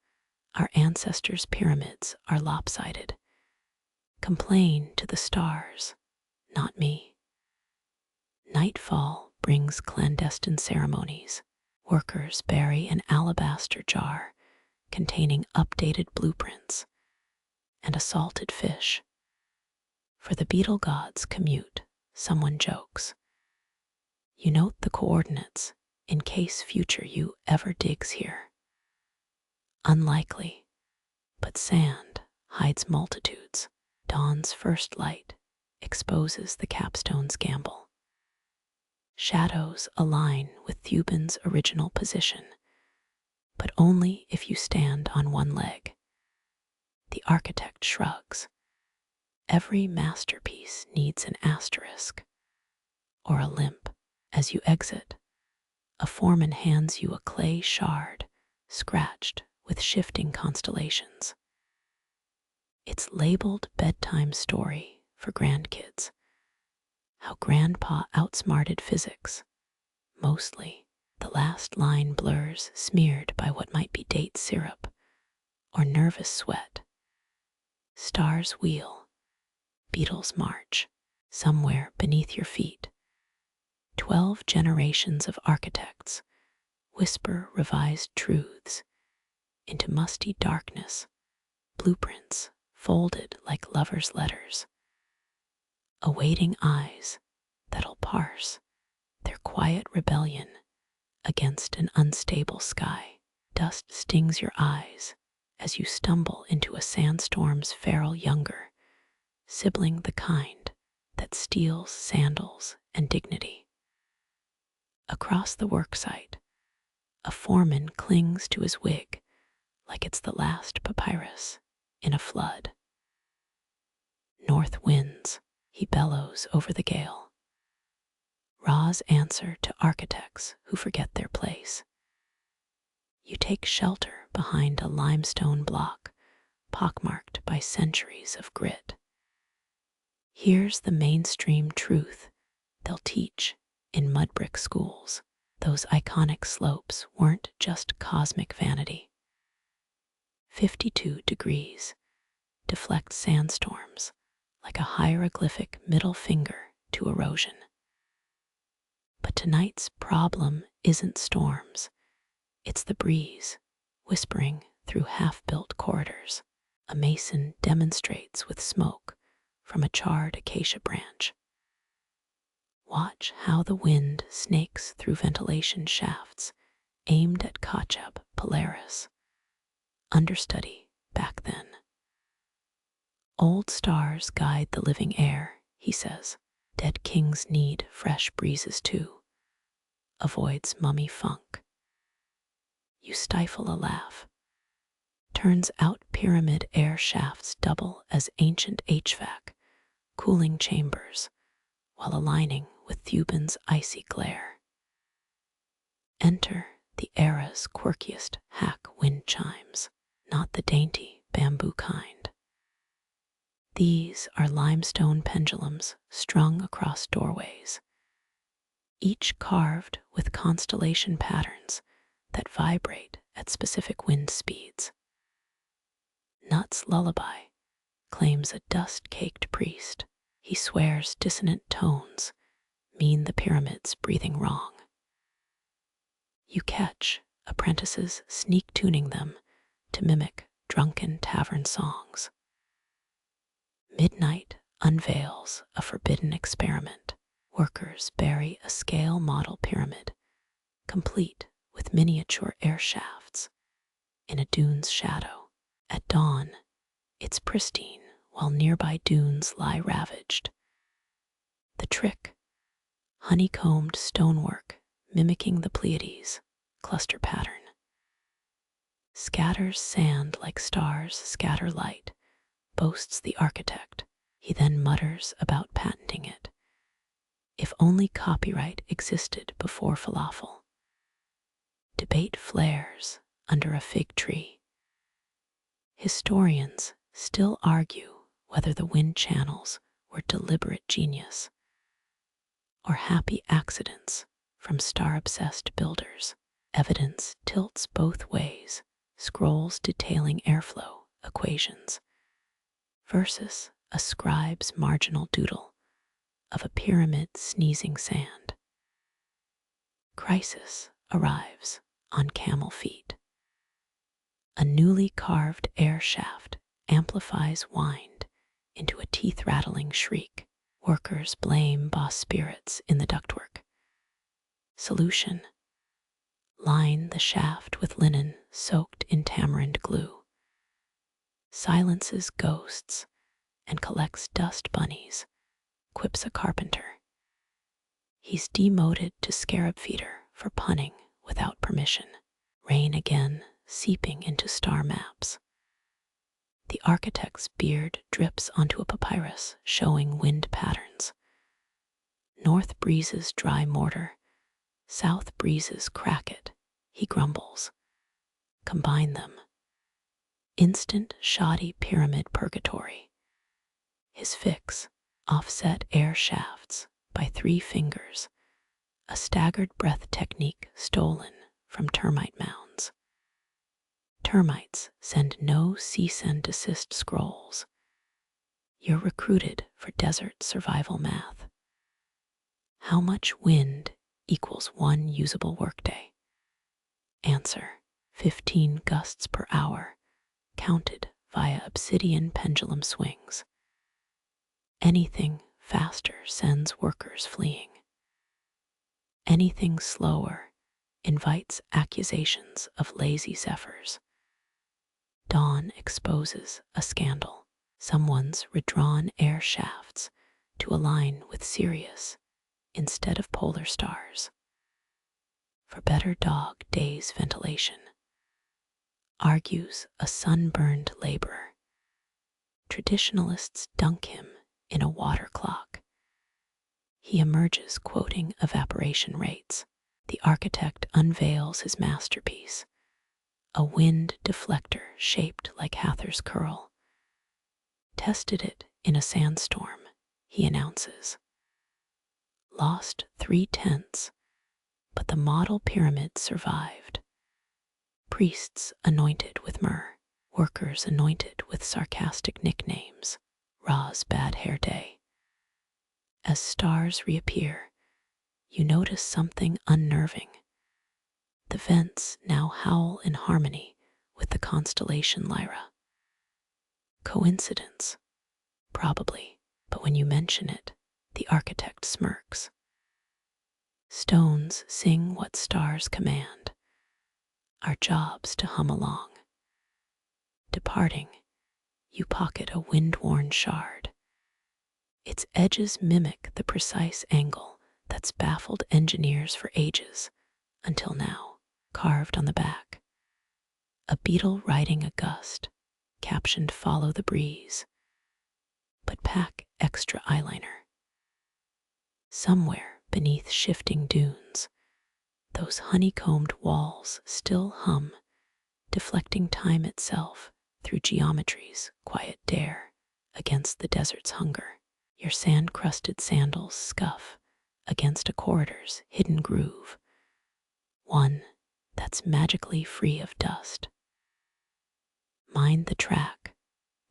Speaker 1: our ancestors' pyramids are lopsided. Complain to the stars, not me. Nightfall brings clandestine ceremonies. Workers bury an alabaster jar containing updated blueprints and a salted fish. For the beetle gods commute, someone jokes. You note the coordinates in case future you ever digs here. Unlikely, but sand hides multitudes. Dawn's first light exposes the capstone's gamble. Shadows align with Thuban's original position, but only if you stand on one leg. The architect shrugs. Every masterpiece needs an asterisk or a limp. As you exit, a foreman hands you a clay shard scratched with shifting constellations. It's labeled bedtime story for grandkids. How grandpa outsmarted physics. Mostly, the last line blurs smeared by what might be date syrup or nervous sweat. Stars wheel, beetles march, somewhere beneath your feet. 12 generations of architects whisper revised truths into musty darkness, blueprints folded like lovers' letters. Awaiting eyes that'll parse their quiet rebellion against an unstable sky. Dust stings your eyes as you stumble into a sandstorm's feral younger, sibling the kind that steals sandals and dignity. Across the worksite, a foreman clings to his wig like it's the last papyrus in a flood. North winds, he bellows over the gale. Ra's answer to architects who forget their place. You take shelter behind a limestone block pockmarked by centuries of grit. Here's the mainstream truth they'll teach in mud-brick schools. Those iconic slopes weren't just cosmic vanity. 52 degrees deflect sandstorms like a hieroglyphic middle finger to erosion. But tonight's problem isn't storms. It's the breeze whispering through half-built corridors. A mason demonstrates with smoke from a charred acacia branch. Watch how the wind snakes through ventilation shafts aimed at Polaris. Understudy back then. Old stars guide the living air, he says. Dead kings need fresh breezes too. Avoids mummy funk. You stifle a laugh. Turns out pyramid air shafts double as ancient HVAC, cooling chambers, while aligning with Thuban's icy glare. Enter the era's quirkiest hack wind chimes, not the dainty bamboo kind. These are limestone pendulums strung across doorways, each carved with constellation patterns that vibrate at specific wind speeds. Nut's lullaby claims a dust-caked priest. He swears dissonant tones mean the pyramid's breathing wrong. You catch apprentices sneak tuning them to mimic drunken tavern songs. Midnight unveils a forbidden experiment. Workers bury a scale model pyramid, complete with miniature air shafts, in a dune's shadow. At dawn, it's pristine, while nearby dunes lie ravaged. The trick: honeycombed stonework mimicking the Pleiades cluster pattern. Scatters sand like stars scatter light, boasts the architect. He then mutters about patenting it. If only copyright existed before falafel. Debate flares under a fig tree. Historians still argue whether the wind channels were deliberate genius or happy accidents from star-obsessed builders. Evidence tilts both ways: scrolls detailing airflow equations versus a scribe's marginal doodle of a pyramid sneezing sand. Crisis arrives on camel feet. A newly carved air shaft amplifies wind into a teeth-rattling shriek. Workers blame boss spirits in the ductwork. Solution: line the shaft with linen soaked in tamarind glue. Silences ghosts and collects dust bunnies, quips a carpenter. He's demoted to Scarab feeder for punning without permission. Rain again seeping into star maps. The architect's beard drips onto a papyrus showing wind patterns. North breezes dry mortar, south breezes crack it. He grumbles. Combine them. Instant shoddy pyramid purgatory. His fix: offset air shafts by 3 fingers, a staggered breath technique stolen from termite mounds. Termites send no cease and desist scrolls. You're recruited for desert survival math. How much wind equals 1 usable workday? Answer: 15 gusts per hour, counted via obsidian pendulum swings. Anything faster sends workers fleeing. Anything slower invites accusations of lazy zephyrs. Dawn exposes a scandal: someone's redrawn air shafts to align with Sirius instead of polar stars. For better dog days ventilation, argues a sunburned laborer. Traditionalists dunk him in a water clock. He emerges quoting evaporation rates. The architect unveils his masterpiece: a wind deflector shaped like Hather's curl. Tested it in a sandstorm, he announces. Lost 3/10, but the model pyramid survived. Priests anointed with myrrh, workers anointed with sarcastic nicknames. Ra's bad hair day. As stars reappear, you notice something unnerving. The vents now howl in harmony with the constellation Lyra. Coincidence? Probably, but when you mention it, the architect smirks. Stones sing what stars command. Our job's to hum along. Departing, you pocket a wind-worn shard. Its edges mimic the precise angle that's baffled engineers for ages, until now. Carved on the back: a beetle riding a gust, captioned "Follow the breeze," but pack extra eyeliner. Somewhere beneath shifting dunes, those honeycombed walls still hum, deflecting time itself through geometry's quiet dare against the desert's hunger. Your sand-crusted sandals scuff against a corridor's hidden groove, one that's magically free of dust. Mind the track,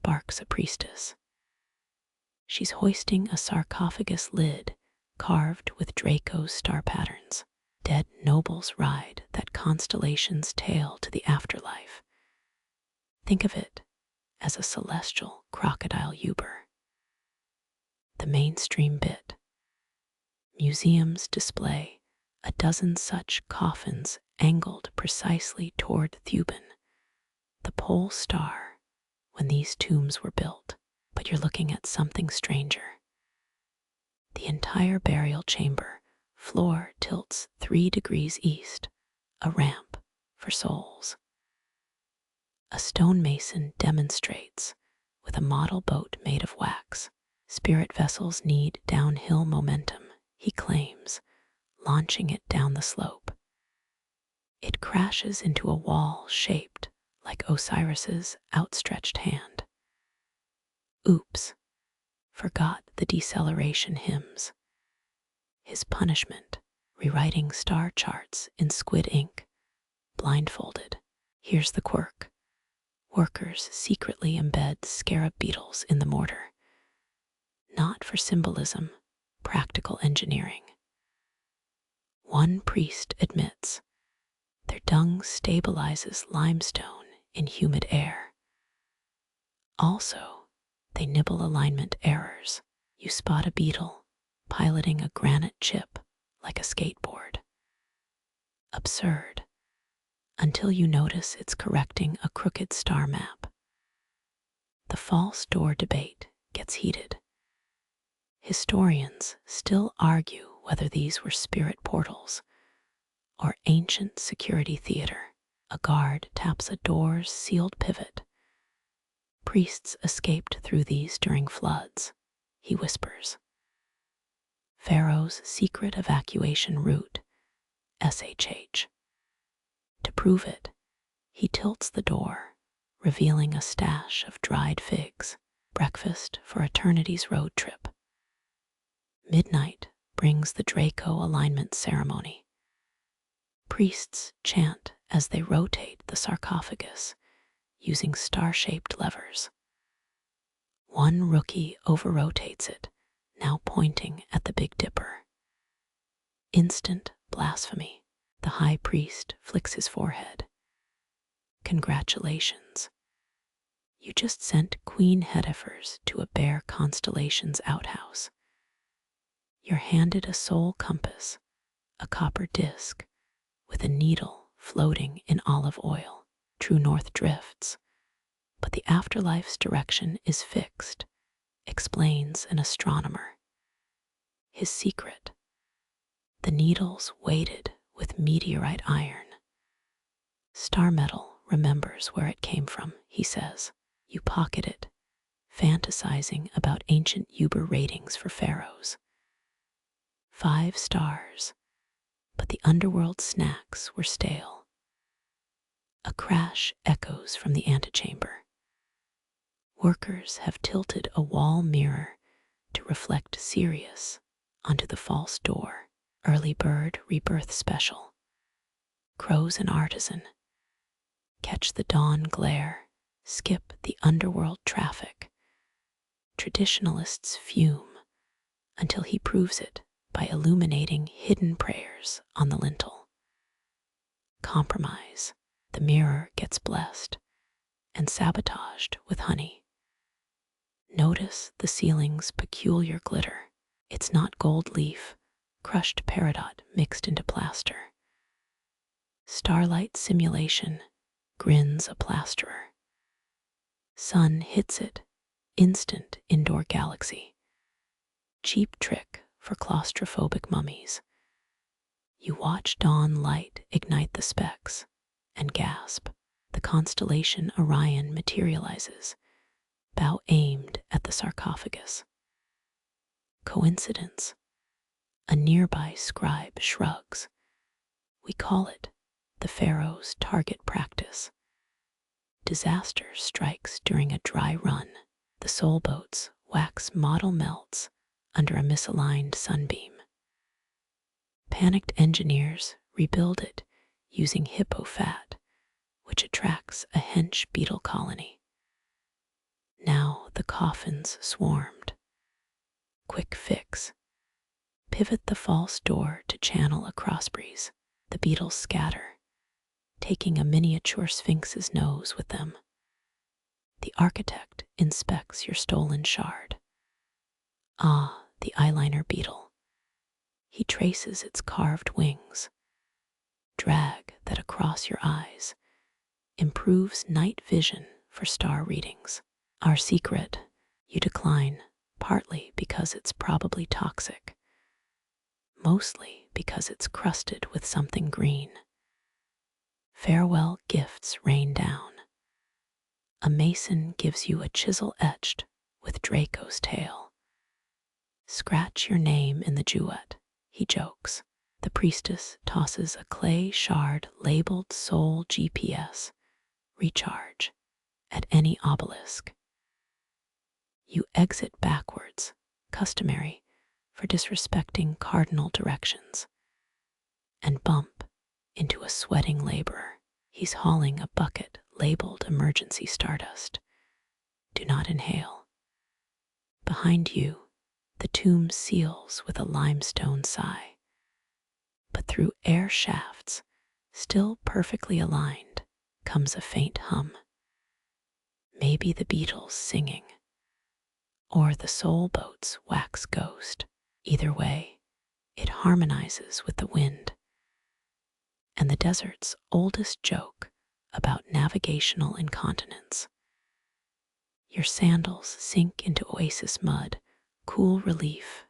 Speaker 1: barks a priestess. She's hoisting a sarcophagus lid carved with Draco's star patterns. Dead nobles ride that constellation's tail to the afterlife. Think of it as a celestial crocodile Uber. The mainstream bit. Museums display a dozen such coffins angled precisely toward Thuban, the pole star, when these tombs were built. But you're looking at something stranger. The entire burial chamber floor tilts 3 degrees east, a ramp for souls. A stonemason demonstrates with a model boat made of wax. Spirit vessels need downhill momentum, he claims, launching it down the slope. It crashes into a wall shaped like Osiris's outstretched hand. Oops, forgot the deceleration hymns. His punishment, rewriting star charts in squid ink, blindfolded. Here's the quirk. Workers secretly embed scarab beetles in the mortar. Not for symbolism, practical engineering. One priest admits their dung stabilizes limestone in humid air. Also, they nibble alignment errors. You spot a beetle piloting a granite chip like a skateboard. Absurd, until you notice it's correcting a crooked star map. The false door debate gets heated. Historians still argue whether these were spirit portals or ancient security theater. A guard taps a door's sealed pivot. Priests escaped through these during floods, he whispers. Pharaoh's secret evacuation route, SHH. To prove it, he tilts the door, revealing a stash of dried figs, breakfast for eternity's road trip. Midnight brings the Draco alignment ceremony. Priests chant as they rotate the sarcophagus, using star-shaped levers. One rookie over-rotates it, now pointing at the Big Dipper. Instant blasphemy. The high priest flicks his forehead. Congratulations. You just sent Queen Heifers to a bare constellation's outhouse. You're handed a soul compass, a copper disc, with a needle floating in olive oil. True north drifts, but the afterlife's direction is fixed, explains an astronomer. His secret, the needle's weighted with meteorite iron. Star metal remembers where it came from, he says. You pocket it, fantasizing about ancient Uber ratings for pharaohs. 5 stars, but the underworld snacks were stale. A crash echoes from the antechamber. Workers have tilted a wall mirror to reflect Sirius onto the false door. Early bird rebirth special. Crows and artisan. Catch the dawn glare, skip the underworld traffic. Traditionalists fume until he proves it by illuminating hidden prayers on the lintel. Compromise. The mirror gets blessed and sabotaged with honey. Notice the ceiling's peculiar glitter. It's not gold leaf, crushed peridot mixed into plaster. Starlight simulation grins a plasterer. Sun hits it, instant indoor galaxy. Cheap trick for claustrophobic mummies. You watch dawn light ignite the specks and gasp. The constellation Orion materializes, bow aimed at the sarcophagus. Coincidence? A nearby scribe shrugs. We call it the Pharaoh's target practice. Disaster strikes during a dry run. The soul boat's wax model melts under a misaligned sunbeam. Panicked engineers rebuild it using hippo fat, which attracts a hench beetle colony. Now the coffins swarmed. Quick fix. Pivot the false door to channel a crossbreeze. The beetles scatter, taking a miniature sphinx's nose with them. The architect inspects your stolen shard. Ah, the eyeliner beetle. He traces its carved wings. Drag that across your eyes. Improves night vision for star readings. Our secret, you decline, partly because it's probably toxic, mostly because it's crusted with something green. Farewell gifts rain down. A mason gives you a chisel etched with Draco's tail. Scratch your name in the jewet, he jokes. The priestess tosses a clay shard labeled Soul GPS. Recharge at any obelisk. You exit backwards, customary for disrespecting cardinal directions, and bump into a sweating laborer. He's hauling a bucket labeled emergency stardust. Do not inhale. Behind you, the tomb seals with a limestone sigh. But through air shafts, still perfectly aligned, comes a faint hum. Maybe the beetles singing, or the soul boat's wax ghost. Either way, it harmonizes with the wind. And the desert's oldest joke about navigational incontinence. Your sandals sink into oasis mud, cool relief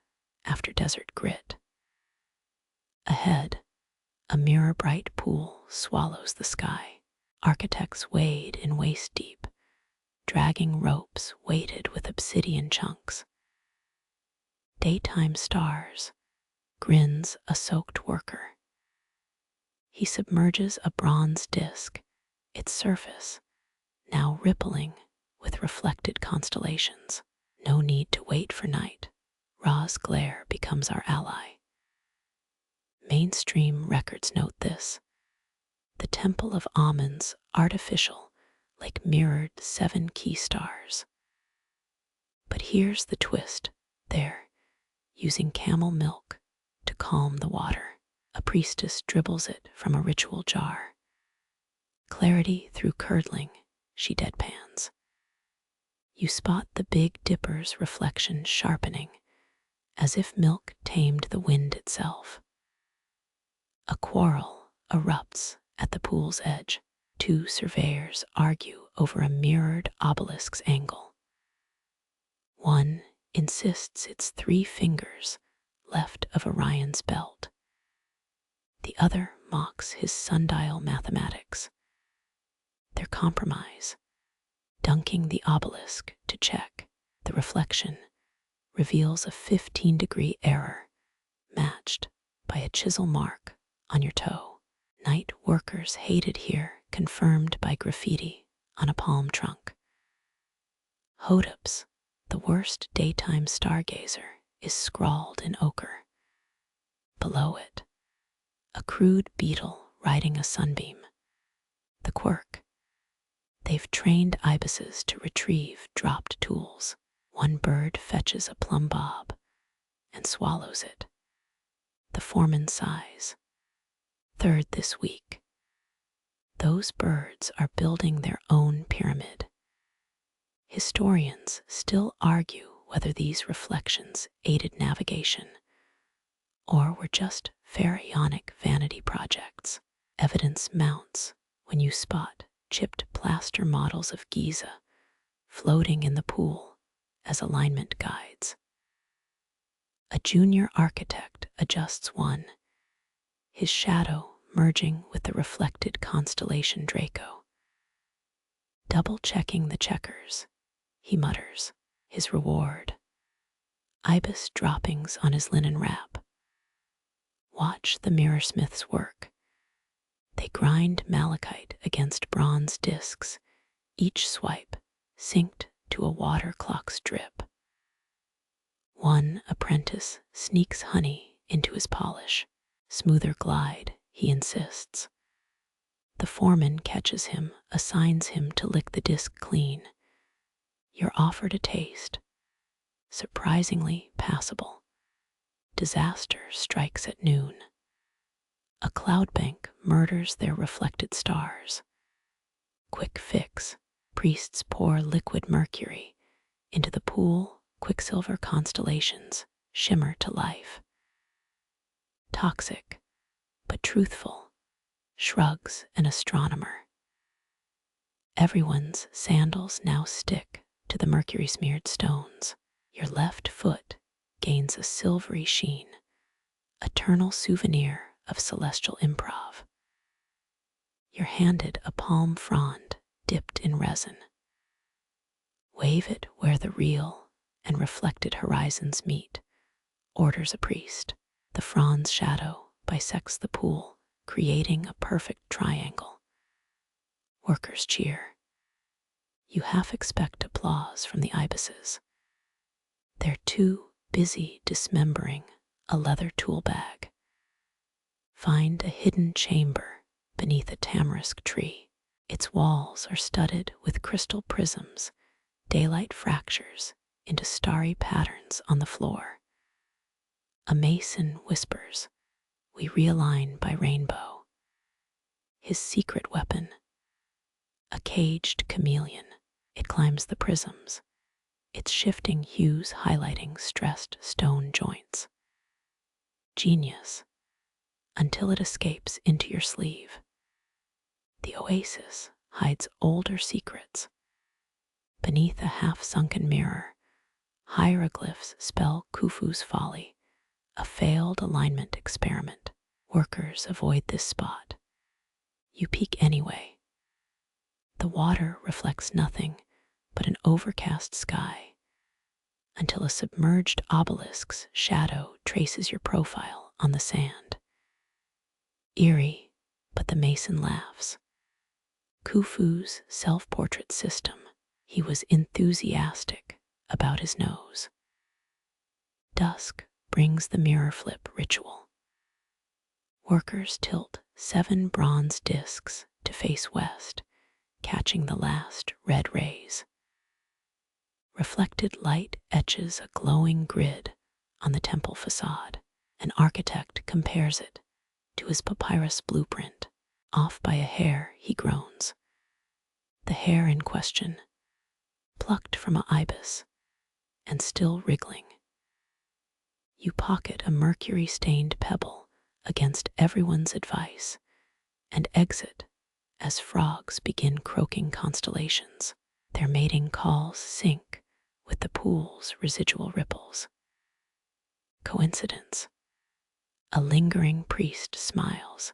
Speaker 1: after desert grit. Ahead, a mirror-bright pool swallows the sky. Architects wade in waist-deep, dragging ropes weighted with obsidian chunks. Daytime stars, grins a soaked worker. He submerges a bronze disc, its surface now rippling with reflected constellations. No need to wait for night. Ra's glare becomes our ally. Mainstream records note this. The Temple of Ammon's artificial, like mirrored 7 key stars. But here's the twist. There, using camel milk to calm the water, a priestess dribbles it from a ritual jar. Clarity through curdling, she deadpans. You spot the Big Dipper's reflection sharpening, as if milk tamed the wind itself. A quarrel erupts at the pool's edge. 2 surveyors argue over a mirrored obelisk's angle. One insists it's 3 fingers left of Orion's belt. The other mocks his sundial mathematics. Their compromise, dunking the obelisk to check. The reflection reveals a 15-degree error, matched by a chisel mark on your toe. Night workers hated here, confirmed by graffiti on a palm trunk. Hodop's, the worst daytime stargazer, is scrawled in ochre. Below it, a crude beetle riding a sunbeam. The quirk. They've trained ibises to retrieve dropped tools. One bird fetches a plumb bob and swallows it. The foreman sighs. 3rd this week. Those birds are building their own pyramid. Historians still argue whether these reflections aided navigation or were just pharaonic vanity projects. Evidence mounts when you spot chipped plaster models of Giza floating in the pool as alignment guides. A junior architect adjusts one, his shadow merging with the reflected constellation Draco. Double-checking the checkers, he mutters, his reward. Ibis droppings on his linen wrap. Watch the mirrorsmiths work. They grind malachite against bronze discs, each swipe synced to a water clock's drip. One apprentice sneaks honey into his polish. Smoother glide, he insists. The foreman catches him, assigns him to lick the disc clean. You're offered a taste. Surprisingly passable. disaster strikes at noon. A cloud bank murders their reflected stars. Quick fix. Priests pour liquid mercury into the pool. Quicksilver constellations shimmer to life. Toxic, but truthful, shrugs an astronomer. Everyone's sandals now stick to the mercury-smeared stones. Your left foot gains a silvery sheen, eternal souvenir of celestial improv. You're handed a palm frond dipped in resin. Wave it where the real and reflected horizons meet, orders a priest. The frond's shadow bisects the pool, creating a perfect triangle. Workers cheer. You half expect applause from the ibises. They're too busy dismembering a leather tool bag. Find a hidden chamber beneath a tamarisk tree. Its walls are studded with crystal prisms. Daylight fractures into starry patterns on the floor. A mason whispers, "We realign by rainbow." His secret weapon, a caged chameleon. It climbs the prisms, its shifting hues highlighting stressed stone joints. Genius, until it escapes into your sleeve. The oasis hides older secrets. Beneath a half-sunken mirror, hieroglyphs spell Khufu's folly, a failed alignment experiment. Workers avoid this spot. You peek anyway. The water reflects nothing but an overcast sky, until a submerged obelisk's shadow traces your profile on the sand. Eerie, but the mason laughs. Khufu's self-portrait system. He was enthusiastic about his nose. Dusk brings the mirror flip ritual. Workers tilt 7 bronze discs to face west, catching the last red rays. Reflected light etches a glowing grid on the temple facade. An architect compares it to his papyrus blueprint. Off by a hair, he groans. The hair in question, plucked from an ibis and still wriggling. You pocket a mercury-stained pebble against everyone's advice and exit as frogs begin croaking constellations. Their mating calls sync with the pool's residual ripples. Coincidence? A lingering priest smiles.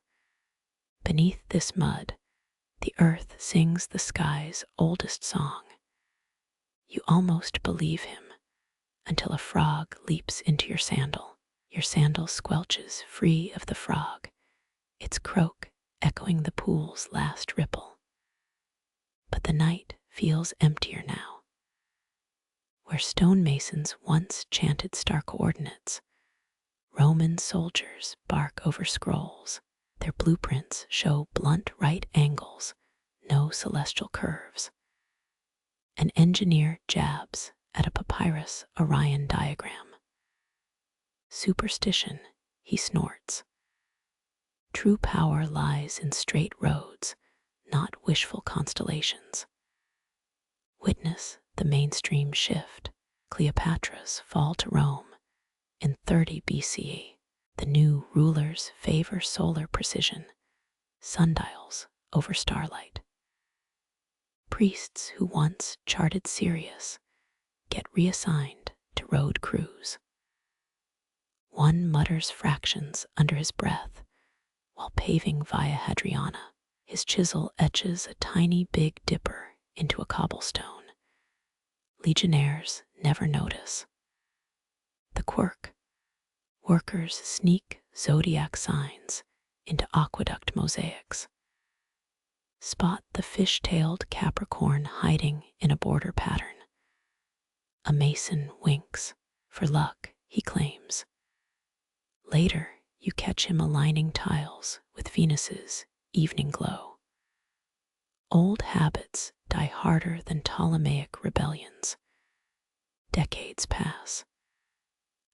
Speaker 1: Beneath this mud, the earth sings the sky's oldest song. You almost believe him until a frog leaps into your sandal. Your sandal squelches free of the frog, its croak echoing the pool's last ripple. But the night feels emptier now. Where stonemasons once chanted star coordinates, Roman soldiers bark over scrolls. Their blueprints show blunt right angles, no celestial curves. An engineer jabs at a papyrus Orion diagram. Superstition, he snorts. True power lies in straight roads, not wishful constellations. Witness the mainstream shift. Cleopatra's fall to Rome in 30 BCE. The new rulers favor solar precision, sundials over starlight. Priests who once charted Sirius get reassigned to road crews. One mutters fractions under his breath while paving Via Hadriana. His chisel etches a tiny Big Dipper into a cobblestone. Legionnaires never notice. The quirk. Workers sneak zodiac signs into aqueduct mosaics. Spot the fish-tailed Capricorn hiding in a border pattern. A mason winks. For luck, he claims. Later, you catch him aligning tiles with Venus's evening glow. Old habits die harder than Ptolemaic rebellions. Decades pass.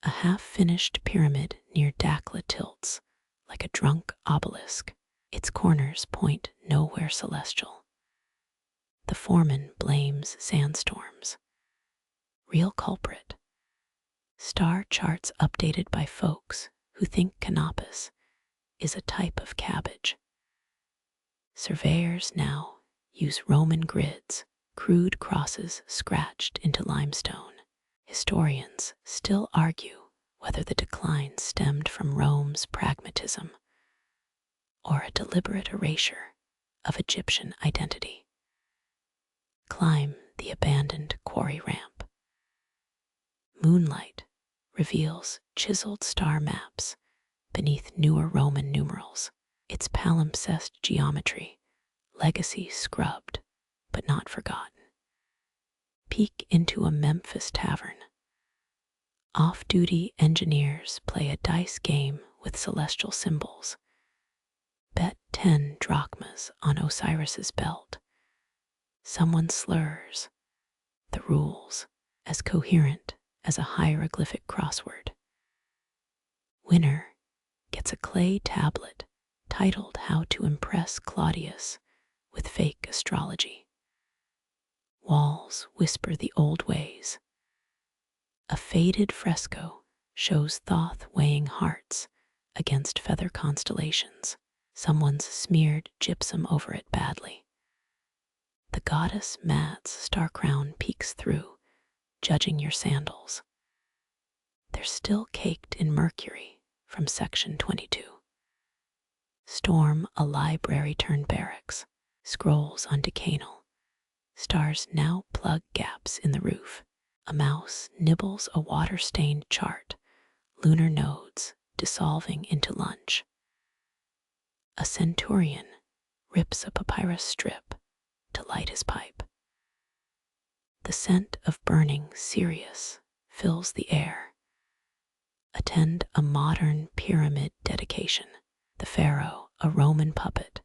Speaker 1: A half-finished pyramid near Dakla tilts, like a drunk obelisk. Its corners point nowhere celestial. The foreman blames sandstorms. Real culprit. Star charts updated by folks who think Canopus is a type of cabbage. Surveyors now use Roman grids, crude crosses scratched into limestone. Historians still argue whether the decline stemmed from Rome's pragmatism or a deliberate erasure of Egyptian identity. Climb the abandoned quarry ramp. Moonlight reveals chiseled star maps beneath newer Roman numerals, its palimpsest geometry, legacy scrubbed but not forgotten. Peek into a Memphis tavern. Off-duty engineers play a dice game with celestial symbols. Bet 10 drachmas on Osiris's belt. Someone slurs. The rules, as coherent as a hieroglyphic crossword. Winner gets a clay tablet titled How to Impress Claudius with Fake Astrology. Walls whisper the old ways. A faded fresco shows Thoth weighing hearts against feather constellations. Someone's smeared gypsum over it badly. The goddess Mad's star crown peeks through, judging your sandals. They're still caked in mercury from section 22. Storm a library turned barracks, scrolls on decanal. Stars now plug gaps in the roof. A mouse nibbles a water-stained chart, lunar nodes dissolving into lunch. A centurion rips a papyrus strip to light his pipe. The scent of burning Sirius fills the air. Attend a modern pyramid dedication. The Pharaoh, a Roman puppet,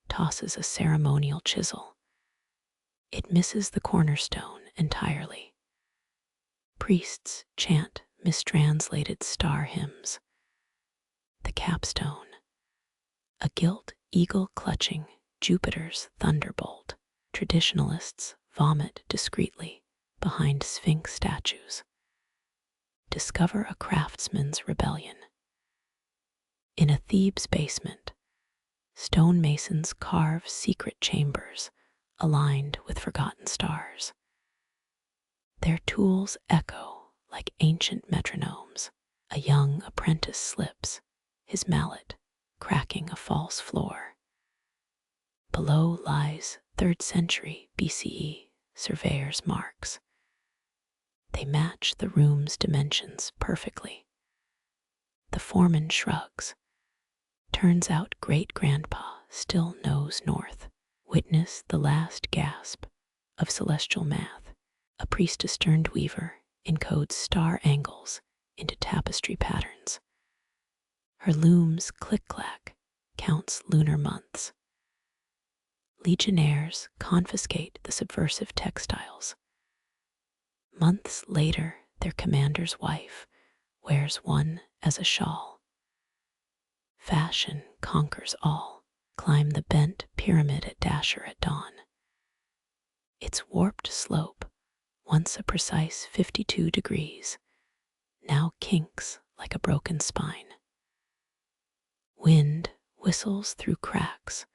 Speaker 1: tosses a ceremonial chisel. It misses the cornerstone entirely. Priests chant mistranslated star hymns. The capstone, a gilt eagle clutching Jupiter's thunderbolt. Traditionalists vomit discreetly behind Sphinx statues. Discover a craftsman's rebellion. In a Thebes basement, stonemasons carve secret chambers aligned with forgotten stars. Their tools echo like ancient metronomes. A young apprentice slips, his mallet cracking a false floor. Below lies 3rd century BCE surveyor's marks. They match the room's dimensions perfectly. The foreman shrugs. Turns out great-grandpa still knows north. Witness the last gasp of celestial math. A priestess-turned weaver encodes star angles into tapestry patterns. Her loom's click-clack counts lunar months. Legionnaires confiscate the subversive textiles. Months later, their commander's wife wears one as a shawl. Fashion conquers all. Climb the bent pyramid at Dasher at dawn. Its warped slope, once a precise 52 degrees, now kinks like a broken spine. Wind whistles through cracks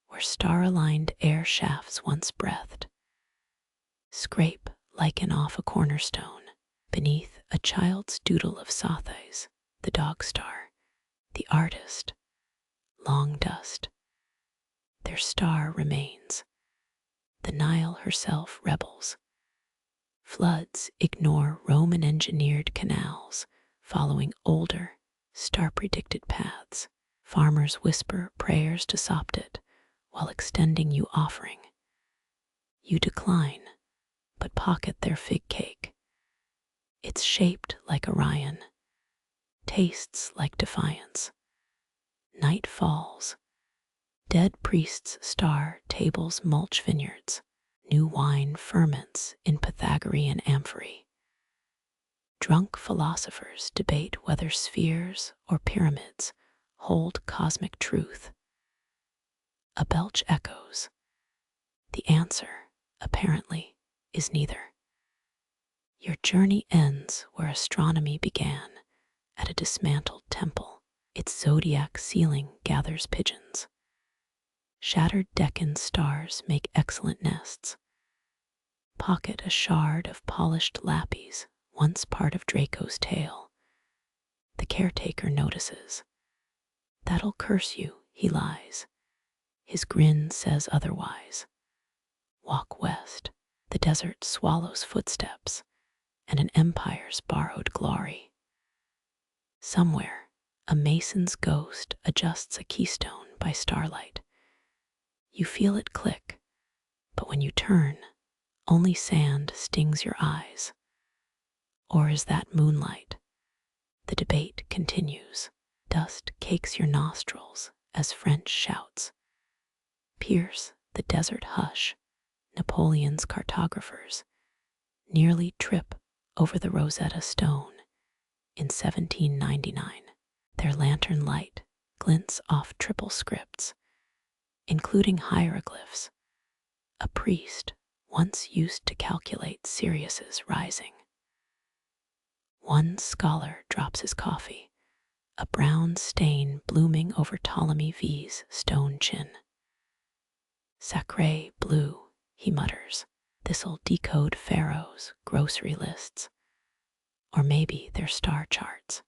Speaker 1: where star-aligned air shafts once breathed. Scrape lichen off a cornerstone beneath a child's doodle of Sothis, the dog star, the artist, long dust. Their star remains. The Nile herself rebels. Floods ignore Roman-engineered canals, following older, star-predicted paths. Farmers whisper prayers to Sopdet while extending you offering. You decline, but pocket their fig cake. It's shaped like Orion, tastes like defiance. Night falls. Dead priests star tables mulch vineyards. New wine ferments in Pythagorean amphory. Drunk philosophers debate whether spheres or pyramids hold cosmic truth. A belch echoes. The answer, apparently, is neither. Your journey ends where astronomy began, at a dismantled temple. Its zodiac ceiling gathers pigeons. Shattered Deccan stars make excellent nests. Pocket a shard of polished lapis, once part of Draco's tail. The caretaker notices. That'll curse you, he lies. His grin says otherwise. Walk west. The desert swallows footsteps and an empire's borrowed glory. Somewhere, a mason's ghost adjusts a keystone by starlight. You feel it click, but when you turn, only sand stings your eyes. Or is that moonlight? The debate continues. Dust cakes your nostrils as French shouts. Pierce the desert hush. Napoleon's cartographers nearly trip over the Rosetta Stone in 1799. Their lantern light glints off triple scripts, including hieroglyphs, a priest once used to calculate Sirius's rising. One scholar drops his coffee, a brown stain blooming over Ptolemy V's stone chin. Sacré bleu, he mutters. This'll decode Pharaoh's grocery lists, or maybe their star charts.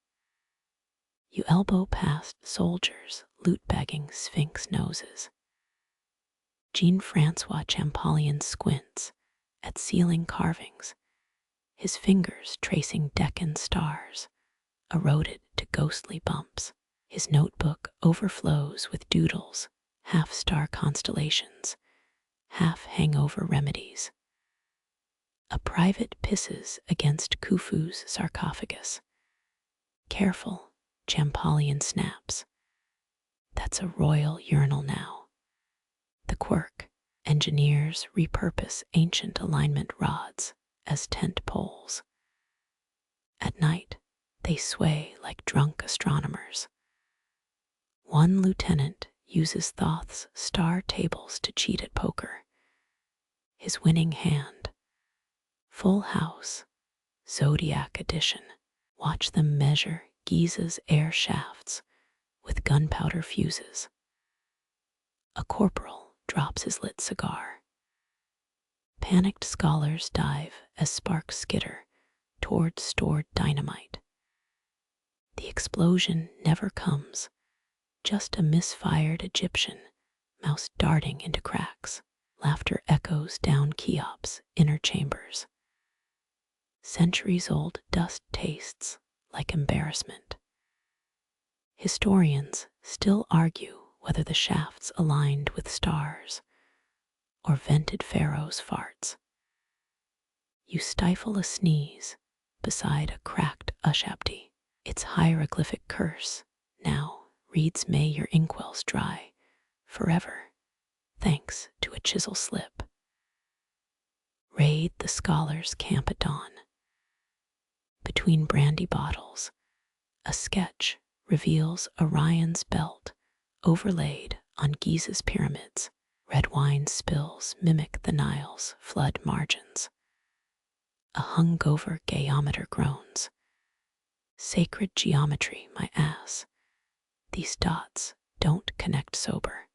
Speaker 1: You elbow past soldiers loot-bagging sphinx noses. Jean-Francois Champollion squints at ceiling carvings, his fingers tracing Deccan stars, eroded to ghostly bumps. His notebook overflows with doodles, half-star constellations, half-hangover remedies. A private pisses against Khufu's sarcophagus. Careful, Champollion snaps. That's a royal urinal now. The quirk, engineers repurpose ancient alignment rods as tent poles. At night, they sway like drunk astronomers. One lieutenant uses Thoth's star tables to cheat at poker. His winning hand. Full house, Zodiac edition. Watch them measure Giza's air shafts with gunpowder fuses. A corporal drops his lit cigar. Panicked scholars dive as sparks skitter toward stored dynamite. The explosion never comes, just a misfired Egyptian mouse darting into cracks. Laughter echoes down Cheop's inner chambers. Centuries-old dust tastes like embarrassment. Historians still argue whether the shafts aligned with stars or vented Pharaoh's farts. You stifle a sneeze beside a cracked Ushabti. Its hieroglyphic curse now reads, "May your inkwells dry forever, thanks to a chisel slip." Raid the scholars' camp at dawn. Between brandy bottles, a sketch reveals Orion's belt overlaid on Giza's pyramids. Red wine spills mimic the Nile's flood margins. A hungover geometer groans. Sacred geometry, my ass. These dots don't connect sober.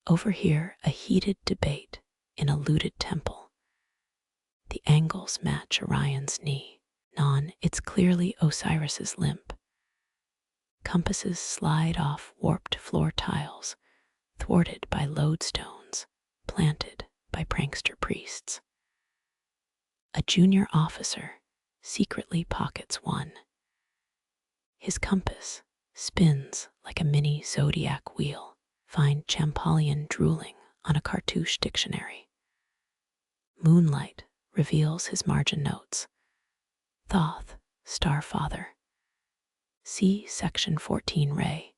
Speaker 1: Over here, a heated debate in a looted temple. The angles match Orion's knee. It's clearly Osiris's limp. Compasses slide off warped floor tiles, thwarted by lodestones, planted by prankster priests. A junior officer secretly pockets one. His compass spins like a mini zodiac wheel. Find Champollion drooling on a cartouche dictionary. Moonlight reveals his margin notes. Thoth, Starfather. See section 14 Ray,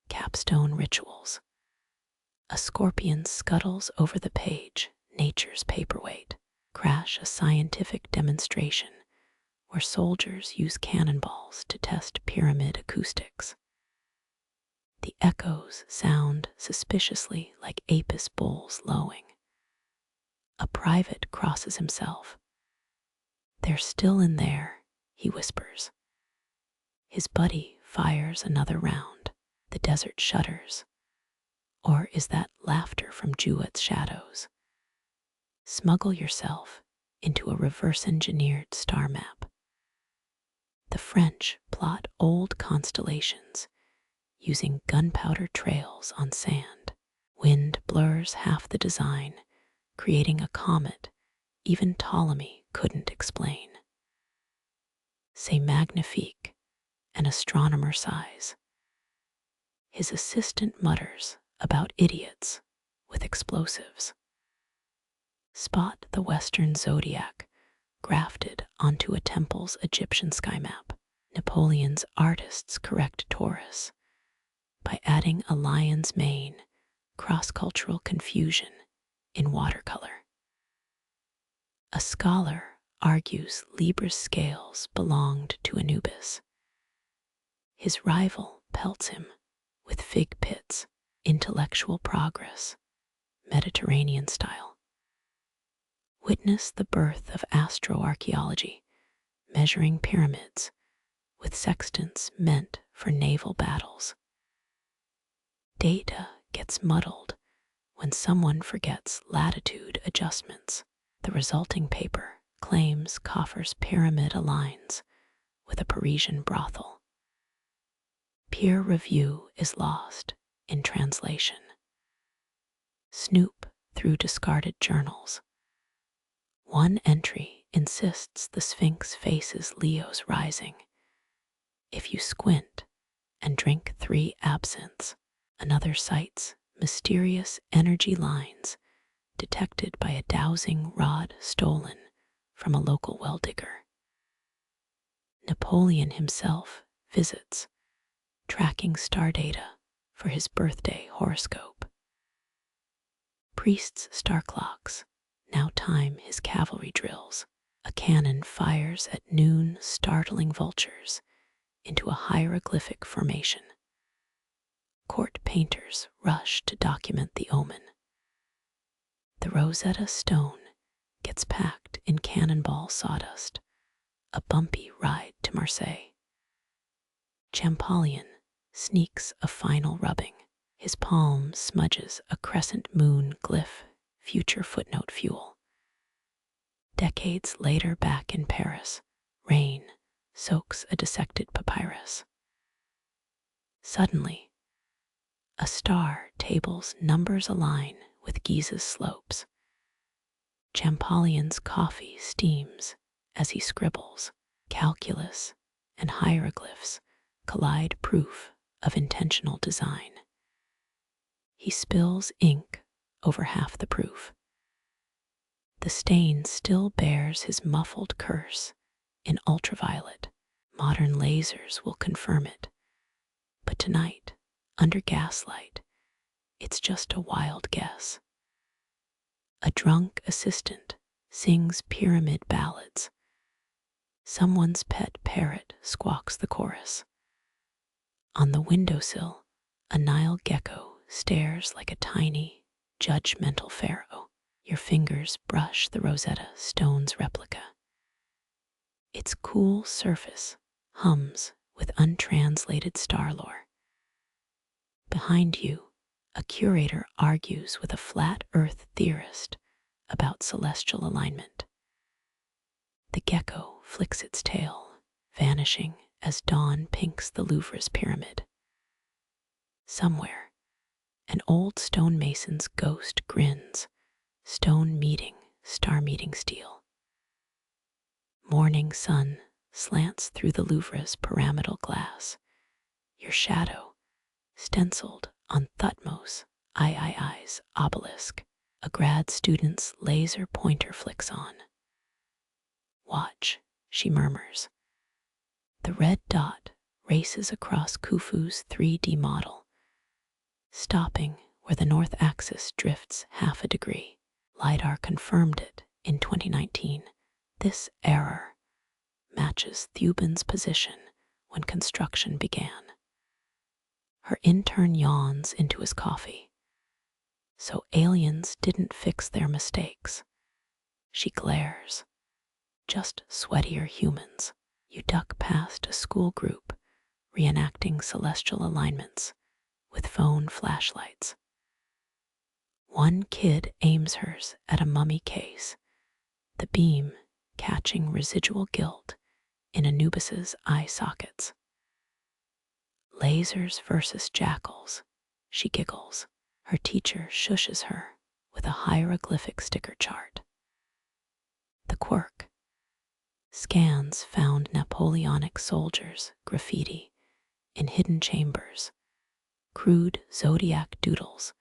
Speaker 1: capstone rituals. A scorpion scuttles over the page, nature's paperweight. Crash a scientific demonstration where soldiers use cannonballs to test pyramid acoustics. The echoes sound suspiciously like Apis bulls lowing. A private crosses himself. "They're still in there," he whispers. His buddy fires another round. The desert shudders. Or is that laughter from Juet's shadows? Smuggle yourself into a reverse-engineered star map. The French plot old constellations using gunpowder trails on sand. Wind blurs half the design, creating a comet even Ptolemy couldn't explain. C'est magnifique, an astronomer sighs. His assistant mutters about idiots with explosives. Spot the western zodiac grafted onto a temple's Egyptian sky map. Napoleon's artists correct Taurus by adding a lion's mane, cross-cultural confusion in watercolor. A scholar argues Libra's scales belonged to Anubis. His rival pelts him with fig pits, intellectual progress, Mediterranean style. Witness the birth of astroarchaeology, measuring pyramids with sextants meant for naval battles. Data gets muddled when someone forgets latitude adjustments. The resulting paper claims Khafre's pyramid aligns with a Parisian brothel. Peer review is lost in translation. Snoop through discarded journals. One entry insists the Sphinx faces Leo's rising. If you squint and drink 3 absinthes, another cites mysterious energy lines detected by a dowsing rod stolen from a local well digger. Napoleon himself visits, tracking star data for his birthday horoscope. Priest's star clocks now time his cavalry drills. A cannon fires at noon, startling vultures into a hieroglyphic formation. Court painters rush to document the omen. The Rosetta Stone gets packed in cannonball sawdust, a bumpy ride to Marseille. Champollion sneaks a final rubbing. His palm smudges a crescent moon glyph, future footnote fuel. Decades later, back in Paris, rain soaks a dissected papyrus. Suddenly, a star table's numbers align with Giza's slopes. Champollion's coffee steams as he scribbles. Calculus and hieroglyphs collide, proof of intentional design. He spills ink over half the proof. The stain still bears his muffled curse in ultraviolet. Modern lasers will confirm it. But tonight, under gaslight, it's just a wild guess. A drunk assistant sings pyramid ballads. Someone's pet parrot squawks the chorus. On the windowsill, a Nile gecko stares like a tiny, judgmental Pharaoh. Your fingers brush the Rosetta Stone's replica. Its cool surface hums with untranslated star lore. Behind you, a curator argues with a flat earth theorist about celestial alignment. The gecko flicks its tail, vanishing as dawn pinks the Louvre's pyramid. Somewhere, an old stonemason's ghost grins, stone meeting, star meeting steel. Morning sun slants through the Louvre's pyramidal glass. Your shadow, stenciled on Thutmose III's obelisk, a grad student's laser pointer flicks on. Watch, she murmurs. The red dot races across Khufu's 3D model, stopping where the north axis drifts half a degree. LiDAR confirmed it in 2019. This error matches Thuban's position when construction began. Her intern yawns into his coffee. So aliens didn't fix their mistakes. She glares. Just sweatier humans. You duck past a school group reenacting celestial alignments with phone flashlights. One kid aims hers at a mummy case, the beam catching residual guilt in Anubis's eye sockets. Lasers versus jackals, she giggles. Her teacher shushes her with a hieroglyphic sticker chart. The quirk. Scans found Napoleonic soldiers' graffiti in hidden chambers, crude zodiac doodles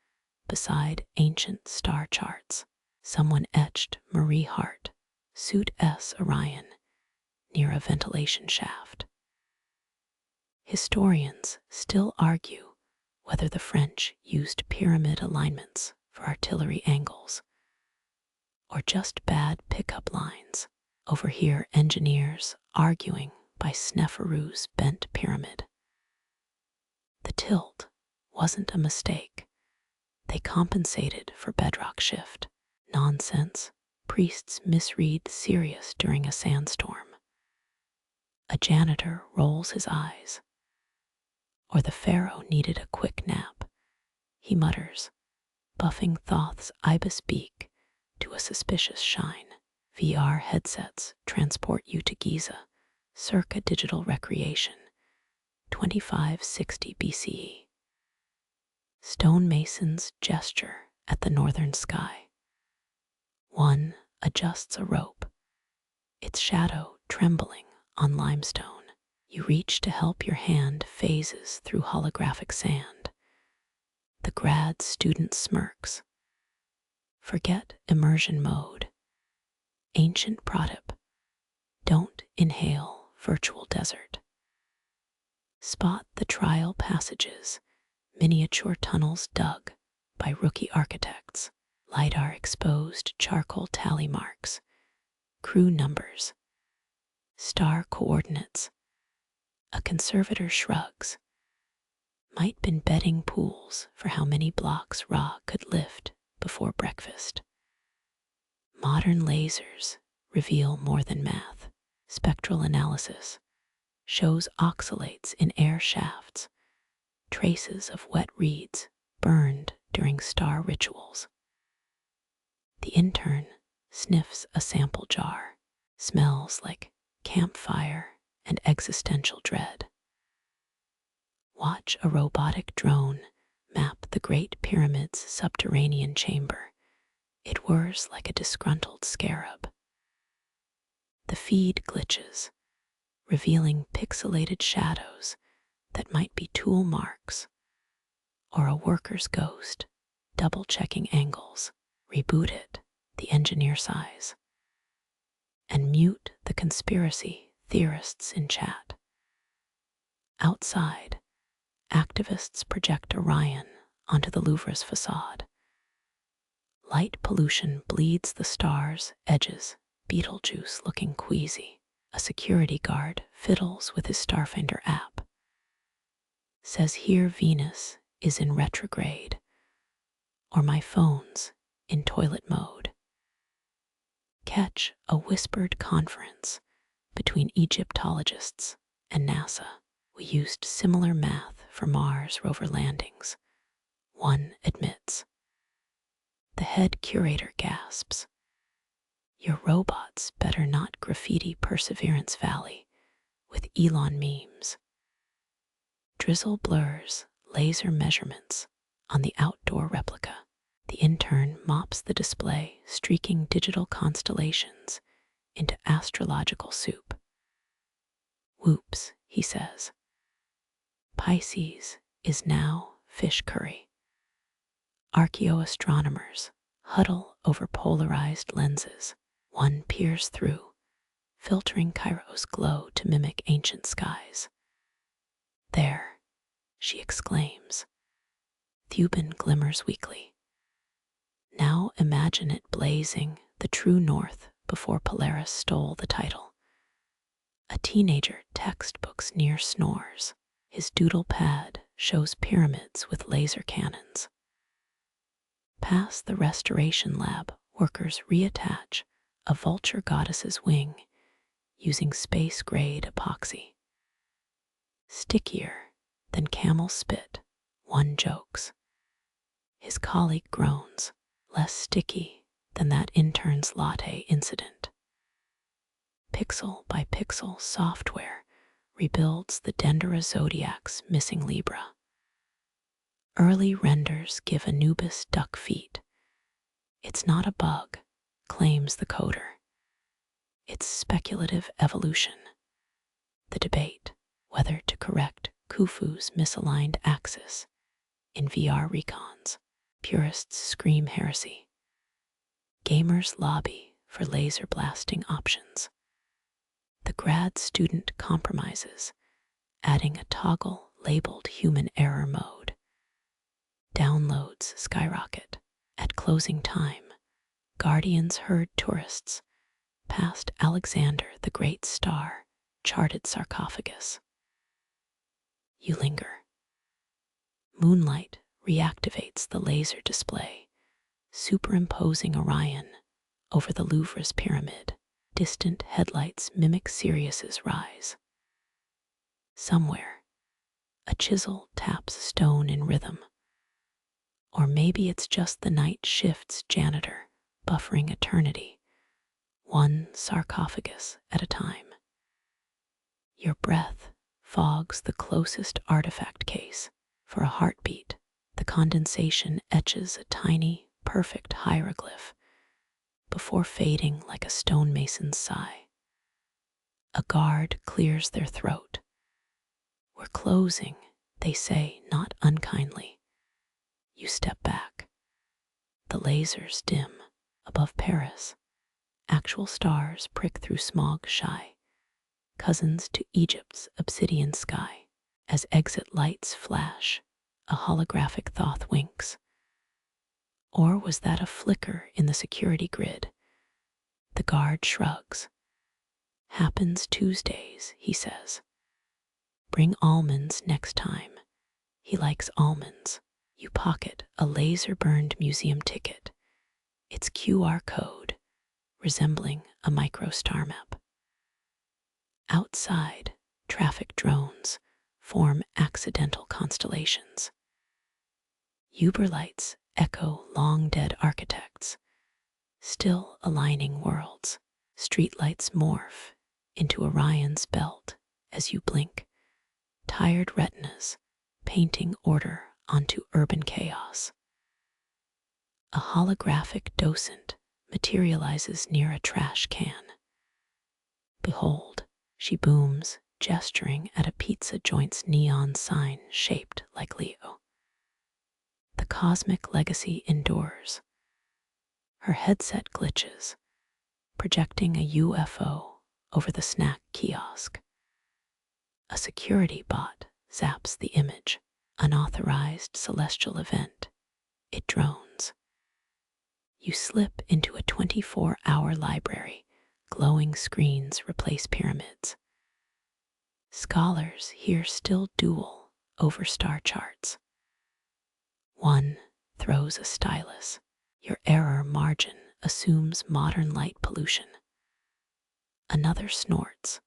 Speaker 1: beside ancient star charts. Someone etched Marie Hart, suit S Orion, near a ventilation shaft. Historians still argue whether the French used pyramid alignments for artillery angles or just bad pickup lines. Overhear engineers arguing by Sneferu's bent pyramid. The tilt wasn't a mistake. They compensated for bedrock shift. Nonsense. Priests misread Sirius during a sandstorm. A janitor rolls his eyes. Or the Pharaoh needed a quick nap. He mutters, buffing Thoth's ibis beak to a suspicious shine. VR headsets transport you to Giza, circa digital recreation, 2560 BCE. Stonemasons gesture at the northern sky. One adjusts a rope, its shadow trembling on limestone. You reach to help, your hand phases through holographic sand. The grad student smirks. Forget immersion mode. Ancient protip. Don't inhale virtual desert. Spot the trial passages, miniature tunnels dug by rookie architects, LiDAR exposed charcoal tally marks, crew numbers, star coordinates. A conservator shrugs. Might been betting pools for how many blocks Ra could lift before breakfast. Modern lasers reveal more than math. Spectral analysis shows oxalates in air shafts, traces of wet reeds burned during star rituals. The intern sniffs a sample jar, smells like campfire and existential dread. Watch a robotic drone map the Great Pyramid's subterranean chamber. It whirs like a disgruntled scarab. The feed glitches, revealing pixelated shadows that might be tool marks or a worker's ghost, double-checking angles. Reboot it, the engineer sighs, and mute the conspiracy theorists in chat. Outside, activists project Orion onto the Louvre's facade. Light pollution bleeds the star's edges, Beetlejuice looking queasy. A security guard fiddles with his Starfinder app. Says here Venus is in retrograde, or my phone's in toilet mode. Catch a whispered conference between Egyptologists and NASA. We used similar math for Mars rover landings. One admits. The head curator gasps. Your robots better not graffiti Perseverance Valley with Elon memes. Drizzle blurs laser measurements on the outdoor replica. The intern mops the display, streaking digital constellations into astrological soup. Whoops, he says. Pisces is now fish curry. Archaeoastronomers huddle over polarized lenses. One peers through, filtering Cairo's glow to mimic ancient skies. There, she exclaims. Thuban glimmers weakly. Now imagine it blazing the true north before Polaris stole the title. A teenager textbooks near snores. His doodle pad shows pyramids with laser cannons. Past the restoration lab, workers reattach a vulture goddess's wing using space-grade epoxy. Stickier than camel spit, one jokes. His colleague groans, less sticky than that intern's latte incident. Pixel by pixel software rebuilds the Dendera zodiac's missing Libra. Early renders give Anubis duck feet. It's not a bug, claims the coder. It's speculative evolution. The debate whether to correct Khufu's misaligned axis in VR recons. Purists scream heresy. Gamers lobby for laser blasting options. The grad student compromises, adding a toggle labeled human error mode. Downloads skyrocket. At closing time, Guardians herd tourists past Alexander the Great Star charted sarcophagus. You linger. Moonlight reactivates the laser display, superimposing Orion over the Louvre's pyramid. Distant headlights mimic Sirius's rise. Somewhere, a chisel taps stone in rhythm. Or maybe it's just the night shift's janitor buffering eternity, one sarcophagus at a time. Your breath fogs the closest artifact case. For a heartbeat, the condensation etches a tiny, perfect hieroglyph before fading like a stonemason's sigh. A guard clears their throat. We're closing, they say, not unkindly. You step back. The lasers dim above Paris. Actual stars prick through smog shy, cousins to Egypt's obsidian sky. As exit lights flash, a holographic Thoth winks. Or was that a flicker in the security grid? The guard shrugs. Happens Tuesdays, he says. Bring almonds next time. He likes almonds. You pocket a laser-burned museum ticket. Its QR code, resembling a micro star map. Outside, traffic drones form accidental constellations. Uber lights echo long-dead architects, still aligning worlds. Streetlights morph into Orion's belt as you blink, tired retinas painting order onto urban chaos. A holographic docent materializes near a trash can. Behold, she booms, gesturing at a pizza joint's neon sign shaped like Leo. The cosmic legacy endures. Her headset glitches, projecting a UFO over the snack kiosk. A security bot zaps the image. Unauthorized celestial event. It drones. You slip into a 24-hour library. Glowing screens replace pyramids. Scholars here still duel over star charts. One throws a stylus. Your error margin assumes modern light pollution. Another snorts.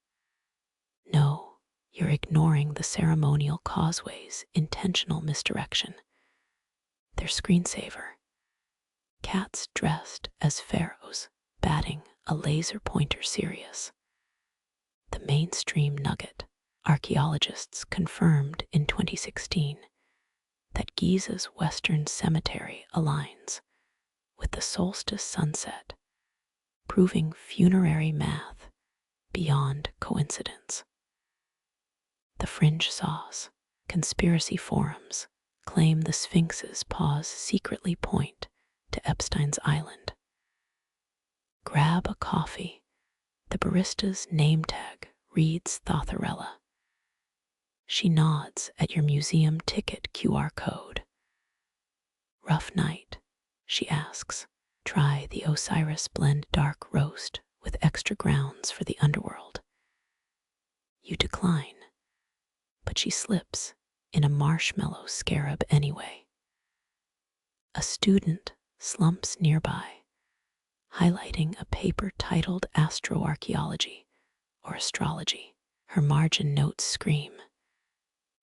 Speaker 1: No, you're ignoring the ceremonial causeway's intentional misdirection. Their screensaver. Cats dressed as pharaohs, batting a laser pointer Sirius. The mainstream nugget. Archaeologists confirmed in 2016 that Giza's western cemetery aligns with the solstice sunset, proving funerary math beyond coincidence. The fringe sauce. Conspiracy forums claim the Sphinx's paws secretly point to Epstein's Island. Grab a coffee. The barista's name tag reads Thotharella. She nods at your museum ticket QR code. Rough night, she asks. Try the Osiris blend dark roast with extra grounds for the underworld. You decline, but she slips in a marshmallow scarab anyway. A student slumps nearby, highlighting a paper titled Astroarchaeology or Astrology. Her margin notes scream.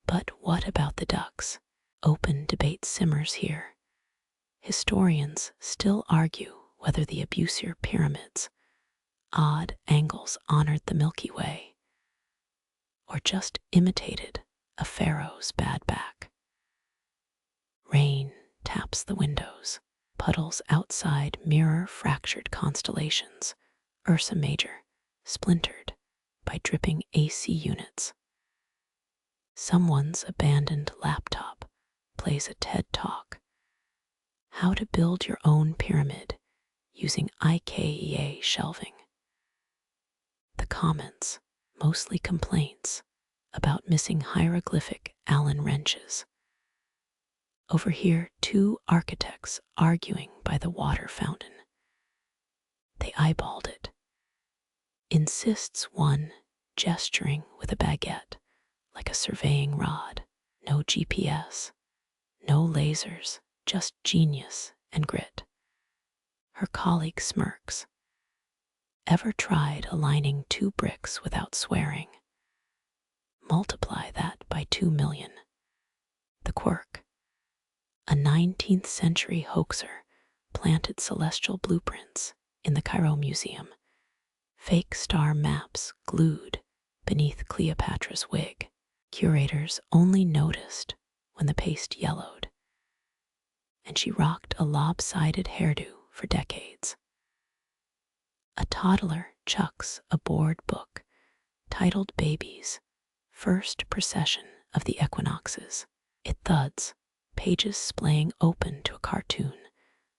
Speaker 1: But what about the ducks? Open debate simmers here. Historians still argue whether the Abusir pyramids' odd angles honored the Milky Way or just imitated a pharaoh's bad back. Rain taps the windows. Puddles outside mirror fractured constellations, Ursa Major splintered by dripping AC units. Someone's abandoned laptop plays a TED Talk. How to build your own pyramid using IKEA shelving. The comments, mostly complaints about missing hieroglyphic Allen wrenches. Over here, two architects arguing by the water fountain. They eyeballed it. Insists one, gesturing with a baguette like a surveying rod. No GPS, no lasers, just genius and grit. Her colleague smirks. Ever tried aligning 2 bricks without swearing? Multiply that by 2 million. The quirk. A 19th century hoaxer planted celestial blueprints in the Cairo Museum. Fake star maps glued beneath Cleopatra's wig. Curators only noticed when the paste yellowed, and she rocked a lopsided hairdo for decades. A toddler chucks a board book titled Babies, First Procession of the Equinoxes. It thuds, pages splaying open to a cartoon,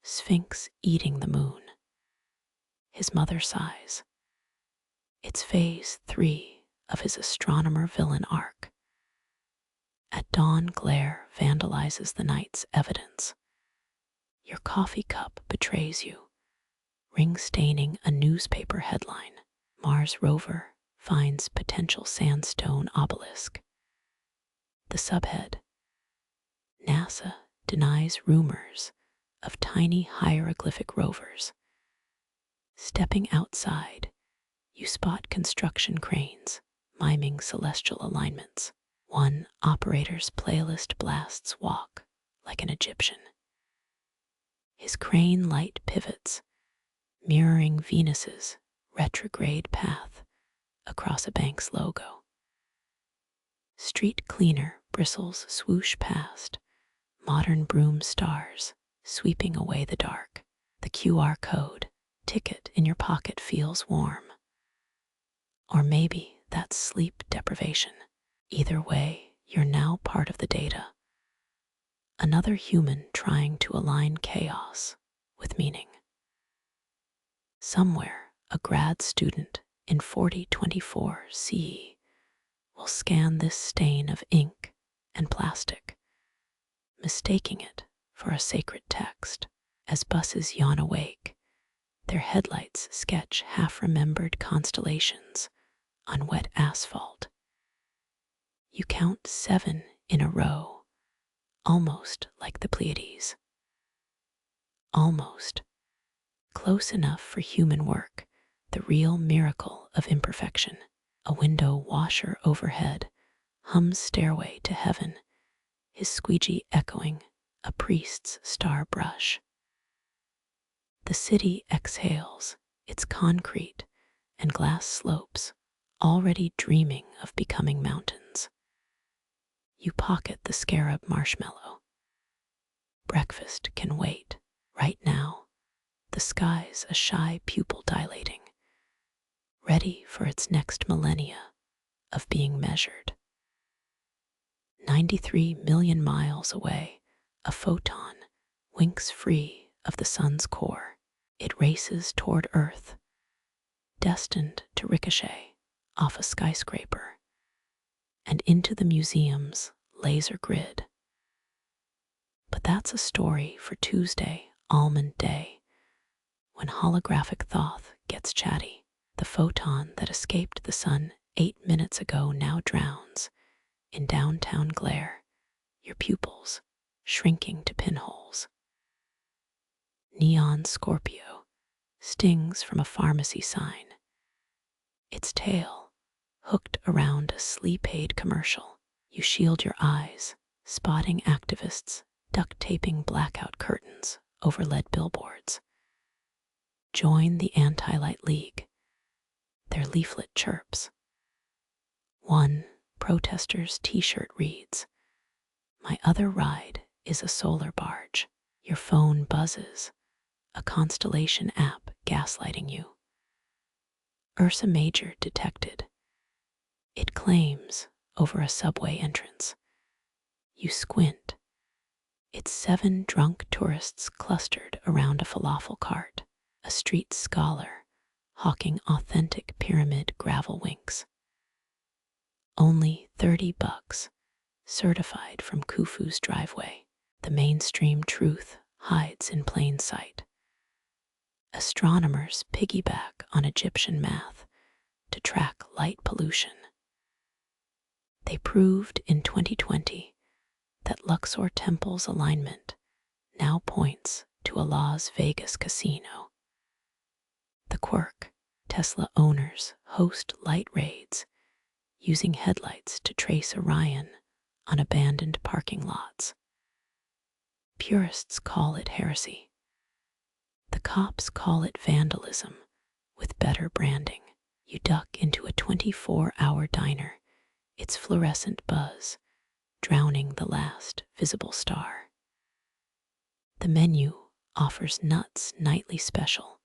Speaker 1: Sphinx eating the moon. His mother sighs. It's phase 3 of his astronomer villain arc. At dawn, glare vandalizes the night's evidence. Your coffee cup betrays you, ring-staining a newspaper headline. Mars rover finds potential sandstone obelisk. The subhead. NASA denies rumors of tiny hieroglyphic rovers. Stepping outside, you spot construction cranes miming celestial alignments. One operator's playlist blasts walk like an Egyptian. His crane light pivots, mirroring Venus's retrograde path across a bank's logo. Street cleaner bristles swoosh past, modern broom stars sweeping away the dark. The QR code ticket in your pocket feels warm. Or maybe that's sleep deprivation. Either way, you're now part of the data. Another human trying to align chaos with meaning. Somewhere, a grad student in 4024 CE will scan this stain of ink and plastic, mistaking it for a sacred text. As buses yawn awake, their headlights sketch half-remembered constellations on wet asphalt. You count 7 in a row, almost like the Pleiades. Almost. Close enough for human work, the real miracle of imperfection. A window washer overhead hums Stairway to Heaven, his squeegee echoing a priest's star brush. The city exhales, its concrete and glass slopes already dreaming of becoming mountains. You pocket the Scarab marshmallow. Breakfast can wait. Right now, the sky's a shy pupil dilating, ready for its next millennia of being measured. 93 million miles away, a photon winks free of the sun's core. It races toward Earth, destined to ricochet off a skyscraper and into the museum's laser grid. But that's a story for Tuesday, Almond Day, when holographic Thoth gets chatty. The photon that escaped the sun 8 minutes ago now drowns in downtown glare, your pupils shrinking to pinholes. Neon Scorpio stings from a pharmacy sign, its tail hooked around a sleep aid commercial. You shield your eyes, spotting activists duct taping blackout curtains over lead billboards. Join the Anti-Light League. Their leaflet chirps. One protester's t-shirt reads, "My other ride is a solar barge." Your phone buzzes, a constellation app gaslighting you. Ursa Major detected. It claims over a subway entrance. You squint. It's 7 drunk tourists clustered around a falafel cart, a street scholar hawking authentic pyramid gravel winks. Only $30, certified from Khufu's driveway. The mainstream truth hides in plain sight. Astronomers piggyback on Egyptian math to track light pollution. They proved in 2020 that Luxor Temple's alignment now points to a Las Vegas casino. The quirk: Tesla owners host light raids using headlights to trace Orion on abandoned parking lots. Purists call it heresy. The cops call it vandalism with better branding. You duck into a 24-hour diner, its fluorescent buzz drowning the last visible star. The menu offers Nuts Nightly Special,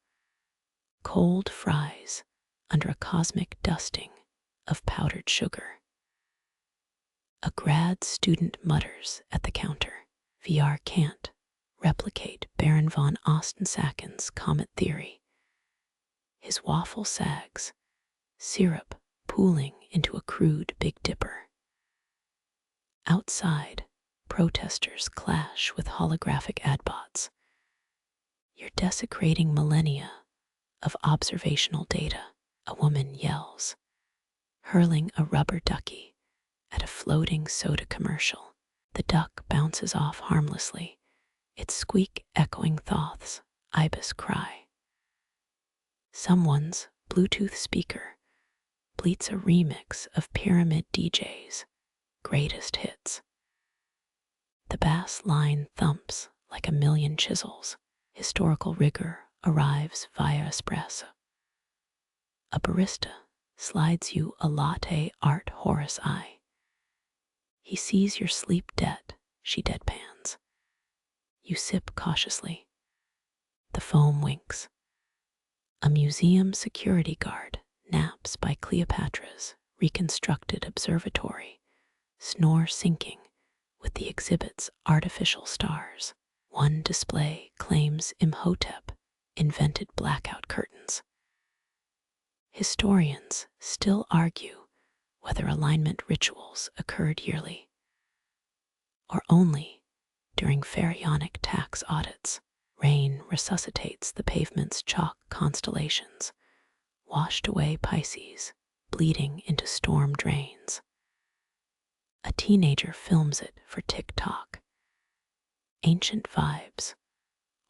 Speaker 1: cold fries under a cosmic dusting of powdered sugar. A grad student mutters at the counter, "VR can't replicate Baron von Osten-Sacken's comet theory." His waffle sags, syrup pooling into a crude Big Dipper. Outside, protesters clash with holographic adbots. You're desecrating millennia of observational data, a woman yells, hurling a rubber ducky at a floating soda commercial. The duck bounces off harmlessly, its squeak echoing Thoth's ibis cry. Someone's Bluetooth speaker bleats a remix of Pyramid DJ's greatest hits. The bass line thumps like a million chisels. Historical rigor arrives via espresso. A barista slides you a latte art Horus eye. He sees your sleep debt, she deadpans. You sip cautiously. The foam winks. A museum security guard naps by Cleopatra's reconstructed observatory, snore syncing with the exhibit's artificial stars. One display claims Imhotep invented blackout curtains. Historians still argue whether alignment rituals occurred yearly or only during pharaonic tax audits. Rain resuscitates the pavement's chalk constellations, washed away Pisces, bleeding into storm drains. A teenager films it for TikTok. Ancient vibes,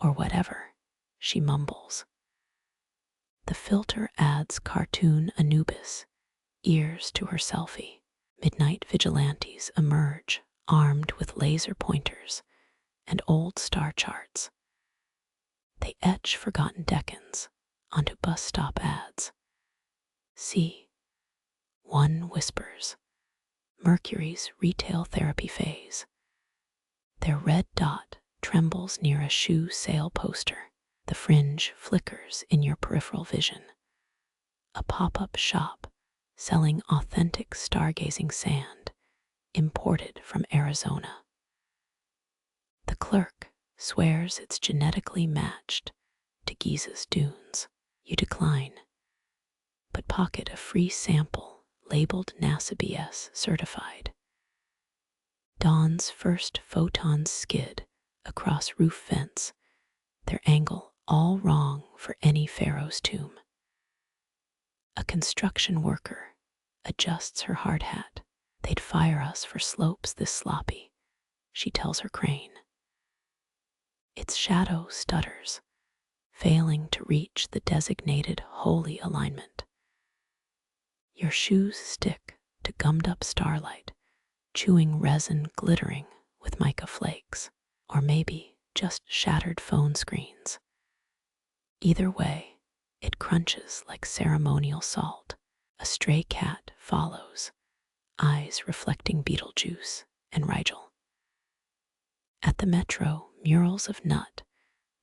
Speaker 1: or whatever, she mumbles. The filter adds cartoon Anubis ears to her selfie. Midnight vigilantes emerge, armed with laser pointers and old star charts. They etch forgotten decans onto bus stop ads. See, one whispers, Mercury's retail therapy phase. Their red dot trembles near a shoe sale poster. The fringe flickers in your peripheral vision. A pop-up shop selling authentic stargazing sand imported from Arizona. The clerk swears it's genetically matched to Giza's dunes. You decline, but pocket a free sample labeled NASA BS certified. Dawn's first photons skid across roof vents, their angle all wrong for any pharaoh's tomb. A construction worker adjusts her hard hat. They'd fire us for slopes this sloppy, she tells her crane. Its shadow stutters, failing to reach the designated holy alignment. Your shoes stick to gummed-up starlight, chewing resin glittering with mica flakes, or maybe just shattered phone screens. Either way, it crunches like ceremonial salt. A stray cat follows, eyes reflecting Beetlejuice and Rigel. At the metro, murals of Nut,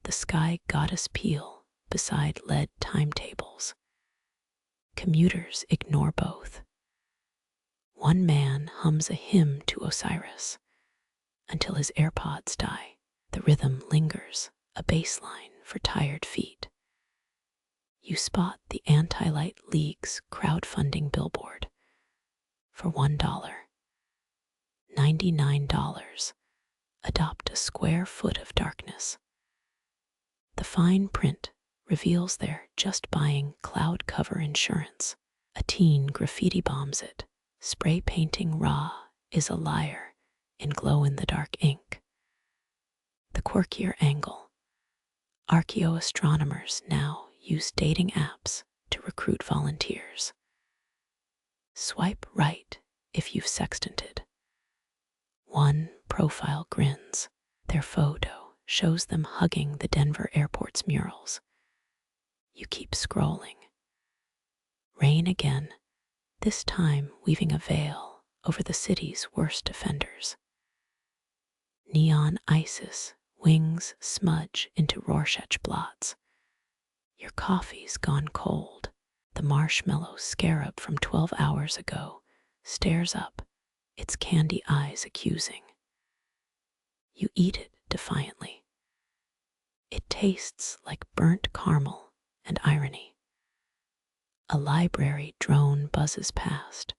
Speaker 1: the sky goddess peel beside lead timetables. Commuters ignore both. One man hums a hymn to Osiris until his AirPods die. The rhythm lingers, a bass line for tired feet. You spot the Anti-Light League's crowdfunding billboard. For $1, $99, adopt a square foot of darkness. The fine print reveals they're just buying cloud cover insurance. A teen graffiti bombs it. Spray painting Ra is a liar in glow-in-the-dark ink. The quirkier angle. Archaeoastronomers now use dating apps to recruit volunteers. Swipe right if you've sextanted. One profile grins. Their photo shows them hugging the Denver airport's murals. You keep scrolling. Rain again, this time weaving a veil over the city's worst offenders. Neon Isis wings smudge into Rorschach blots. Your coffee's gone cold. The marshmallow scarab from 12 hours ago stares up, its candy eyes accusing. You eat it defiantly. It tastes like burnt caramel and irony. A library drone buzzes past,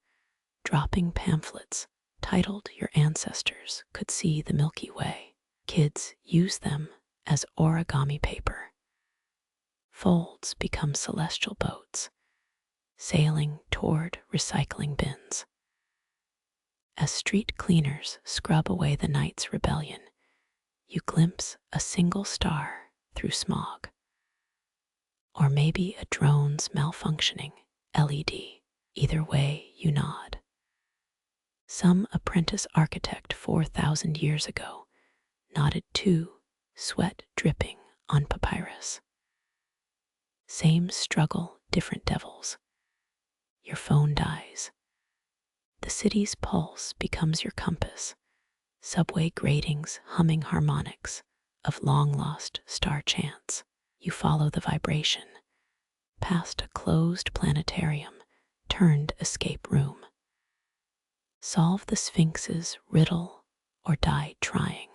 Speaker 1: dropping pamphlets titled Your Ancestors Could See the Milky Way. Kids use them as origami paper. Folds become celestial boats, sailing toward recycling bins. As street cleaners scrub away the night's rebellion, you glimpse a single star through smog. Or maybe a drone's malfunctioning LED. Either way, you nod. Some apprentice architect 4,000 years ago nodded too, sweat dripping on papyrus. Same struggle, different devils. Your phone dies. The city's pulse becomes your compass, subway gratings humming harmonics of long-lost star chants. You follow the vibration, past a closed planetarium, turned escape room. Solve the Sphinx's riddle or die trying.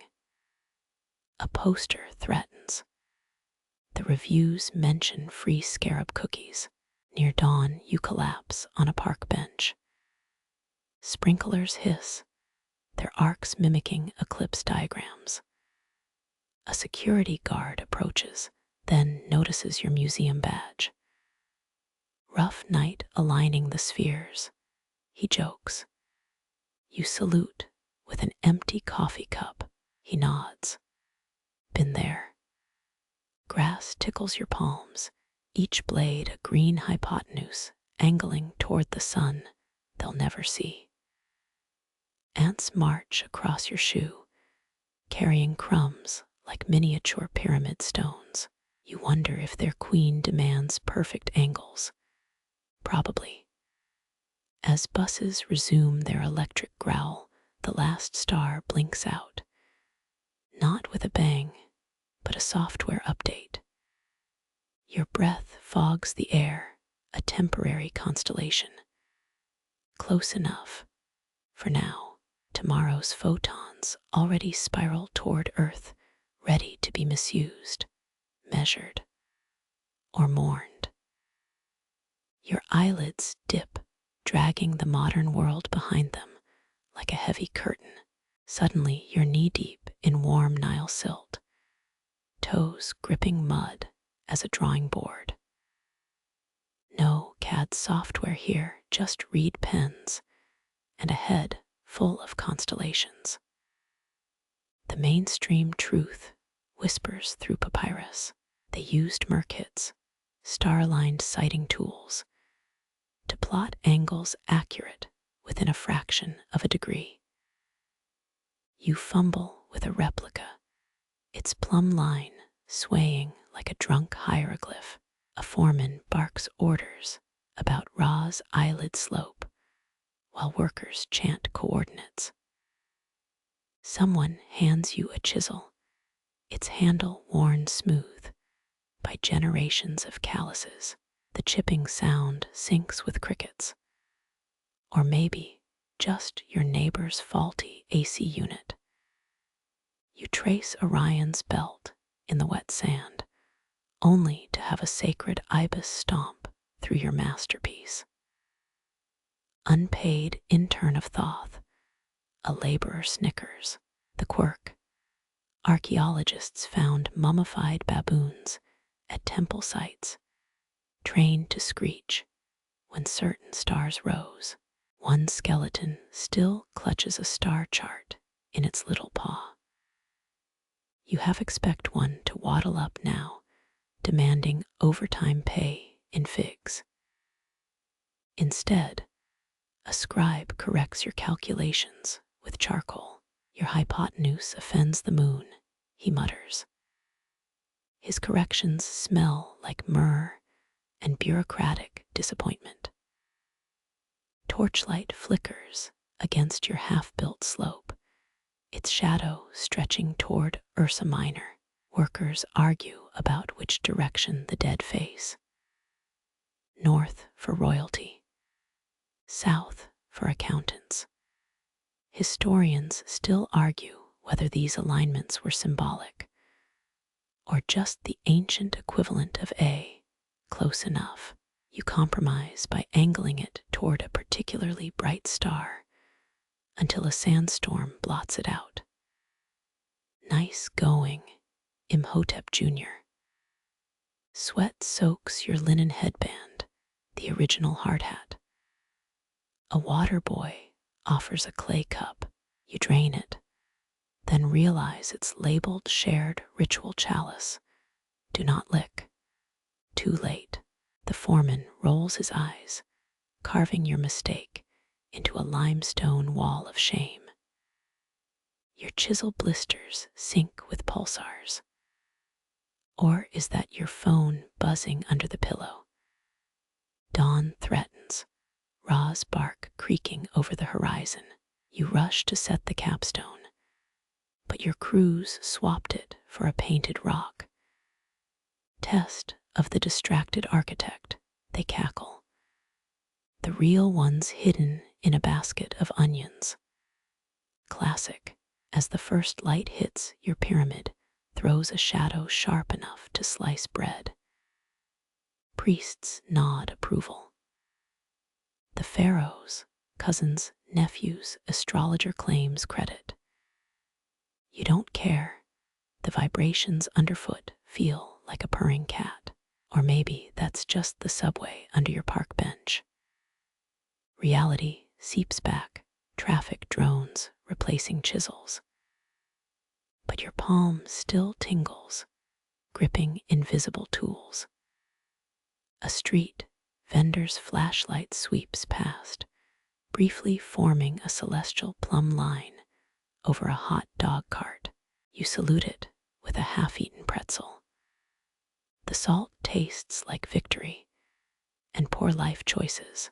Speaker 1: A poster threatens. The reviews mention free Scarab cookies. Near dawn, you collapse on a park bench. Sprinklers hiss, their arcs mimicking eclipse diagrams. A security guard approaches, then notices your museum badge. Rough night aligning the spheres, he jokes. You salute with an empty coffee cup. He nods. Been there. Grass tickles your palms, each blade a green hypotenuse angling toward the sun they'll never see. Ants march across your shoe, carrying crumbs like miniature pyramid stones. You wonder if their queen demands perfect angles. Probably. As buses resume their electric growl, the last star blinks out. Not with a bang, but a software update. Your breath fogs the air, a temporary constellation. Close enough, for now. Tomorrow's photons already spiral toward Earth, ready to be misused, measured, or mourned. Your eyelids dip, dragging the modern world behind them like a heavy curtain. Suddenly, you're knee-deep in warm Nile silt, toes gripping mud as a drawing board. No CAD Not software here, just reed pens and a head full of constellations. The mainstream truth whispers through papyrus. They used merkits, star-aligned sighting tools, to plot angles accurate within a fraction of a degree. You fumble with a replica, its plumb line swaying like a drunk hieroglyph. A foreman barks orders about Ra's eyelid slope, while workers chant coordinates. Someone hands you a chisel, its handle worn smooth by generations of calluses. The chipping sound syncs with crickets, or maybe just your neighbor's faulty AC unit. You trace Orion's belt in the wet sand, only to have a sacred ibis stomp through your masterpiece. Unpaid intern of Thoth, a laborer snickers. The quirk. Archaeologists found mummified baboons at temple sites, trained to screech when certain stars rose. One skeleton still clutches a star chart in its little paw. You half expect one to waddle up now, demanding overtime pay in figs. Instead, a scribe corrects your calculations with charcoal. Your hypotenuse offends the moon, he mutters. His corrections smell like myrrh and bureaucratic disappointment. Torchlight flickers against your half-built slope, its shadow stretching toward Ursa Minor. Workers argue about which direction the dead face. North for royalty, south for accountants. Historians still argue whether these alignments were symbolic, or just the ancient equivalent of A, close enough. You compromise by angling it toward a particularly bright star until a sandstorm blots it out. Nice going, Imhotep Jr. Sweat soaks your linen headband, the original hard hat. A water boy offers a clay cup. You drain it, then realize it's labeled shared ritual chalice. Do not lick. Too late. The foreman rolls his eyes, carving your mistake into a limestone wall of shame. Your chisel blisters sync with pulsars. Or is that your phone buzzing under the pillow? Dawn threatens, Ra's bark creaking over the horizon. You rush to set the capstone, but your crews swapped it for a painted rock. Test of the distracted architect, they cackle. The real one's hidden in a basket of onions. Classic, as the first light hits your pyramid, throws a shadow sharp enough to slice bread. Priests nod approval. The Pharaoh's cousin's nephew's astrologer claims credit. You don't care. The vibrations underfoot feel like a purring cat. Or maybe that's just the subway under your park bench. Reality seeps back, traffic drones replacing chisels. But your palm still tingles, gripping invisible tools. A street vendor's flashlight sweeps past, briefly forming a celestial plumb line over a hot dog cart. You salute it with a half-eaten pretzel. The salt tastes like victory and poor life choices.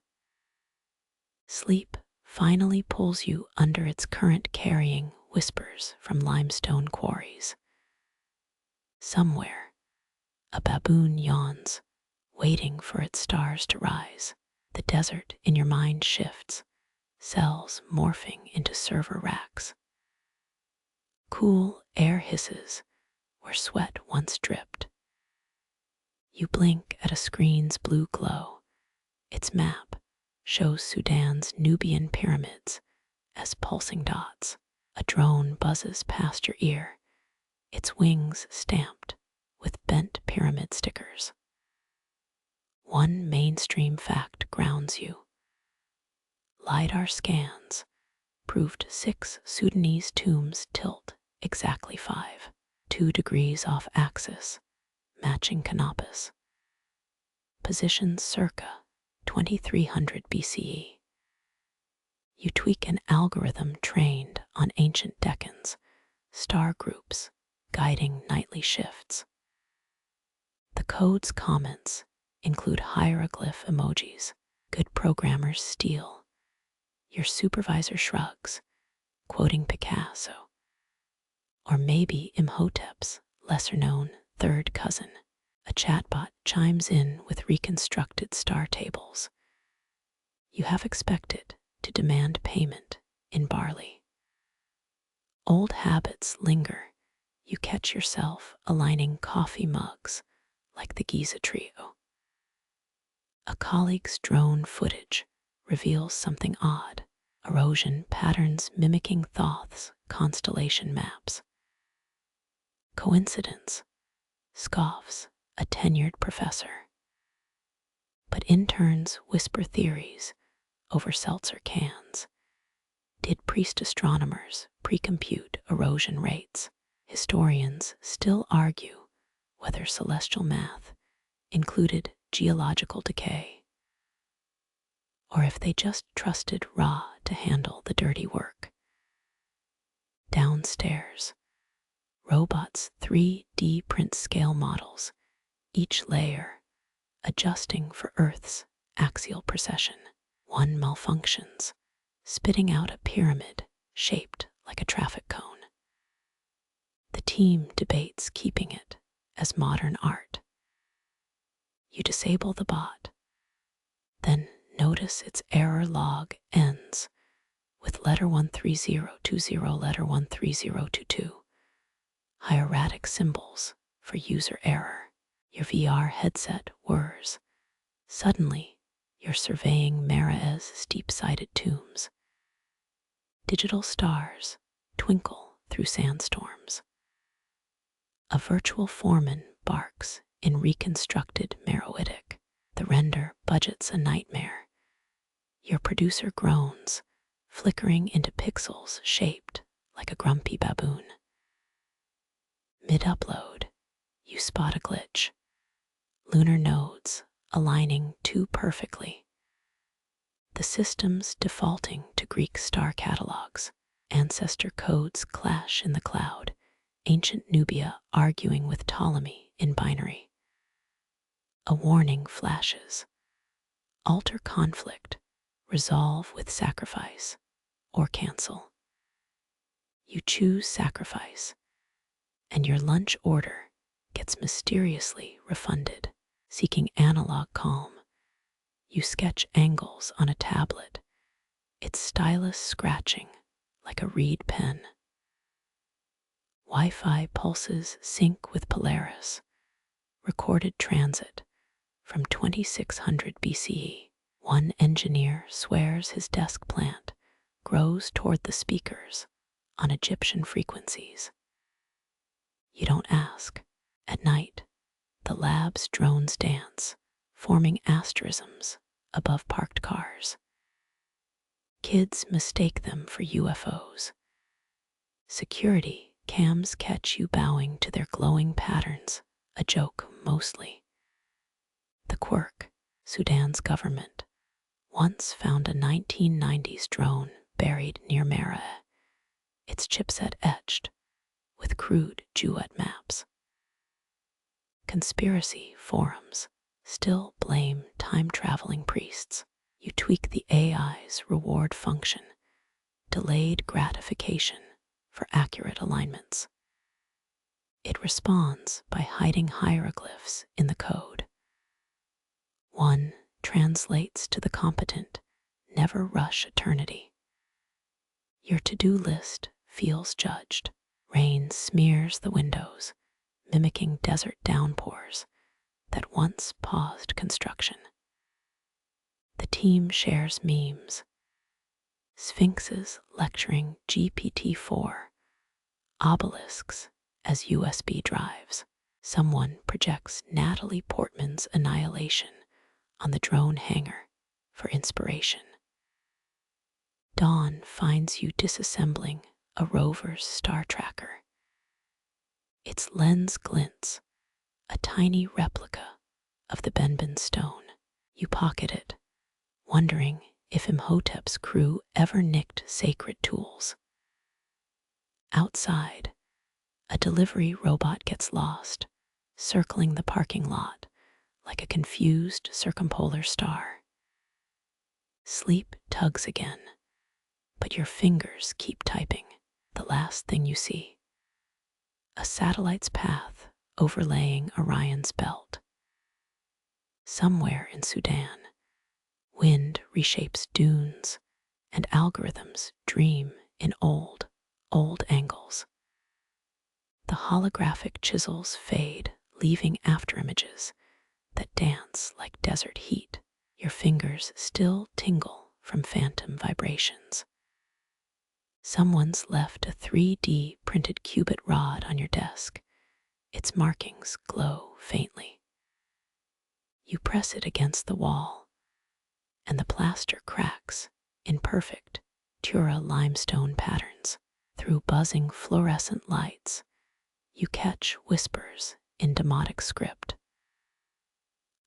Speaker 1: Sleep finally pulls you under its current-carrying whispers from limestone quarries. Somewhere, a baboon yawns, waiting for its stars to rise. The desert in your mind shifts, cells morphing into server racks. Cool air hisses where sweat once dripped. You blink at a screen's blue glow. Its map shows Sudan's Nubian pyramids as pulsing dots. A drone buzzes past your ear, its wings stamped with bent pyramid stickers. One mainstream fact grounds you. LiDAR scans proved 6 Sudanese tombs tilt exactly 2 degrees off axis, matching canopus. Positions circa 2300 BCE. You tweak an algorithm trained on ancient decans, star groups, guiding nightly shifts. The code's comments include hieroglyph emojis. Good programmers steal. Your supervisor shrugs, quoting Picasso. Or maybe Imhotep's lesser-known third cousin. A chatbot chimes in with reconstructed star tables. You have expected to demand payment in barley. Old habits linger. You catch yourself aligning coffee mugs like the Giza trio. A colleague's drone footage reveals something odd. Erosion patterns mimicking Thoth's constellation maps. Coincidence, scoffs a tenured professor. But interns whisper theories over seltzer cans. Did priest astronomers pre-compute erosion rates? Historians still argue whether celestial math included geological decay, or if they just trusted Ra to handle the dirty work. Downstairs, robots 3D print scale models, each layer adjusting for Earth's axial precession. One malfunctions, spitting out a pyramid shaped like a traffic cone. The team debates keeping it as modern art. You disable the bot, then notice its error log ends with letter 13020, letter 13022, hieratic symbols for user error. Your VR headset whirs. Suddenly, you're surveying Mara's steep-sided tombs. Digital stars twinkle through sandstorms. A virtual foreman barks in reconstructed Meroitic. The render budget's a nightmare. Your producer groans, flickering into pixels shaped like a grumpy baboon. Mid-upload, you spot a glitch. Lunar nodes aligning too perfectly. The system's defaulting to Greek star catalogs. Ancestor codes clash in the cloud. Ancient Nubia arguing with Ptolemy in binary. A warning flashes. Alter conflict, resolve with sacrifice, or cancel. You choose sacrifice, and your lunch order gets mysteriously refunded. Seeking analog calm, you sketch angles on a tablet, its stylus scratching like a reed pen. Wi-Fi pulses sync with Polaris, recorded transit from 2600 BCE. One engineer swears his desk plant grows toward the speakers on Egyptian frequencies. You don't ask. At night, the lab's drones dance, forming asterisms above parked cars. Kids mistake them for UFOs. Security cams catch you bowing to their glowing patterns, a joke mostly. The quirk, Sudan's government, once found a 1990s drone buried near Mara, its chipset etched with crude duet maps. Conspiracy forums still blame time-traveling priests. You tweak the AI's reward function, delayed gratification for accurate alignments. It responds by hiding hieroglyphs in the code. One translates to the competent, never rush eternity. Your to-do list feels judged. Rain smears the windows, mimicking desert downpours that once paused construction. The team shares memes. Sphinxes lecturing GPT-4, obelisks as USB drives. Someone projects Natalie Portman's annihilation on the drone hangar for inspiration. Dawn finds you disassembling a rover's star tracker. Its lens glints, a tiny replica of the Benben stone. You pocket it, wondering if Imhotep's crew ever nicked sacred tools. Outside, a delivery robot gets lost, circling the parking lot like a confused circumpolar star. Sleep tugs again, but your fingers keep typing. The last thing you see, a satellite's path overlaying Orion's belt. Somewhere in Sudan, wind reshapes dunes and algorithms dream in old angles. The holographic chisels fade, leaving afterimages that dance like desert heat. Your fingers still tingle from phantom vibrations. Someone's left a 3D printed cubit rod on your desk. Its markings glow faintly. You press it against the wall, and the plaster cracks in perfect Tura limestone patterns. Through buzzing fluorescent lights, you catch whispers in demotic script.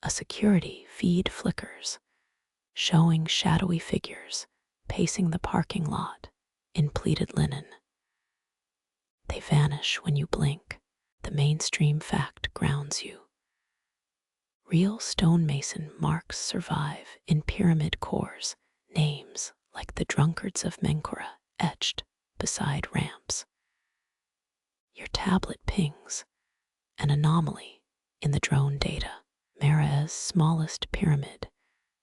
Speaker 1: A security feed flickers, showing shadowy figures pacing the parking lot in pleated linen. They vanish when you blink. The mainstream fact grounds you. Real stonemason marks survive in pyramid cores, names like the drunkards of Menkora etched beside ramps. Your tablet pings an anomaly in the drone data. Mara's smallest pyramid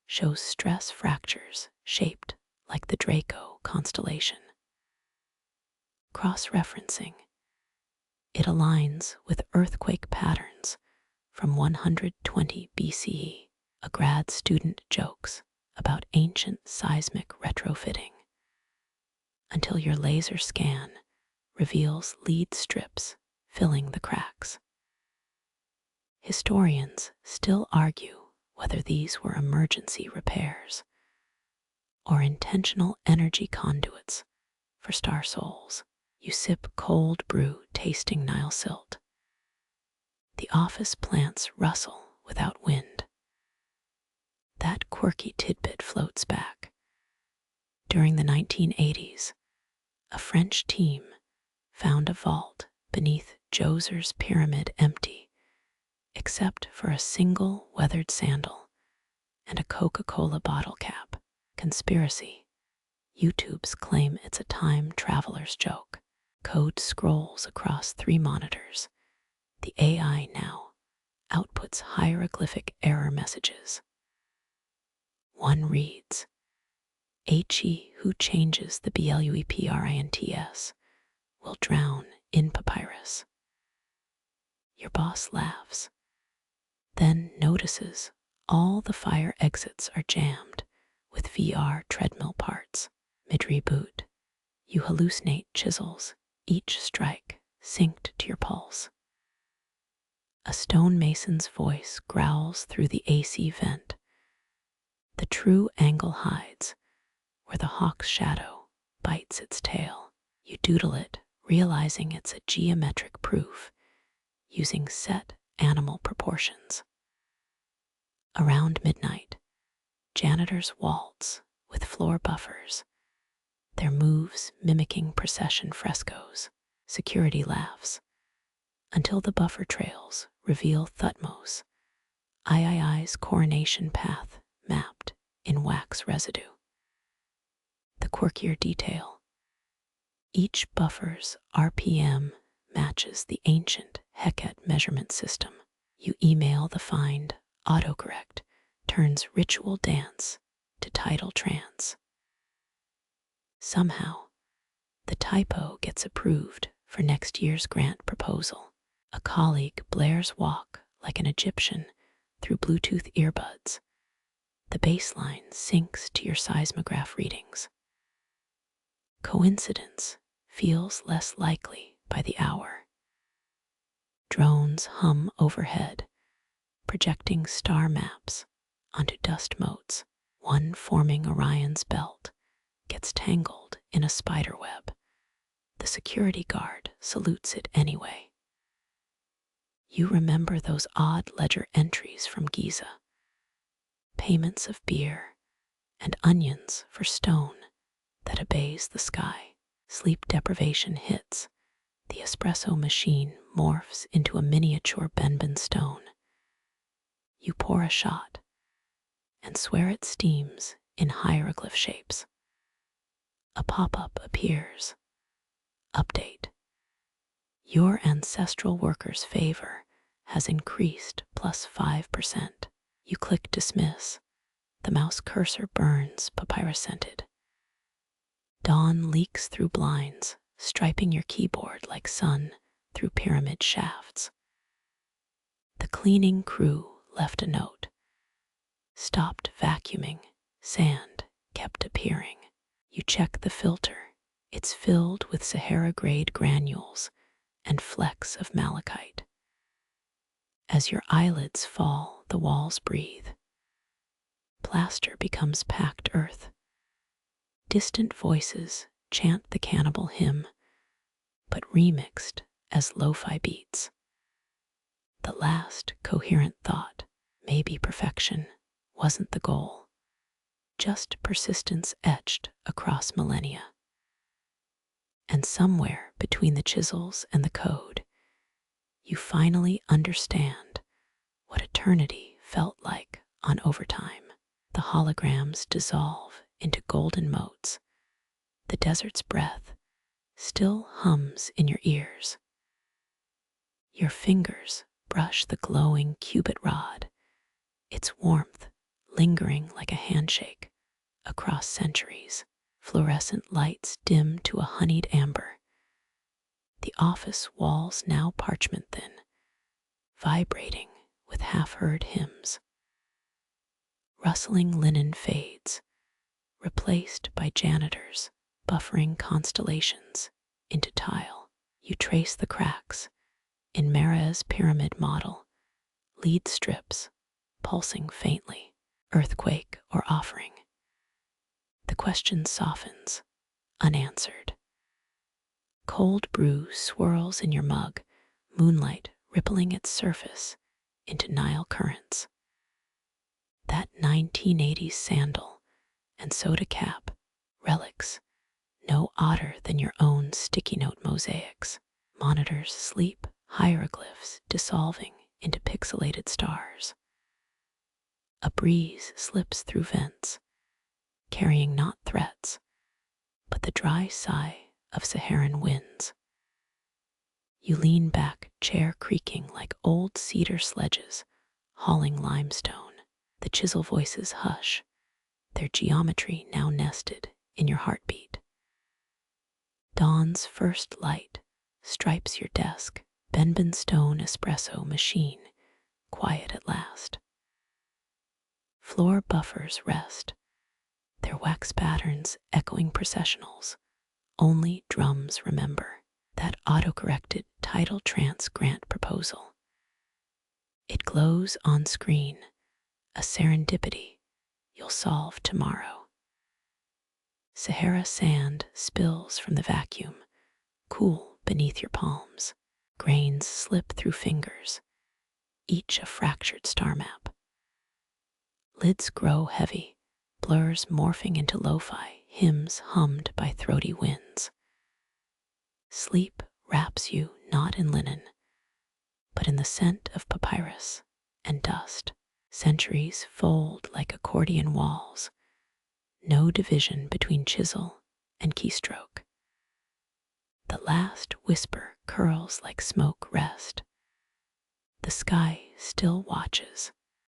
Speaker 1: shows stress fractures shaped like the Draco constellation. Cross-referencing, it aligns with earthquake patterns from 120 BCE. A grad student jokes about ancient seismic retrofitting until your laser scan reveals lead strips filling the cracks. Historians still argue whether these were emergency repairs or intentional energy conduits for star souls. You sip cold brew tasting Nile silt. The office plants rustle without wind. That quirky tidbit floats back. During the 1980s, a French team found a vault beneath Djoser's pyramid empty, except for a single weathered sandal and a Coca-Cola bottle cap. Conspiracy. YouTube's claim it's a time traveler's joke. Code scrolls across 3 monitors. The AI now outputs hieroglyphic error messages. One reads, "He who changes the BLUEPRINTS will drown in papyrus." Your boss laughs, then notices all the fire exits are jammed with VR treadmill parts. Mid-reboot, you hallucinate chisels, each strike synced to your pulse. A stonemason's voice growls through the AC vent. The true angle hides where the hawk's shadow bites its tail. You doodle it, realizing it's a geometric proof using set animal proportions. Around midnight, janitors waltz with floor buffers, their moves mimicking procession frescoes. Security laughs until the buffer trails reveal Thutmose, III's coronation path mapped in wax residue. The quirkier detail. Each buffer's RPM matches the ancient Heket measurement system. You email the find, autocorrect turns ritual dance to tidal trance. Somehow, the typo gets approved for next year's grant proposal. A colleague blares walk like an Egyptian through Bluetooth earbuds. The baseline syncs to your seismograph readings. Coincidence feels less likely by the hour. Drones hum overhead, projecting star maps onto dust motes. One forming Orion's belt gets tangled in a spider web. The security guard salutes it anyway. You remember those odd ledger entries from Giza. Payments of beer and onions for stone that obeys the sky. Sleep deprivation hits. The espresso machine morphs into a miniature Benben stone. You pour a shot and swear it steams in hieroglyph shapes. A pop-up appears. Update. Your ancestral worker's favor has increased plus 5%. You click dismiss. The mouse cursor burns papyrus-scented. Dawn leaks through blinds, striping your keyboard like sun through pyramid shafts. The cleaning crew left a note. Stopped vacuuming. Sand kept appearing. You check the filter. It's filled with Sahara-grade granules and flecks of malachite. As your eyelids fall, the walls breathe. Plaster becomes packed earth. Distant voices chant the cannibal hymn, but remixed as lo-fi beats. The last coherent thought, maybe perfection, wasn't the goal, just persistence etched across millennia. And somewhere between the chisels and the code, you finally understand what eternity felt like on overtime. The holograms dissolve into golden motes. The desert's breath still hums in your ears. Your fingers brush the glowing cubit rod, its warmth lingering like a handshake across centuries. Fluorescent lights dim to a honeyed amber. The office walls now parchment thin, vibrating with half-heard hymns. Rustling linen fades, replaced by janitors buffering constellations into tile. You trace the cracks in Mara's pyramid model, lead strips pulsing faintly, earthquake or offering. The question softens, unanswered. Cold brew swirls in your mug, moonlight rippling its surface into Nile currents. That 1980s sandal and soda cap, relics, no odder than your own sticky note mosaics. Monitors sleep, hieroglyphs dissolving into pixelated stars. A breeze slips through vents, carrying not threats, but the dry sigh of Saharan winds. You lean back, chair creaking like old cedar sledges, hauling limestone. The chisel voices hush, their geometry now nested in your heartbeat. Dawn's first light stripes your desk, Benben stone espresso machine, quiet at last. Floor buffers rest, their wax patterns echoing processionals. Only drums remember that auto-corrected tidal trance grant proposal. It glows on screen, a serendipity you'll solve tomorrow. Sahara sand spills from the vacuum, cool beneath your palms. Grains slip through fingers, each a fractured star map. Lids grow heavy, blurs morphing into lo-fi, hymns hummed by throaty winds. Sleep wraps you not in linen, but in the scent of papyrus and dust. Centuries fold like accordion walls, no division between chisel and keystroke. The last whisper curls like smoke rest. The sky still watches,